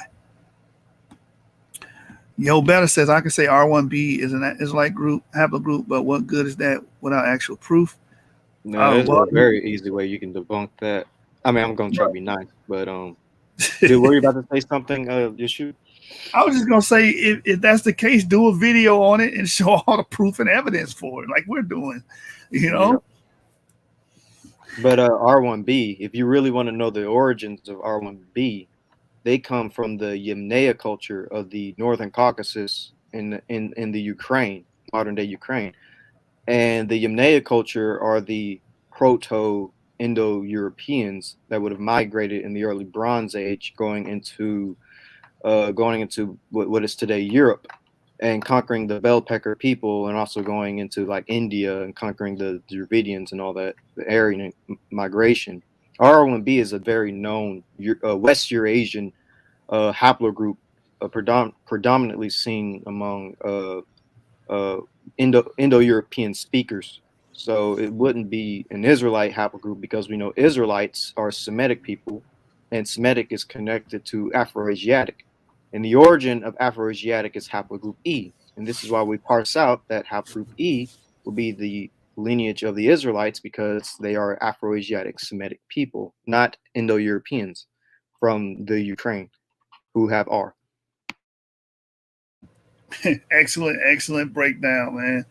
Yo Better says I can say R1B is an Israelite group, haplogroup, but what good is that without actual proof? No, there's a very easy way you can debunk that. I mean, I'm gonna try to be nice, but dude, were you about to say something? Just shoot. I was just gonna say, if that's the case, do a video on it and show all the proof and evidence for it, like we're doing, you know. Yeah. But R1B, if you really want to know the origins of R1B, they come from the Yemnaya culture of the Northern Caucasus in the Ukraine, modern day Ukraine, and the Yemnaya culture are the Proto-Indo-Europeans that would have migrated in the early Bronze Age, going into what is today Europe, and conquering the Bell-Pecker people, and also going into like India and conquering the Dravidians and all that, the Aryan migration. R1B is a very known West Eurasian haplogroup, predominantly seen among Indo-European speakers. So it wouldn't be an Israelite haplogroup, because we know Israelites are Semitic people, and Semitic is connected to Afroasiatic. And the origin of Afroasiatic is haplogroup E. And this is why we parse out that haplogroup E will be the lineage of the Israelites, because they are Afroasiatic Semitic people, not Indo-Europeans from the Ukraine who have R. Excellent breakdown, man.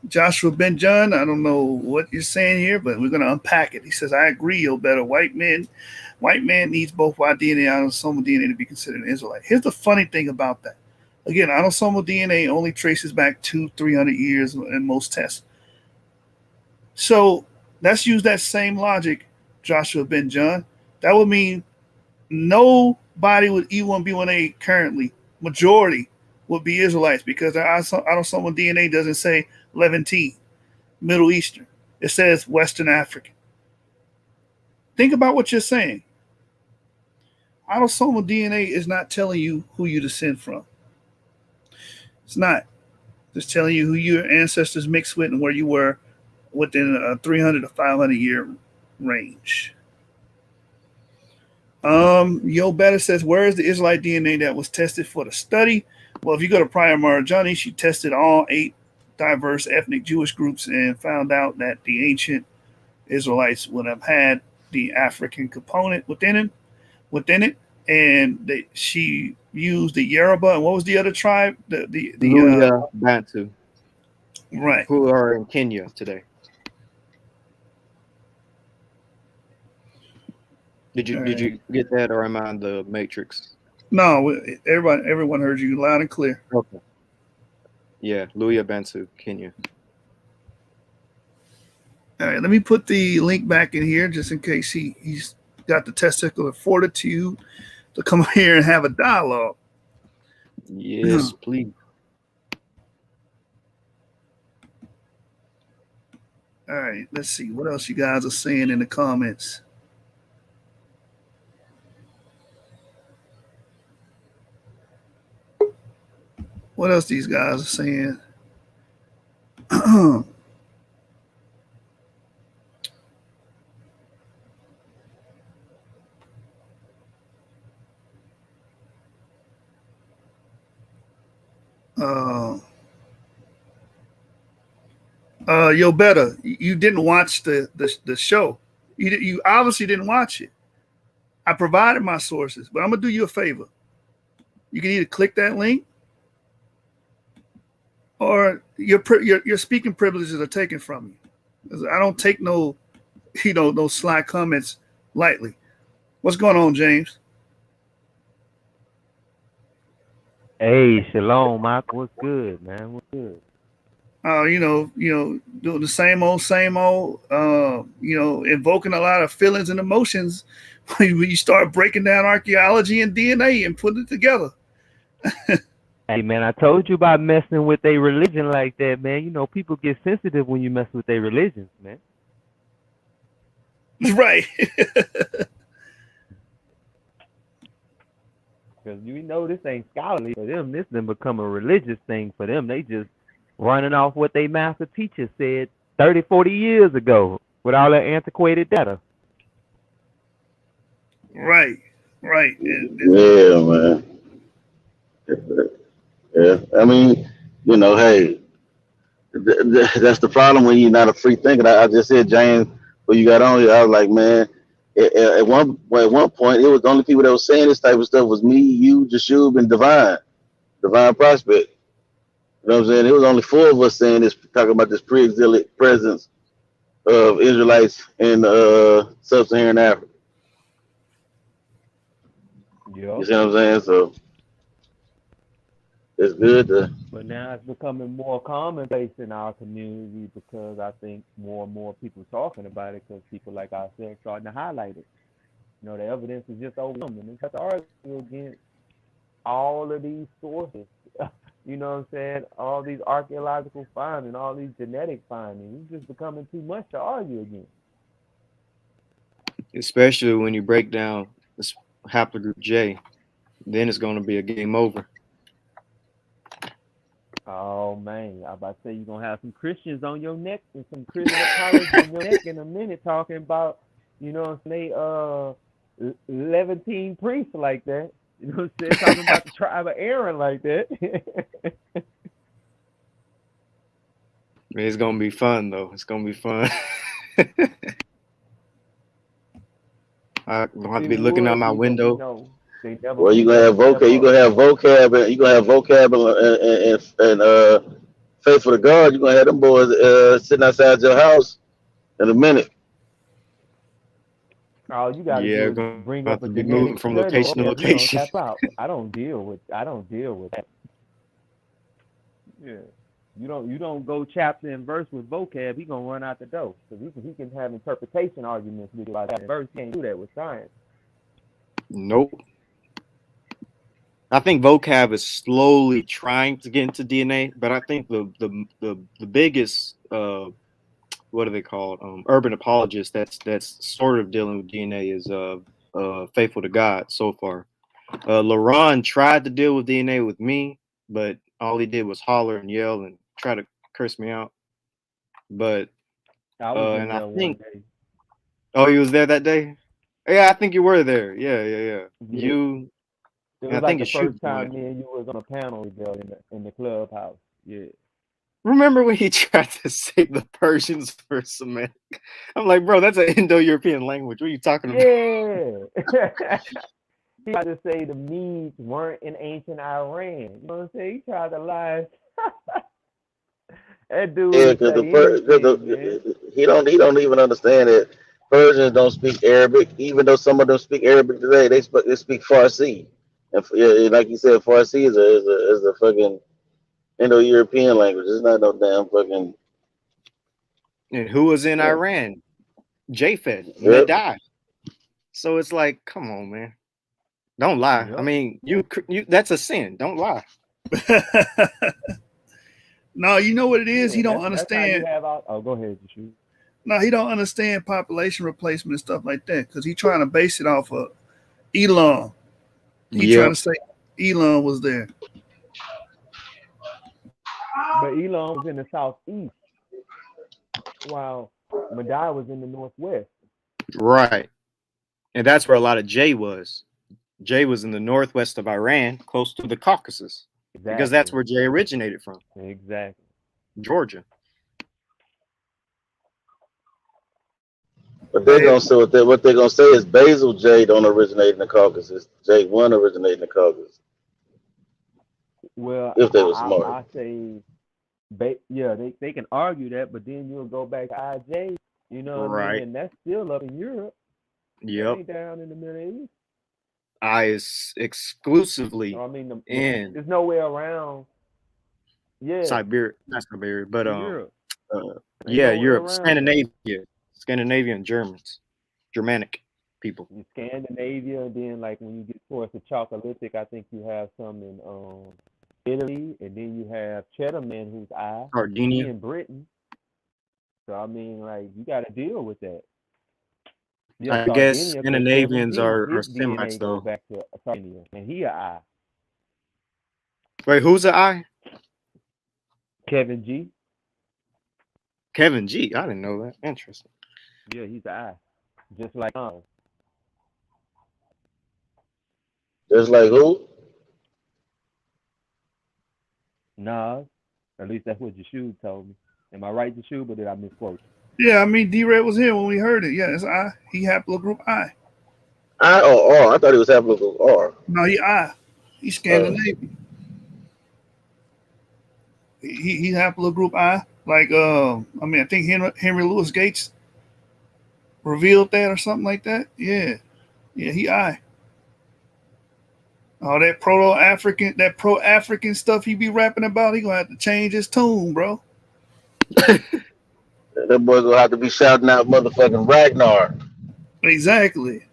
Joshua Ben John, I don't know what you're saying here, but we're gonna unpack it. He says, I agree, yo better. White man needs both Y DNA and autosomal DNA to be considered an Israelite. Here's the funny thing about that. Again, autosomal DNA only traces back 200-300 years in most tests. So let's use that same logic, Joshua Ben John. That would mean nobody with E1b1a currently, majority, would be Israelites, because their autosomal DNA doesn't say Levantine, Middle Eastern. It says Western African. Think about what you're saying. Autosomal DNA is not telling you who you descend from. It's not. It's telling you who your ancestors mixed with and where you were within a 300 to 500 year range. Yo Better says, where is the Israelite DNA that was tested for the study? Well, if you go to Prior Marjani, she tested all 8 diverse ethnic Jewish groups and found out that the ancient Israelites would have had the African component within it. And she used the Yoruba, and what was the other tribe? The Luya Bantu, right, who are in Kenya today. Did you get that, or am I on the Matrix? No, everyone heard you loud and clear. Okay. Yeah, Luya Bantu, Kenya. All right, let me put the link back in here just in case he's got the testicular fortitude to come here and have a dialogue. Yes, please. All right, let's see what else you guys are saying in the comments. What else these guys are saying? Yo, better. You didn't watch the show. You obviously didn't watch it. I provided my sources, but I'm gonna do you a favor. You can either click that link, or your speaking privileges are taken from you. I don't take no sly comments lightly. What's going on, James? Hey, shalom, Mike. What's good, man? What's good? Doing the same old, invoking a lot of feelings and emotions when you start breaking down archaeology and DNA and putting it together. Hey, man, I told you about messing with their religion like that, man. You know, people get sensitive when you mess with their religions, man. Right. Because you know this ain't scholarly for them. This then become a religious thing for them. They just running off what they master teacher said 30, 40 years ago with all that antiquated data. Right. Yeah, man. Yeah, I mean, hey, that's the problem when you're not a free thinker. I just said, James, when you got on here, I was like, man, at one point, it was the only people that was saying this type of stuff was me, you, Jashub, and Divine Prospect. You know what I'm saying? It was only 4 of us saying this, talking about this pre-exilic presence of Israelites in Sub Saharan Africa. Yeah. You see what I'm saying? So it's good to. But now it's becoming more commonplace in our community because I think more and more people are talking about it because people like ourselves starting to highlight it. You know, the evidence is just overwhelming. You have to argue against all of these sources. You know what I'm saying? All these archaeological findings, all these genetic findings. It's just becoming too much to argue against. Especially when you break down this haplogroup J, then it's going to be a game over. Oh man, I'm about to say you're gonna have some Christians on your neck and some Christian apologists on your neck in a minute talking about, you know, they Levantine priests like that. You know what I'm saying? Talking about the tribe of Aaron like that. It's going to be fun though. It's going to be fun. I'm going to have to be looking out my window. You know, Well, you're gonna have vocab. You're gonna have vocab, and you're gonna have vocab and faithful to God. You're gonna have them boys sitting outside your house in a minute. All you gotta do is bring up a be moving from location to location. Tap out. I don't deal with that. Yeah. You don't go chapter and verse with vocab. He gonna run out the door because he can have interpretation arguments with you about that verse. He can't do that with science. Nope. I think vocab is slowly trying to get into DNA, but I think the biggest what are they called? Urban apologists that's sort of dealing with DNA is faithful to God so far. LaRon tried to deal with DNA with me, but all he did was holler and yell and try to curse me out. But and I think he was there that day. Yeah, I think you were there. Yeah. You. It was like the first time me and you was on a panel together in the clubhouse. Yeah. Remember when he tried to say the Persians were Semitic? I'm like, bro, that's an Indo-European language. What are you talking about? Yeah. He tried to say the Medes weren't in ancient Iran. You know what I'm saying? He tried to lie. That dude. Yeah, because he don't even understand that Persians don't speak Arabic, even though some of them speak Arabic today. They speak Farsi. And like you said, Farsi is a fucking Indo-European language. It's not no damn fucking. And who was in Iran? Japheth. Yep. They died. So it's like, come on, man. Don't lie. Yep. I mean, you that's a sin. Don't lie. No, you know what it is? He don't understand. Oh, go ahead, Jashub. No, he don't understand population replacement and stuff like that because he trying to base it off of Elon. He trying to say Elon was there. But Elon was in the southeast, while Madai was in the northwest. Right. And that's where a lot of J was. J was in the northwest of Iran, close to the Caucasus. Exactly. Because that's where J originated from. Exactly. Georgia. But they're gonna say what they're gonna say is Basil J don't originate in the Caucasus. J1 originated in the Caucasus. Well, if they were smart. I say, yeah, they can argue that, but then you'll go back to IJ, you know what I mean? And that's still up in Europe. Yep. Ain't down in the Middle East. I is exclusively So, I mean, in there's nowhere around. Yeah. Siberia, not Siberia, but Europe. yeah, Europe, Scandinavian Germans, Germanic people. In Scandinavia, and then like when you get towards the Chalcolithic, I think you have some in Italy, and then you have Cheddaman, who's Sardinia in Britain. So I mean, like you got to deal with that. Yeah, I guess Scandinavians are Semites though. Back to Sardinia, and he a I. Wait, who's an I? Kevin G. Kevin G. I didn't know that. Interesting. Yeah, he's an I. Just like Just like who? Nas. At least that's what Yeshua told me. Am I right, Yeshua, or did I misquote? Yeah, I mean, D-Red was here when we heard it. Yeah, it's I. He haplogroup I. I or R? I thought he was haplogroup R. No, he I. He's Scandinavian. He haplogroup I. Like, I mean, I think Henry Louis Gates revealed that or something like that. Yeah, he I. All that pro-African stuff he be rapping about, he gonna have to change his tune, bro. That boy gonna have to be shouting out motherfucking Ragnar. Exactly.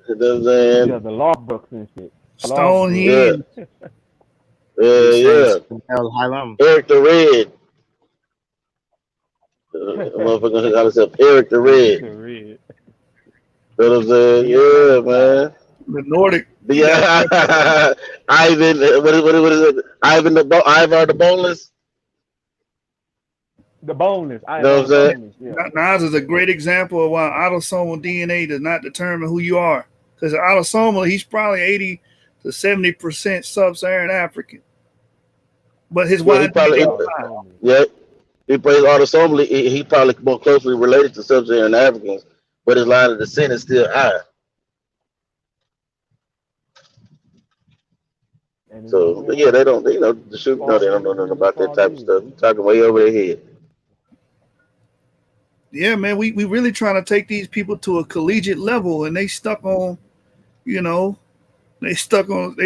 You know what I'm saying? Yeah, the law books and shit. Stonehenge. Yeah. Eric the Red. Motherfucker got himself Eric the Red. You know what I'm saying? Yeah, man. The Nordic. Yeah. Ivan, what is it? Ivan the Boneless? The boneless. You know what I'm saying? Yeah. Nas is a great example of why autosomal DNA does not determine who you are. Because autosomal, he's probably 80 to 70% Sub-Saharan African. But his wife, he plays autosomally. He probably more closely related to Sub-Saharan Africans, but his line of descent is still I. So yeah, they don't. You know, the shoot. No, they don't know nothing about that type of stuff. You're talking way over their head. Yeah, man, we really trying to take these people to a collegiate level, and they stuck on, they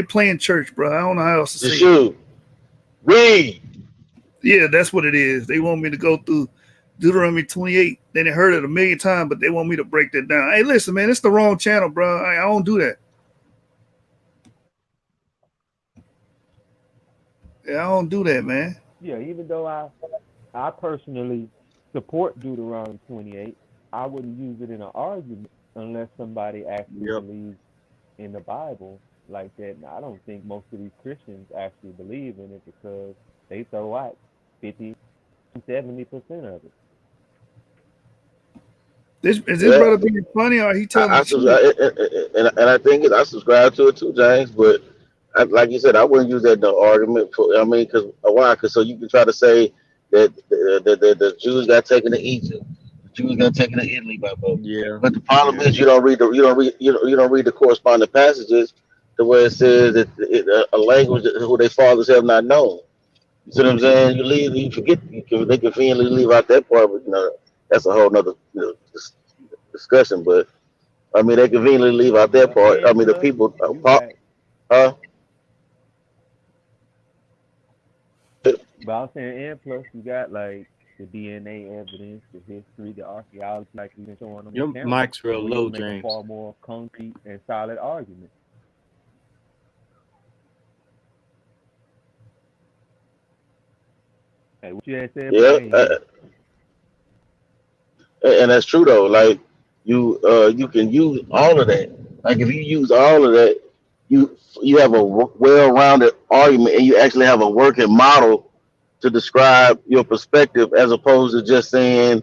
playing church, bro. I don't know how else to say it. Read. Yeah, that's what it is. They want me to go through Deuteronomy 28. Then they heard it a million times, but they want me to break that down. Hey, listen, man, it's the wrong channel, bro. I don't do that. Yeah, I don't do that, man. Yeah, even though I personally support Deuteronomy 28, I wouldn't use it in an argument unless somebody actually believes in the Bible like that. And I don't think most of these Christians actually believe in it because they throw out 50, 70% of it. Is this brother being funny or he telling the truth? And I think I subscribe to it too, James, but like you said, I wouldn't use that in the argument. Because why? Because so you can try to say that the Jews got taken to Egypt, the Jews got taken to Italy by boat. Yeah. But the problem is you don't read the corresponding passages to where it says that a language who their fathers have not known. You see what I'm saying? You forget. They conveniently leave out that part, but that's a whole nother discussion. But I mean, they conveniently leave out that part. I mean, the people. But I was saying, and plus you got like the DNA evidence, the history, the archaeology, like we've been showing them. Your mic's real low, James. A far more concrete and solid argument. Hey, what you had said? And that's true though. Like you can use all of that. Like if you use all of that, you have a well-rounded argument, and you actually have a working model to describe your perspective, as opposed to just saying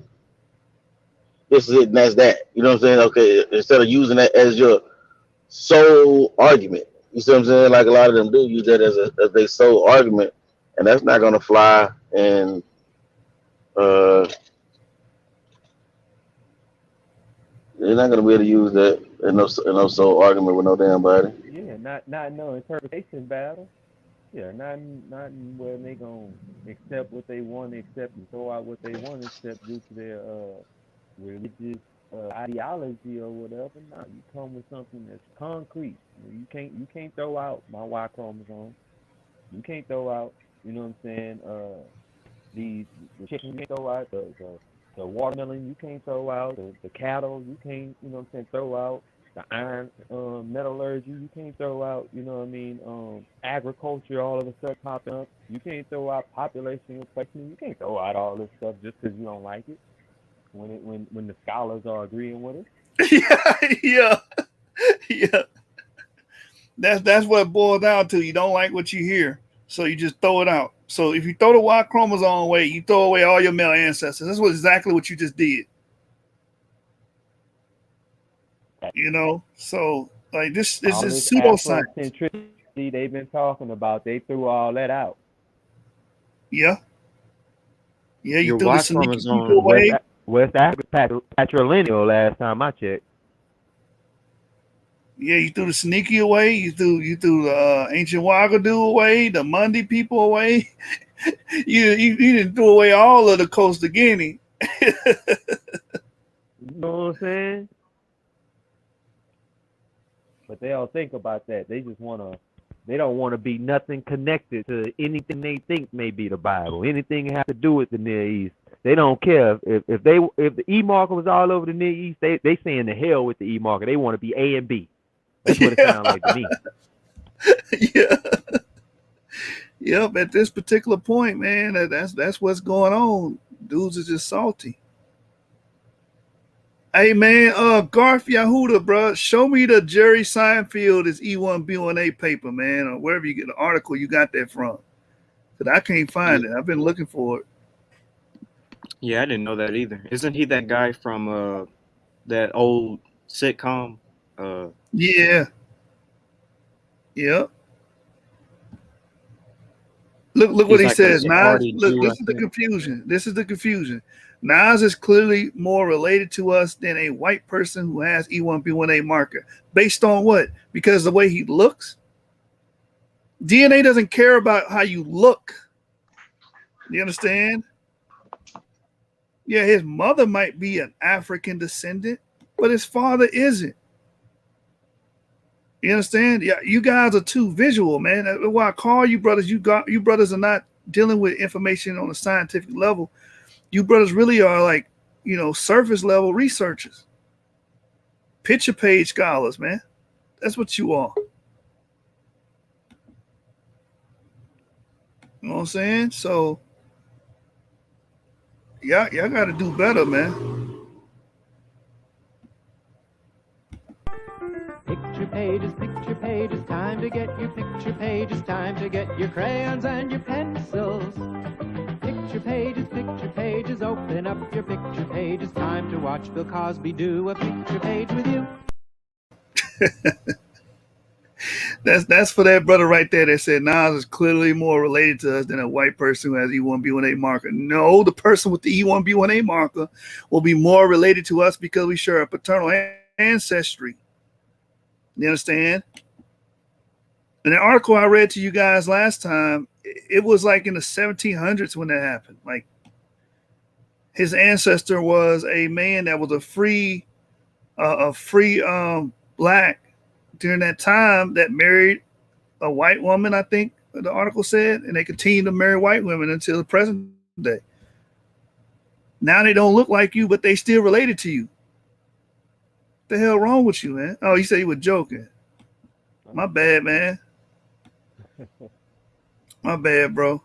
this is it and that's that. You know what I'm saying? Okay, instead of using that as your sole argument. You see what I'm saying? Like a lot of them do use that as their sole argument, and that's not gonna fly. And uh, they're not gonna be able to use that in no sole argument with no damn body. Yeah, not no interpretation battle. Yeah, not where they gonna accept what they want to accept and throw out what they want to accept due to their religious ideology or whatever. No, you come with something that's concrete. You can't throw out my Y chromosome. You can't throw out, you know what I'm saying, the chicken. You can't throw out the watermelon. You can't throw out the cattle. You can't, you know what I'm saying, throw out the iron metallurgy. You can't throw out, you know what I mean, agriculture all of a sudden popping up. You can't throw out population inflation. You can't throw out all this stuff just because you don't like it. When the scholars are agreeing with it. yeah. Yeah. That's what it boils down to. You don't like what you hear, so you just throw it out. So if you throw the Y chromosome away, you throw away all your male ancestors. That's exactly what you just did. You know, so like this is pseudoscience. Afrocentricity they've been talking about, they threw all that out. Yeah. Yeah, you Your threw Y the sneaky chromosome. people away. West Africa patrilineal last time I checked. Yeah, you threw the sneaky away. You threw the ancient Ouagadougou away, the Mundi people away. you didn't throw away all of the Coast of Guinea. You know what I'm saying? But they don't think about that. They don't want to be nothing connected to anything they think may be the Bible. Anything that has to do with the Near East. They don't care if the E marker was all over the Near East. They saying the hell with the E marker. They want to be A and B. That's what it sounds like to me. Yeah. Yep. At this particular point, man, that's what's going on. Dudes are just salty. Hey man, Garth Yahuda, bro, show me the Jerry Seinfeld is e1b1a paper, man, or wherever you get the article you got that from. Because I can't find it. I've been looking for it. Yeah, I didn't know that either. Isn't he that guy from that old sitcom? Yeah. Yep. Look what he like says. Nas, look, Jew, this is the confusion. This is the confusion. Nas is clearly more related to us than a white person who has E1B1A marker. Based on what? Because the way he looks? DNA doesn't care about how you look. You understand? Yeah, his mother might be an African descendant, but his father isn't. You understand? Yeah, you guys are too visual, man. That's why I call you brothers. You brothers are not dealing with information on a scientific level. You brothers really are like, surface level researchers, picture page scholars, man. That's what you are. You know what I'm saying? So, y'all got to do better, man. Picture pages, time to get your picture pages, time to get your crayons and your pencils. Picture pages, open up your picture pages, time to watch Bill Cosby do a picture page with you. That's for that brother right there that said Nas is clearly more related to us than a white person who has E1B1A marker. No, the person with the E1B1A marker will be more related to us because we share a paternal ancestry. You understand? In the article I read to you guys last time, it was like in the 1700s when that happened. Like his ancestor was a man that was a free black during that time that married a white woman, I think the article said, and they continue to marry white women until the present day. Now they don't look like you, but they still related to you. What the hell wrong with you, man? Oh, you said you were joking. My bad, man. My bad, bro.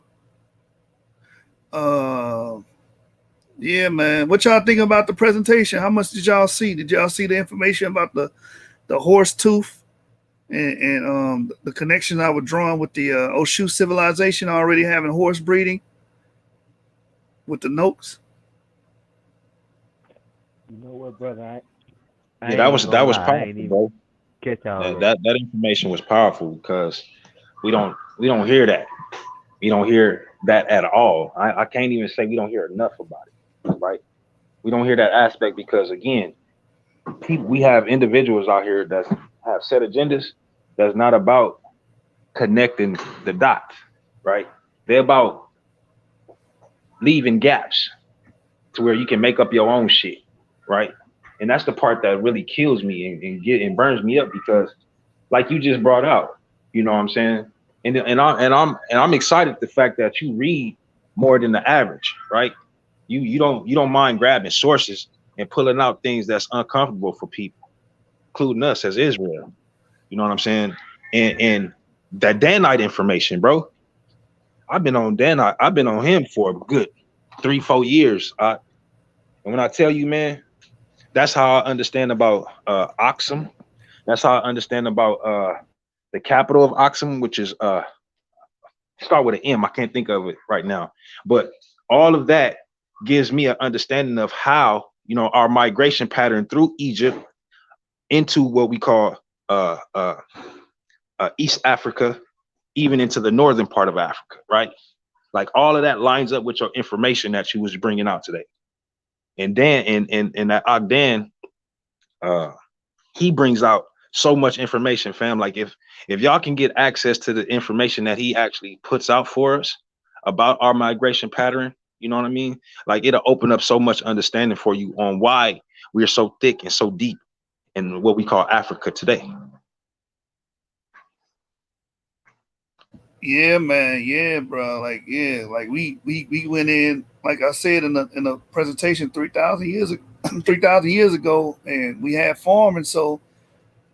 Yeah, man. What y'all think about the presentation? How much did y'all see? Did y'all see the information about the horse tooth and the connection I was drawing with the Oshu civilization already having horse breeding with the Noaks? You know what, brother? I Yeah, that ain't was even that gonna was lie. I powerful, ain't even bro. catch all That, that. that information was powerful because we don't hear that. We don't hear that at all. I can't even say we don't hear enough about it, right? We don't hear that aspect because again, we have individuals out here that have set agendas that's not about connecting the dots, right? They're about leaving gaps to where you can make up your own shit, right? And that's the part that really kills me and burns me up because, like you just brought out, you know what I'm saying? And I'm excited the fact that you read more than the average, right? You don't mind grabbing sources and pulling out things that's uncomfortable for people, including us as Israel. You know what I'm saying? And that Danite information, bro. I've been on Danite. I've been on him for a good 3-4 years. And when I tell you, man, that's how I understand about Oxum. That's how I understand about the capital of Oxum, which is start with an M. I can't think of it right now, but all of that gives me an understanding of how, you know, our migration pattern through Egypt into what we call East Africa, even into the northern part of Africa, right? Like all of that lines up with your information that you was bringing out today. And Dan and that Ogden, he brings out so much information, fam. Like if y'all can get access to the information that he actually puts out for us about our migration pattern, you know what I mean? Like it'll open up so much understanding for you on why we are so thick and so deep in what we call Africa today. Yeah, man. Yeah, bro. Like, yeah, like we went in, like I said in the presentation 3,000 years 3,000 years ago, and we had farming, so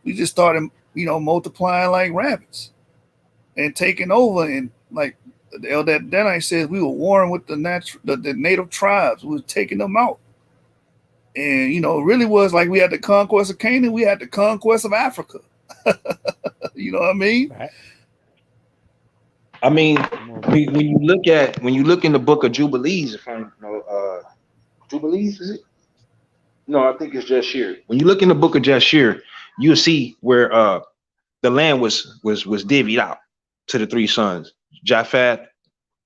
we just started, you know, multiplying like rabbits and taking over. And like that Danite says, we were warring with the native tribes. We were taking them out. And you know, it really was like we had the conquest of Canaan, we had the conquest of Africa. You know what I mean? Right. I mean, when you look in the book of Jubilees, if I know, Jubilees is it? No, I think it's Jashir. When you look in the book of Jashir, you'll see where the land was divvied out to the three sons, Japhet,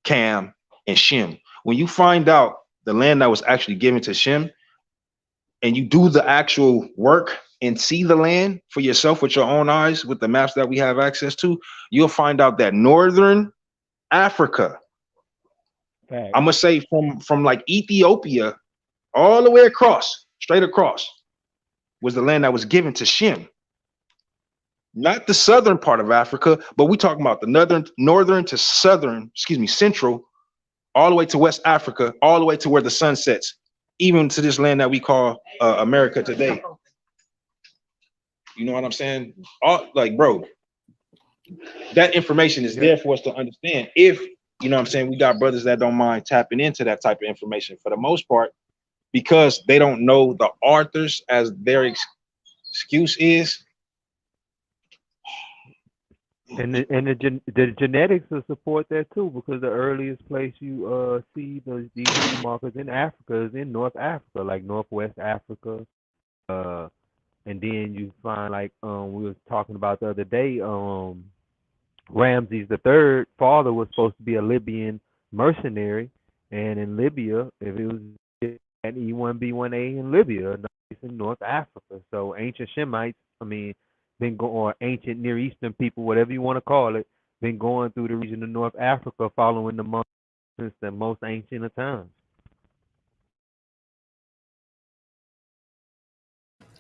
Cam, and Shem. When you find out the land that was actually given to Shem, and you do the actual work and see the land for yourself with your own eyes, with the maps that we have access to, you'll find out that northern Africa, Fact. I'm gonna say from like Ethiopia all the way across, straight across, was the land that was given to Shem. Not the southern part of Africa, but we talking about the northern to southern, central, all the way to West Africa, all the way to where the sun sets, even to this land that we call America today. You know what I'm saying? Like, bro, that information is there for us to understand. If, you know what I'm saying, we got brothers that don't mind tapping into that type of information for the most part, because they don't know the authors as their excuse is. And the genetics will support that too, because the earliest place you see these markers in Africa is in North Africa, like Northwest Africa, and then you find like we was talking about the other day, Ramses III father was supposed to be a Libyan mercenary, and in Libya, if it was an e1b1a in Libya, it's in North Africa. So ancient Shemites, I mean, been going, or ancient Near Eastern people, whatever you want to call it, been going through the region of North Africa, following the monks since the most ancient of times.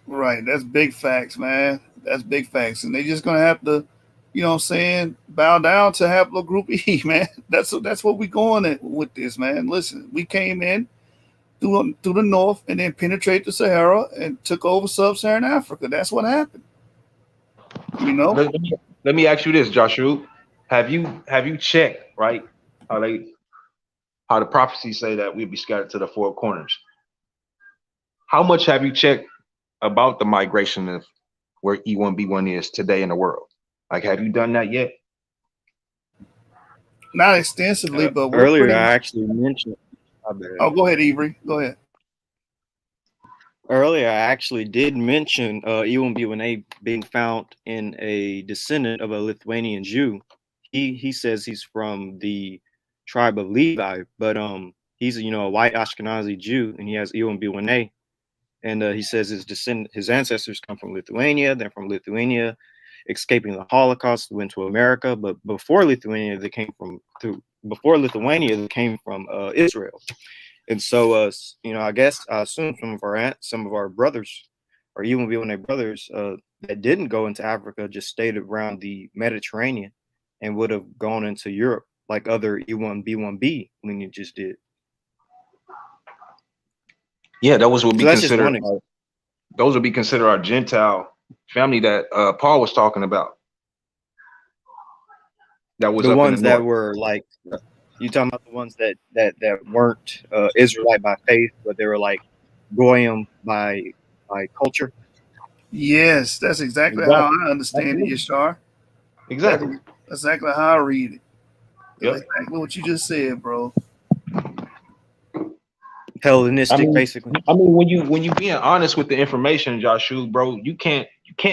Right. That's big facts, man. That's big facts. And they just gonna have to, you know what I'm saying, bow down to Haplogroup E, man. That's what we going at with this, man. Listen, we came in through the north and then penetrated the Sahara and took over Sub-Saharan Africa. That's what happened. You know? Let me ask you this, Joshua. Have you checked, right? How how the prophecies say that we'd be scattered to the four corners. How much have you checked about the migration of where E1b1 is today in the world? Like, have you done that yet? Not extensively, but we're Earlier, pretty. I actually mentioned. Oh, go ahead, Avery. Go ahead. Earlier, I actually did mention e1b1a being found in a descendant of a Lithuanian Jew. He says he's from the tribe of Levi, but he's a white Ashkenazi Jew, and he has e1b1a, and he says his ancestors come from Lithuania. They're from Lithuania, escaping the Holocaust, went to America, but before Lithuania, they came from Israel. And so, I guess I assume some of our brothers, or e1b1a brothers, that didn't go into Africa just stayed around the Mediterranean and would have gone into Europe like other e1b1b lineages did. Yeah, those would be considered. Those would be considered our Gentile family that Paul was talking about. That was the up ones in the that north. were like. You talking about the ones that weren't Israelite by faith, but they were like Goyim by culture? Yes, that's exactly how I understand it, Yashar. Exactly. That's exactly how I read it. Yep. Exactly what you just said, bro. Hellenistic, basically. I mean, when you being honest with the information, Joshua, bro, you can't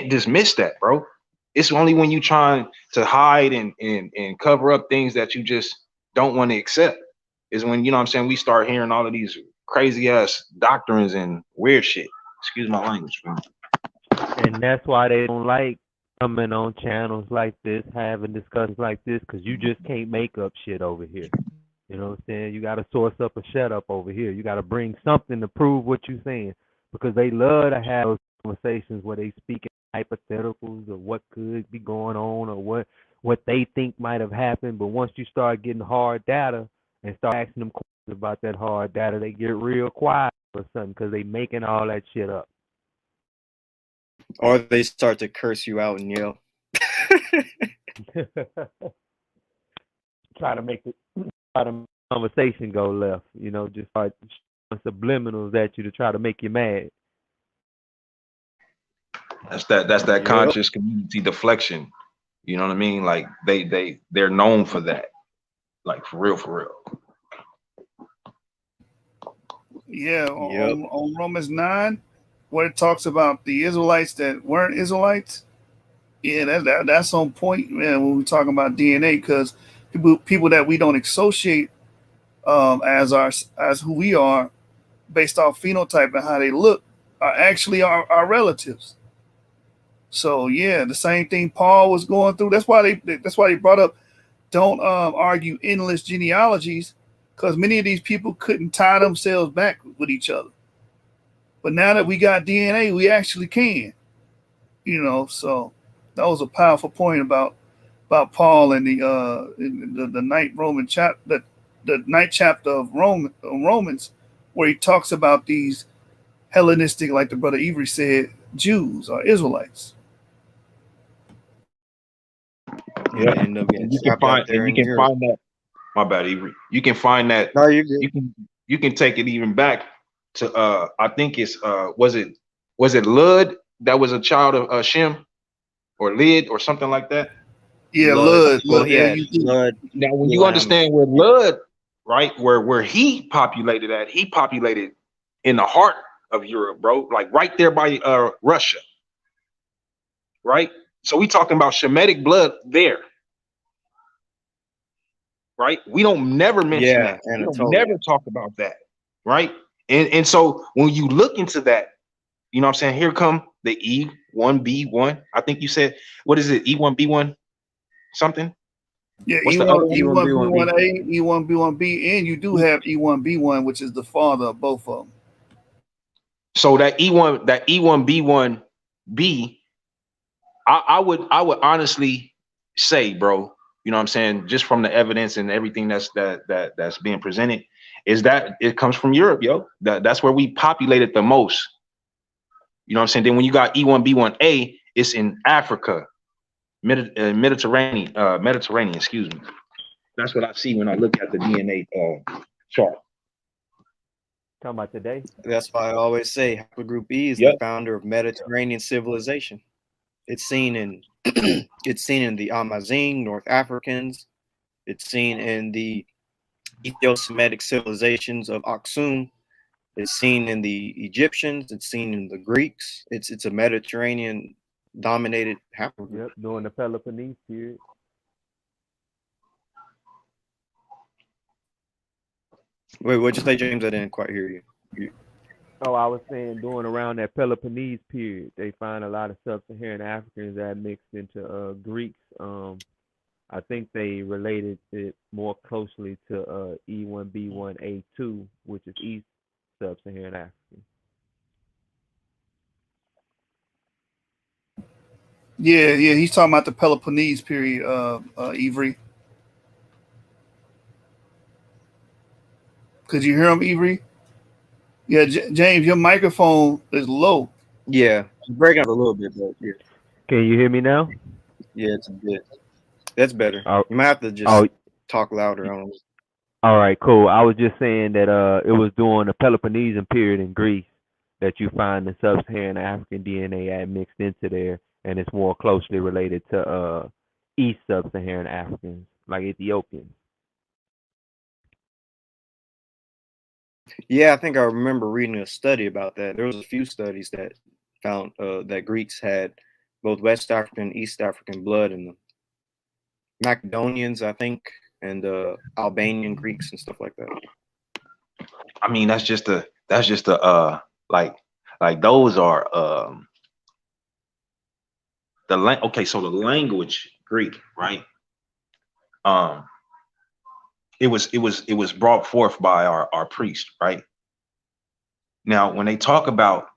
dismiss that, bro. It's only when you trying to hide and cover up things that you just don't want to accept is when, you know what I'm saying, we start hearing all of these crazy ass doctrines and weird shit. Excuse my language, man. And that's why they don't like coming on channels like this, having discussions like this, because you just can't make up shit over here. You know what I'm saying? You got to source up a shut up over here. You got to bring something to prove what you're saying, because they love to have those conversations where they speak in hypotheticals of what could be going on or what they think might have happened. But once you start getting hard data and start asking them questions about that hard data, they get real quiet or something because they making all that shit up. Or they start to curse you out and yell. Try to make the conversation go left, just start subliminals at you to try to make you mad. That's that conscious community deflection. You know what I mean? Like they're known for that. Like for real. Yeah, on Romans 9, where it talks about the Israelites that weren't Israelites. Yeah, that's on point, man, when we're talking about DNA, because people that we don't associate as who we are based off phenotype and how they look are actually our relatives. So yeah, the same thing Paul was going through. That's why they brought up don't argue endless genealogies, because many of these people couldn't tie themselves back with each other. But now that we got DNA, we actually can. So that was a powerful point about Paul and the ninth chapter of Romans, where he talks about these Hellenistic, like the brother Avery said, Jews or Israelites. Yeah, and you can find that. My bad, Avery. You can find that. No, you can take it even back to I think it's was it Lud that was a child of Shem, or Lid or something like that. Yeah, Lud. Lud. Now, when you understand where Lud, right, where he populated at, he populated in the heart of Europe, bro, like right there by Russia, right? So we talking about Shemitic blood there, right? We don't never mention that. We don't never talk about that, right? And so when you look into that, you know what I'm saying? Here come the E1b1. I think you said, what is it? E1b1 something? Yeah, E1b1a, E1b1b, and you do have E1b1, which is the father of both of them. So that E1b1b, I would honestly say, bro, you know what I'm saying, just from the evidence and everything that's being presented, is that it comes from Europe, yo. That's where we populated the most. You know what I'm saying? Then when you got E1b1a, it's in Africa, Mediterranean, excuse me. That's what I see when I look at the DNA chart. Talking about today? That's why I always say haplogroup E is Yep. the founder of Mediterranean civilization. It's seen in it's seen in the Amazigh, North Africans. It's seen in the Ethio-Semitic civilizations of Aksum. It's seen in the Egyptians. It's seen in the Greeks. It's a Mediterranean dominated haplogroup. Yep, during the Peloponnese period. Wait, what'd you say, James? I didn't quite hear you. Oh, I was saying during around that Peloponnese period, they find a lot of sub-Saharan Africans that mixed into Greeks. I think they related it more closely to e1b1a2, which is East Sub-Saharan African. Yeah, he's talking about the Peloponnese period, Ivory. Could you hear him, Ivory? Yeah, James, your microphone is low. Yeah, it's breaking up a little bit, but yeah. Can you hear me now? Yeah, it's a bit. That's better. Oh, You might have to just talk louder. All right, cool. I was just saying that it was during the Peloponnesian period in Greece that you find the sub-Saharan African DNA mixed into there, and it's more closely related to East Sub-Saharan Africans, like Ethiopians. Yeah, I think I remember reading a study about that. There was a few studies that found that Greeks had both West African and East African blood in them. Macedonians, I think, and Albanian Greeks and stuff like that. I mean, that's just a like those are okay, so the language Greek, right? It was brought forth by our priest, right? Now, when they talk about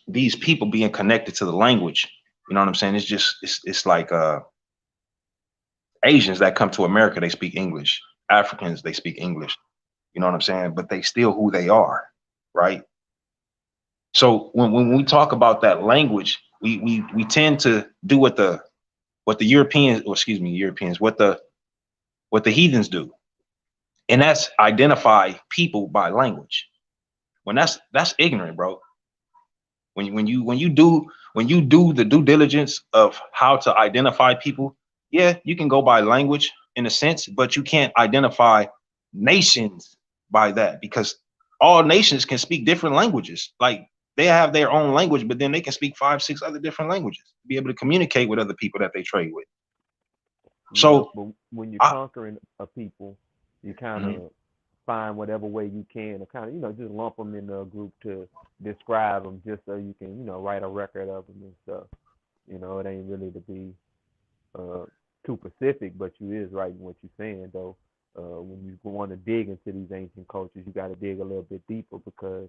these people being connected to the language, you know what I'm saying? It's just it's like Asians that come to America, they speak English. Africans, they speak English. You know what I'm saying? But they still who they are, right? So when we talk about that language, we tend to do what the Europeans, or excuse me, Europeans, what the heathens do, and that's identify people by language. When that's ignorant, bro. When you do the due diligence of how to identify people, yeah, you can go by language in a sense, but you can't identify nations by that, because all nations can speak different languages. Like, they have their own language, but then they can speak 5, 6 other different languages, be able to communicate with other people that they trade with. So but when you're conquering a people, you kind of find whatever way you can to kind of, just lump them in a group to describe them, just so you can, write a record of them and stuff. It ain't really to be too specific, but you is right in what you're saying, though. When you want to dig into these ancient cultures, you got to dig a little bit deeper, because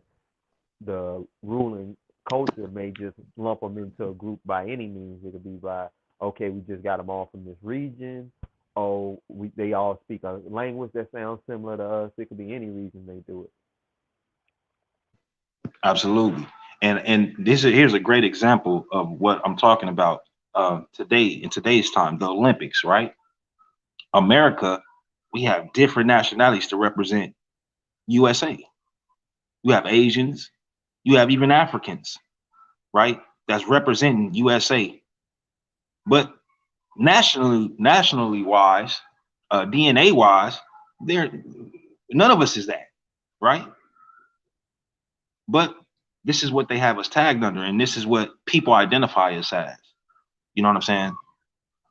the ruling culture may just lump them into a group by any means. It could be by, okay, we just got them all from this region. Oh, they all speak a language that sounds similar to us. It could be any reason they do it. Absolutely. And here's a great example of what I'm talking about today, in today's time, the Olympics, right? America, we have different nationalities to represent USA. You have Asians, you have even Africans, right? That's representing USA. But nationally wise, DNA wise, none of us is that, right? But this is what they have us tagged under, and this is what people identify us as. You know what I'm saying?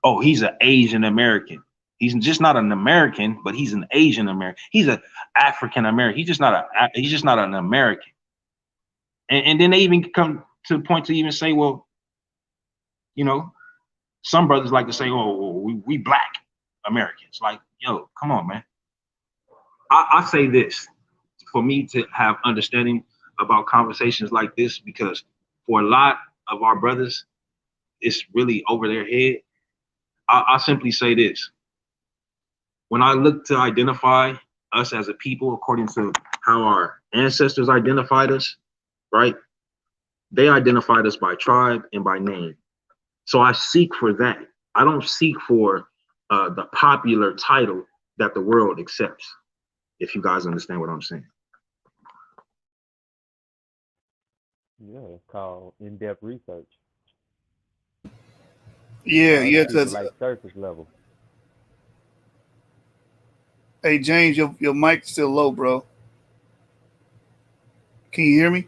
Oh, he's an Asian American. He's just not an American, but he's an Asian American. He's an African American. He's just not an American. And then they even come to the point to even say, well, some brothers like to say, oh, we Black Americans. Like, yo, come on, man. I say this for me to have understanding about conversations like this, because for a lot of our brothers, it's really over their head. I simply say this. When I look to identify us as a people according to how our ancestors identified us, right? They identified us by tribe and by name. So I seek for that. I don't seek for the popular title that the world accepts, if you guys understand what I'm saying. Yeah, it's called in-depth research. Yeah, yeah. People Cause like surface level. hey, James, your mic's still low, bro. Can you hear me?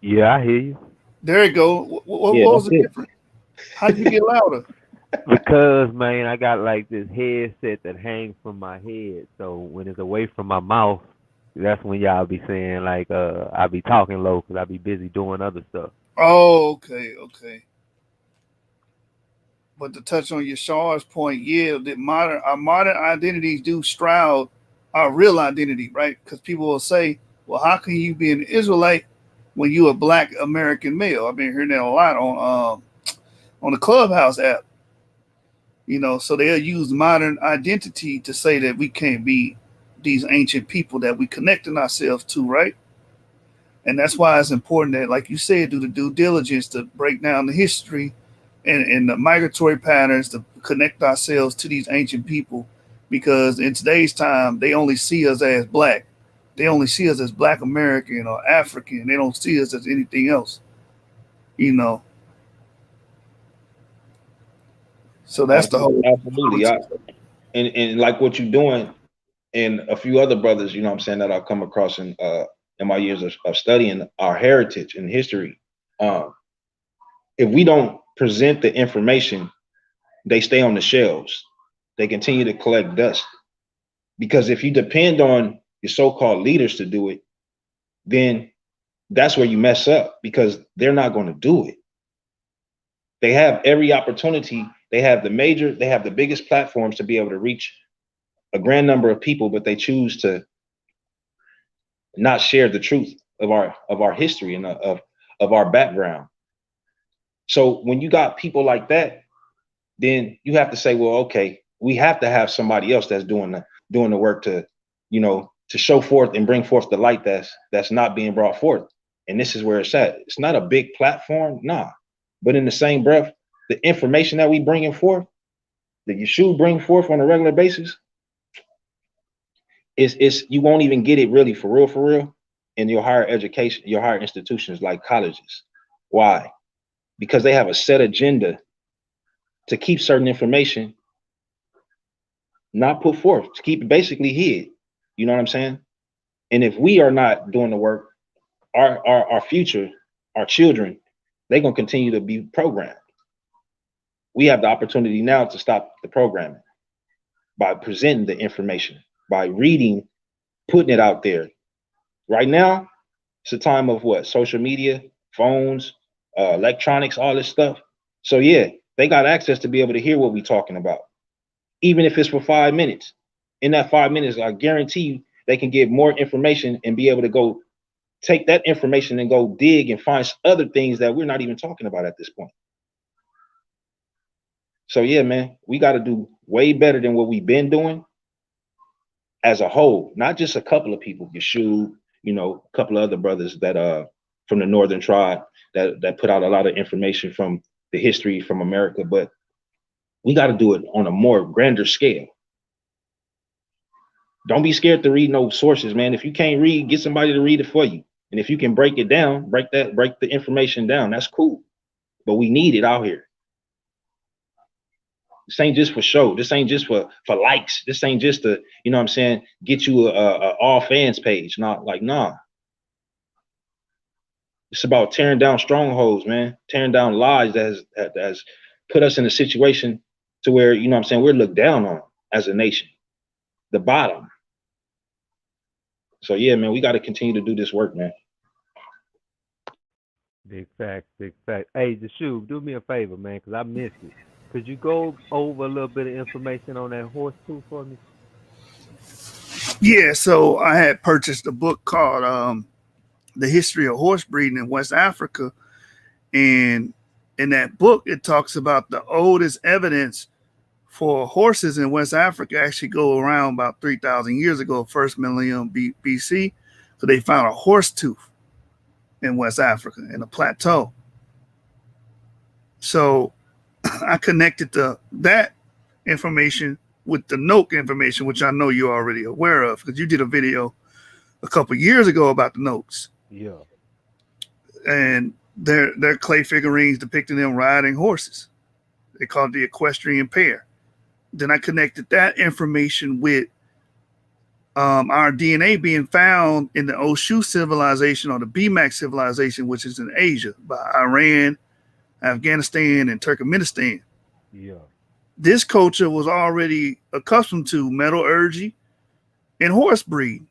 Yeah, I hear you. There you go. What Yeah, was that's the it. difference? How did you get louder? Because man, I got like this headset that hangs from my head. So when it's away from my mouth, that's when y'all be saying like I be talking low because I be busy doing other stuff. Oh, okay, okay. But to touch on Yashar's point, yeah, that our modern identities do shroud our real identity, right? Because people will say, "Well, how can you be an Israelite when you a Black American male?" I've been hearing that a lot on the Clubhouse app. You know, so they'll use modern identity to say that we can't be these ancient people that we connecting ourselves to, right? And that's why it's important that, like you said, do the due diligence to break down the history and the migratory patterns to connect ourselves to these ancient people. Because in today's time, they only see us as Black. They only see us as Black American or African. They don't see us as anything else, you know. So that's the whole Absolutely. And like what you're doing, and a few other brothers, you know what I'm saying, that I've come across in my years of studying our heritage and history. If we don't present the information, they stay on the shelves. They continue to collect dust. Because if you depend on your so-called leaders to do it, then that's where you mess up, because they're not going to do it. They have every opportunity. They have the biggest platforms to be able to reach a grand number of people, but they choose to not share the truth of our history and of our background. So when you got people like that, then you have to say, well, okay, we have to have somebody else that's doing the work to, to show forth and bring forth the light that's not being brought forth. And this is where it's at. It's not a big platform, nah. But in the same breath, the information that we bringing forth, that you should bring forth on a regular basis, is you won't even get it really for real in your higher education, your higher institutions like colleges. Why? Because they have a set agenda to keep certain information not put forth, to keep it basically hid. You know what I'm saying? And if we are not doing the work, our future, our children, they're gonna continue to be programmed. We have the opportunity now to stop the programming by presenting the information, by reading, putting it out there. Right now, it's a time of what? Social media, phones, electronics, all this stuff. So yeah, they got access to be able to hear what we're talking about, even if it's for 5 minutes. In that 5 minutes, I guarantee you, they can get more information and be able to go take that information and go dig and find other things that we're not even talking about at this point. So yeah, man, we got to do way better than what we've been doing as a whole, not just a couple of people. Yeshua, a couple of other brothers that from the Northern Tribe that put out a lot of information from the history from America, but we got to do it on a more grander scale. Don't be scared to read no sources, man. If you can't read, get somebody to read it for you. And if you can break it down, break the information down, that's cool. But we need it out here. This ain't just for show. This ain't just for likes. This ain't just to, get you a all fans page. Nah. It's about tearing down strongholds, man. Tearing down lies that has put us in a situation to where, we're looked down on as a nation. The bottom. So yeah, man, we got to continue to do this work, man. Big facts, big facts. Hey, Yeshua, do me a favor, man, because I missed it. Could you go over a little bit of information on that horse too for me? Yeah, so I had purchased a book called The History of Horse Breeding in West Africa. And in that book, it talks about the oldest evidence for horses in West Africa actually go around about 3,000 years ago, first millennium BC. So they found a horse tooth in West Africa in a plateau. So I connected that information with the Note information, which I know you're already aware of because you did a video a couple years ago about the Notes. Yeah. And they're clay figurines depicting them riding horses. They call it the equestrian pair. Then I connected that information with our DNA being found in the Oshu civilization or the BMAC civilization, which is in Asia by Iran, Afghanistan, and Turkmenistan. Yeah. This culture was already accustomed to metallurgy and horse breeding.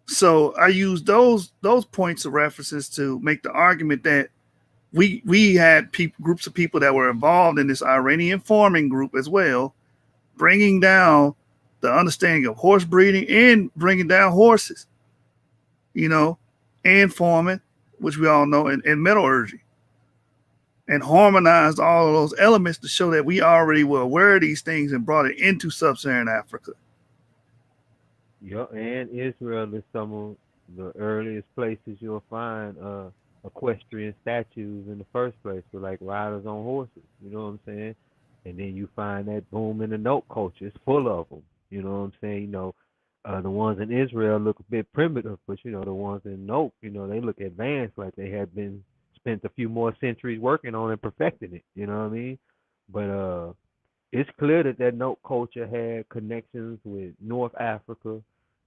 So I use those points of references to make the argument that we had groups of people that were involved in this Iranian farming group as well, bringing down the understanding of horse breeding and bringing down horses, and farming, which we all know, and metallurgy, and harmonized all of those elements to show that we already were aware of these things and brought it into Sub-Saharan Africa. Yeah, and Israel is some of the earliest places you'll find equestrian statues in the first place, for like riders on horses. You know what I'm saying? And then you find that boom in the Note culture. It's full of them. You know what I'm saying? The ones in Israel look a bit primitive, but the ones in Note, they look advanced, like they had been spent a few more centuries working on and perfecting it. You know what I mean? But it's clear that Note culture had connections with North Africa,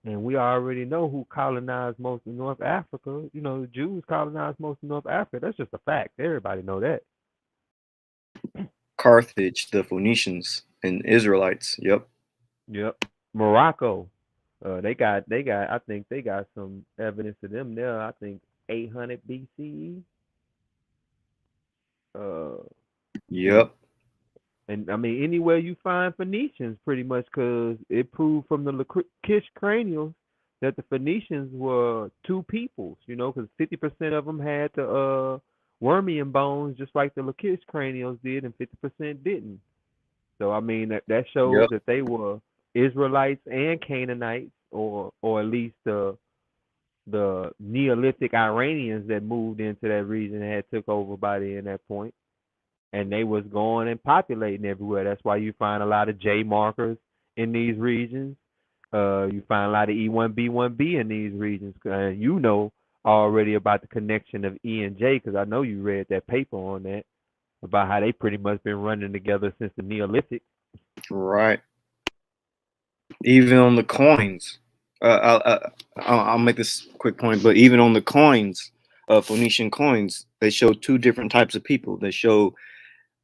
and we already know who colonized most of North Africa. The Jews colonized most of North Africa. That's just a fact. Everybody know that. Carthage, the Phoenicians, and Israelites. Yep. Morocco. They got. I think they got some evidence of them there. I think 800 BCE. Yep. And I mean, anywhere you find Phoenicians, pretty much, because it proved from the Lachish cranials that the Phoenicians were two peoples, because 50% of them had the Wormian bones, just like the Lachish cranials did, and 50% didn't. So, I mean, that shows that they were Israelites and Canaanites, or at least the Neolithic Iranians that moved into that region and had took over by the end that point. And they was going and populating everywhere. That's why you find a lot of J markers in these regions. You find a lot of e1b1a in these regions. You know already about the connection of E and J, because I know you read that paper on that, about how they pretty much been running together since the Neolithic. Right. Even on the coins, I'll make this quick point, but even on the coins, Phoenician coins, they show two different types of people. They show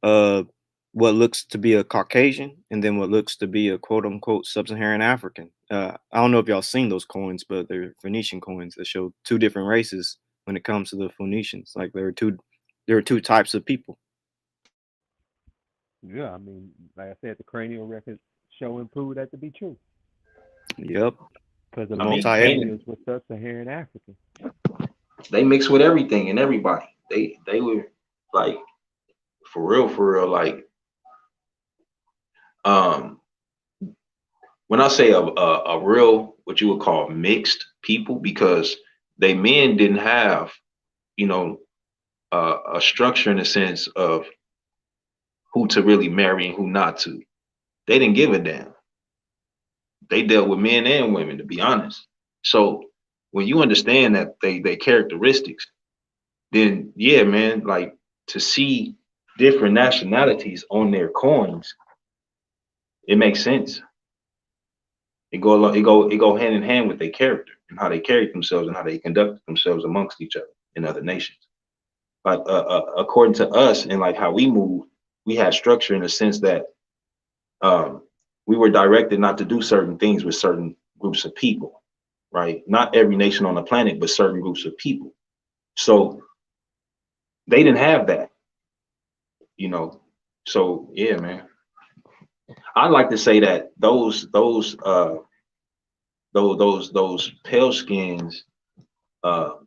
what looks to be a Caucasian, and then what looks to be a quote unquote Sub-Saharan African. I don't know if y'all seen those coins, but they're Phoenician coins that show two different races when it comes to the Phoenicians. Like there are two types of people. Yeah, I mean, like I said, the cranial records show and prove that to be true. Yep. Because the multi-ethnic was Sub-Saharan African. They mix with everything and everybody. They were like, for real, like, when I say a real, what you would call mixed people, because they men didn't have, a structure in the sense of who to really marry and who not to. They didn't give a damn. They dealt with men and women, to be honest. So when you understand that they characteristics, then yeah, man, like to see different nationalities on their coins, it makes sense. It go hand in hand with their character and how they carry themselves and how they conduct themselves amongst each other in other nations. Like according to us and like how we move, we had structure in the sense that we were directed not to do certain things with certain groups of people, right? Not every nation on the planet, but certain groups of people. So they didn't have that, So yeah, man. I'd like to say that those pale skins that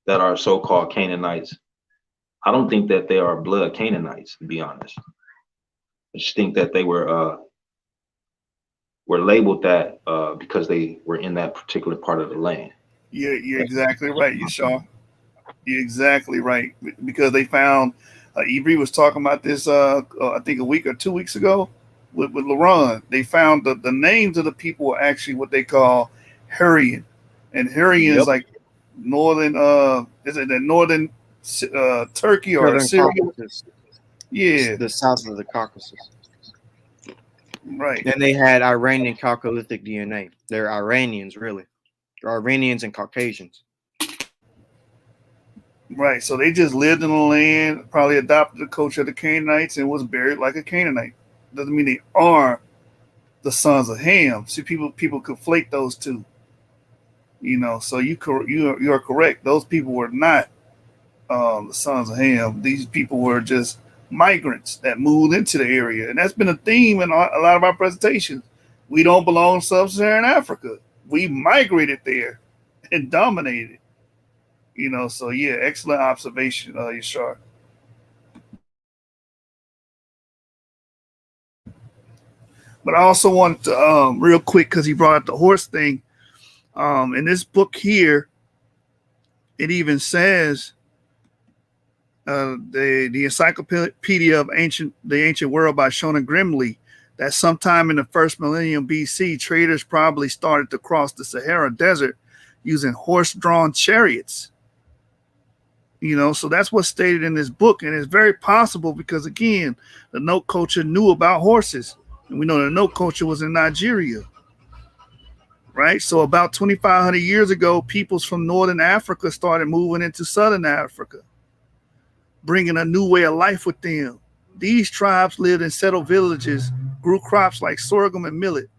are so-called Canaanites, I don't think that they are blood Canaanites, to be honest. I just think that they were labeled that because they were in that particular part of the land. You're exactly right, Yashar. You're exactly right, because they found Ibri was talking about this I think a week or 2 weeks ago with LaRon. They found the names of the people were actually what they call Hurrian, and Hurrian is Yep. like northern. Is it the northern Turkey or Southern Syria? Caucasus, Yeah, the south of the Caucasus. right. Then they had Iranian Chalcolithic DNA. They're Iranians, really. They're Iranians and Caucasians. Right. So they just lived in the land, probably adopted the culture of the Canaanites, and was buried like a Canaanite. Doesn't mean they are the sons of Ham. See, people conflate those two. You know, so you are correct. Those people were not the sons of Ham. These people were just migrants that moved into the area, and that's been a theme in a lot of our presentations. We don't belong to Sub-Saharan Africa. We migrated there and dominated. You know, so yeah, excellent observation, Yashar. But I also wanted to, real quick, because he brought up the horse thing. In this book here, it even says the Encyclopedia of the Ancient World by Shonen Grimley that sometime in the first millennium BC, traders probably started to cross the Sahara Desert using horse-drawn chariots. You know, so that's what's stated in this book, and it's very possible because, again, the Note culture knew about horses, and we know the Note culture was in Nigeria, right? So about 2,500 years ago, peoples from northern Africa started moving into southern Africa, bringing a new way of life with them. These tribes lived in settled villages, grew crops like sorghum and millet,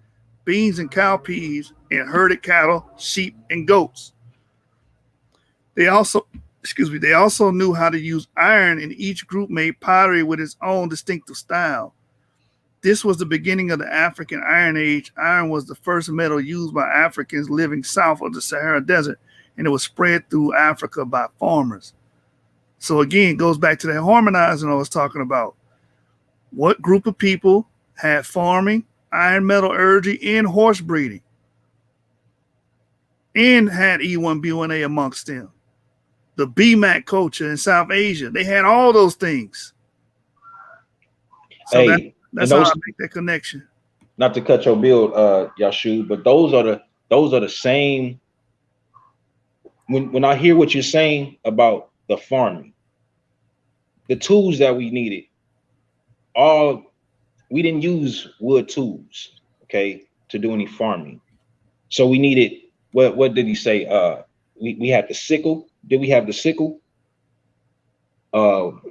beans and cowpeas, and herded cattle, sheep, and goats. They also knew how to use iron, and each group made pottery with its own distinctive style. This was the beginning of the African Iron Age. Iron was the first metal used by Africans living south of the Sahara Desert, and it was spread through Africa by farmers. So again, it goes back to that harmonizing I was talking about. What group of people had farming, iron metallurgy, and horse breeding, and had e1b1a amongst them? The BMAC culture in South Asia, they had all those things. So that's how I make that connection. Not to cut your build, Yashu, but those are the same. When I hear what you're saying about the farming, the tools that we needed, we didn't use wood tools, okay, to do any farming. So we needed, what did he say? We had the sickle. Did we have the sickle? And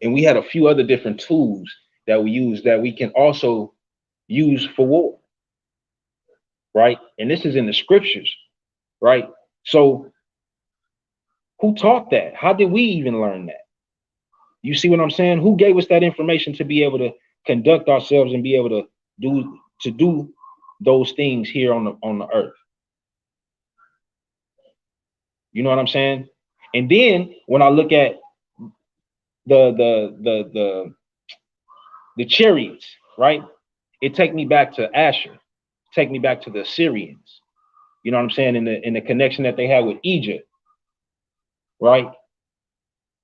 we had a few other different tools that we use that we can also use for war, right? And this is in the scriptures, right? So who taught that? How did we even learn that? You see what I'm saying? Who gave us that information to be able to conduct ourselves and be able to do those things here on the earth? You know what I'm saying? And then when I look at the chariots, right? It take me back to Asher, take me back to the Assyrians. You know what I'm saying? In the connection that they had with Egypt, right?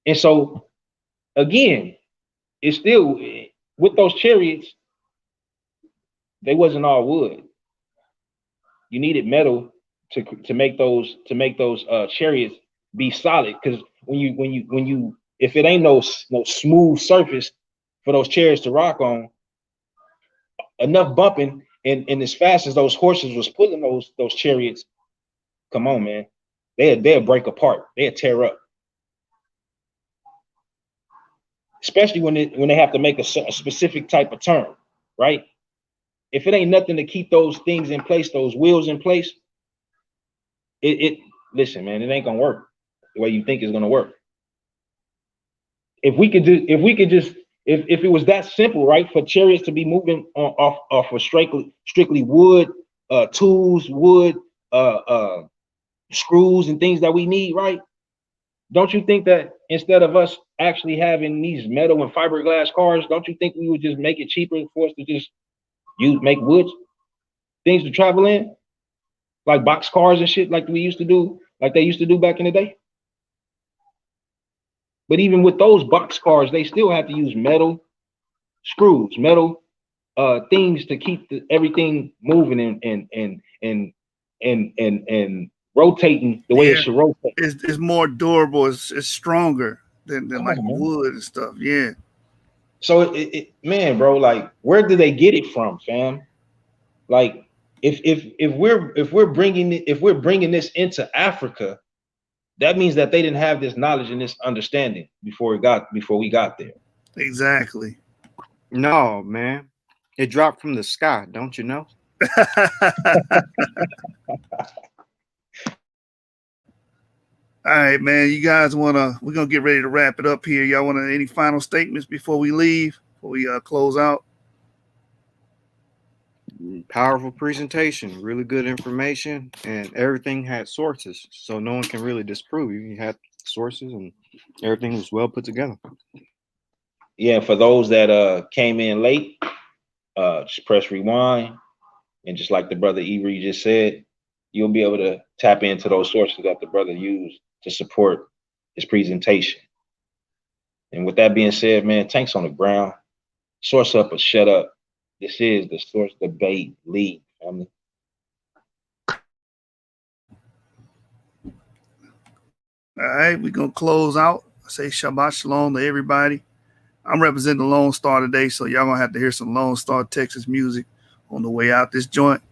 And so again, it's still with those chariots, they wasn't all wood. You needed metal to make those chariots be solid, because when you if it ain't no smooth surface for those chariots to rock on, enough bumping and as fast as those horses was pulling those chariots, come on, man, they'll break apart, they'll tear up. Especially when they have to make a specific type of turn, right? If it ain't nothing to keep those things in place, those wheels in place, listen, man, it ain't gonna work the way you think it's gonna work. If it was that simple, right, for chariots to be moving off of strictly wood tools, wood screws and things that we need, right? Don't you think that instead of us actually having these metal and fiberglass cars, don't you think we would just make it cheaper for us to just make wood things to travel in, like box cars and shit, like they used to do back in the day? But even with those box cars, they still have to use metal screws, metal things to keep everything moving and rotating the way it should rotate. It's more durable. It's stronger than Come like on, man. wood and stuff. Yeah. So man, bro, like, where do they get it from, fam? Like, if we're bringing this into Africa, that means that they didn't have this knowledge and this understanding before we got there. Exactly. No, man, it dropped from the sky. Don't you know? All right, man. You guys we're gonna get ready to wrap it up here. Y'all want any final statements before we leave? Before we close out? Powerful presentation, really good information, and everything had sources, so no one can really disprove. You had sources, and everything was well put together. Yeah, for those that came in late, just press rewind, and just like the brother Erie just said, you'll be able to tap into those sources that the brother used to support his presentation. And with that being said, man, tanks on the ground, source up or shut up. This is the Source Debate League, family. All right, we're gonna close out. I say Shabbat Shalom to everybody. I'm representing the Lone Star today, so y'all gonna have to hear some Lone Star Texas music on the way out this joint.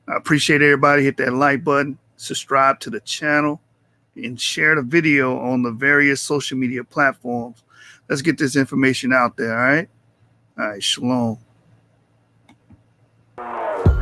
I appreciate everybody. Hit that like button, subscribe to the channel, and share the video on the various social media platforms. Let's get this information out there, all right? All right, Shalom.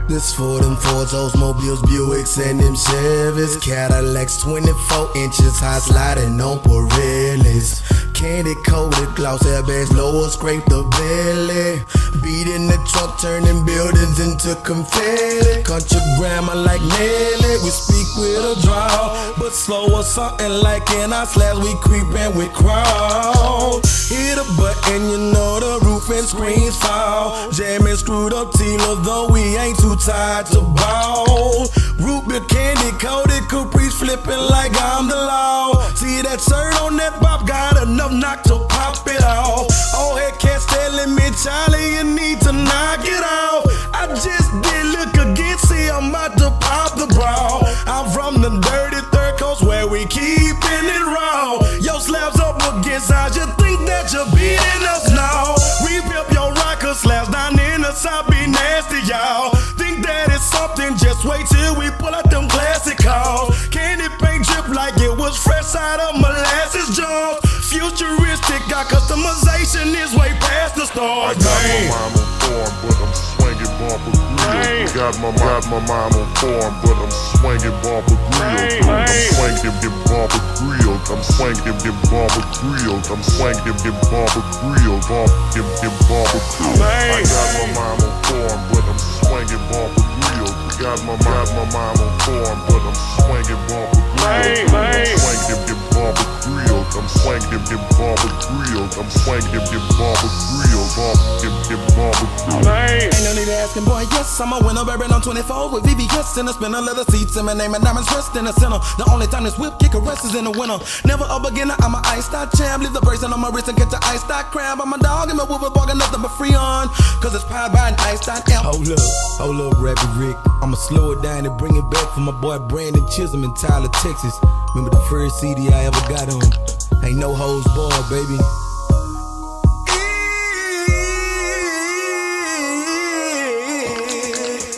This for them Fords, Oldsmobiles, Buicks, and them Chevys, Cadillacs, 24 inches high sliding on Pirellis. Candy coated gloss airbags, lower scrape the belly. Beat in the trunk, turning buildings into confetti. Country grammar like Nelly, we speak with a drawl, but slow or something like in our slabs, we creepin' with crawl. Hit a button, you know the roof and screens fall. Jamming screwed up Tila, though we ain't too tired to ball. Root beer candy coated Caprice flipping like I'm the law. See that shirt on that pop, got enough knock to pop it off. Old head cats telling me, Charlie, you need to knock it off. I just did look again, see I'm about to pop the bra. I'm from the dirty third coast where we keeping it raw. Yo, slabs up against ours, you think that you're beating us now? Rebuild your rocker slabs down in the south, be nasty, y'all. Think that it's something, just wait till we pull out them classic calls. Candy paint drip like it was fresh out of molasses jars. Futuristic, got customization is way past the stars. I got my mom on form, but I'm swinging bumper grills. Got my mom on form, but I'm swinging bumper grills. I'm swinging bumper grills. I'm swinging bumper grills. I'm swinging bumper grills. Bumper grills. I got my mom on form, but I'm swinging bumper grills. Got my mom on form, but I'm swinging bumper grills. I'm swinging bumper grills. I'm swinging bumper grills. I'm swinging bumper grills. Bumper grills. Ain't no need to asking, boy, yes, I'm a winner, bearing on 24 with VVS and a spinner, leather seats in my name and diamonds rest in the center. The only time this whip kick a rest is in the winter. Never a beginner, I'm an iced out champ. Leave the bracelet on my wrist and catch an iced out crab. I'm a dog and my whoop is barking nothing but free on, cause it's powered by an iced out amp. Hold up, Rappy Rick. I'ma slow it down and bring it back for my boy Brandon Chisholm in Tyler, Texas. Remember the first CD I ever got on? Ain't no hoes barred, baby.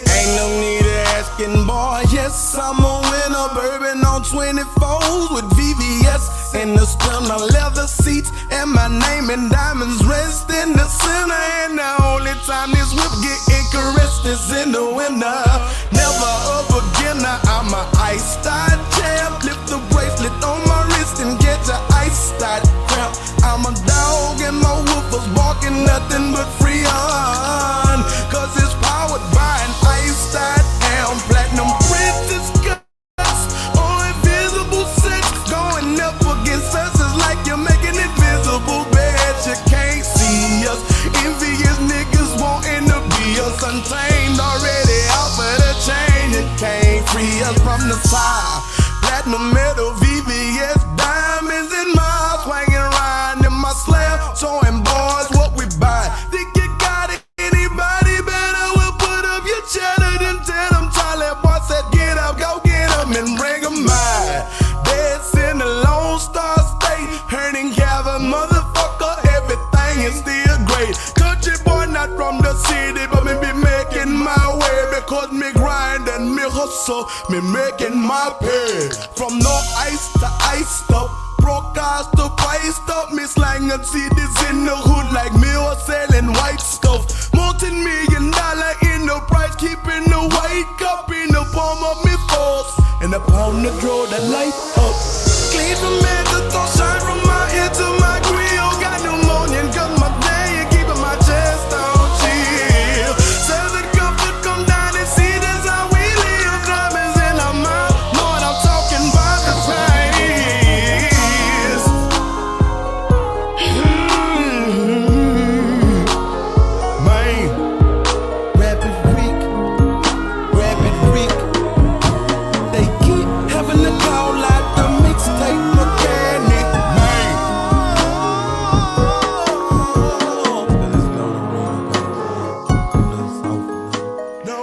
Ain't no need of asking, boy. Yes, I'm a winner. Bourbon on 24s with VVS and the spinner, leather seats, and my name and diamonds rest in the center. And the only time this whip get caressed is in the winter. Never a beginner, I'm a iced out champ. Lift the bracelet on my wrist and get your iced out cramp. I'm a dog and my woofers barking nothing but free on, cause it's powered by an iced out amp. Platinum princess cuts or invisible sets. Going up against us is like you're making it visible. Bet you can't see us. Envious niggas wanting to be us. Untamed already out for the chain. You can't free us from the side. Platinum metal VVS diamonds in my swinging around in my slab, showing boys what we buy. They come and bring a mine. Dead's in the Lone Star State, Herning Gavin, motherfucker, everything is still great. Country boy, not from the city, but me be making my way because me grind and me hustle, me making my pay. From no ice to iced up, broadcast to priced up, me slanging CDs in the hood like me or selling white stuff. Multi-million-dollar enterprise, keeping the white cup in the palm of me force, and upon the draw the light up. Clean from head to toe, shine from my ear to my grill. Got pneumonia and got my day and keeping my chest on chill. Southern comfort, come down and see this how we live. Diamonds in our mouth, know what I'm talking about, the price. Man, rapid freak, rapid freak. They keep having to call out the mixtape mechanic, man. No.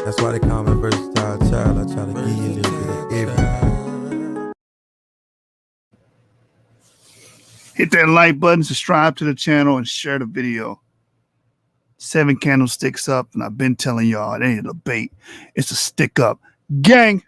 That's why they call me versatile child. I try to give you a little bit of everything. Hit that like button, subscribe to the channel, and share the video. 7 candlesticks up, and I've been telling y'all, it ain't a debate. It's a stick up. Gang!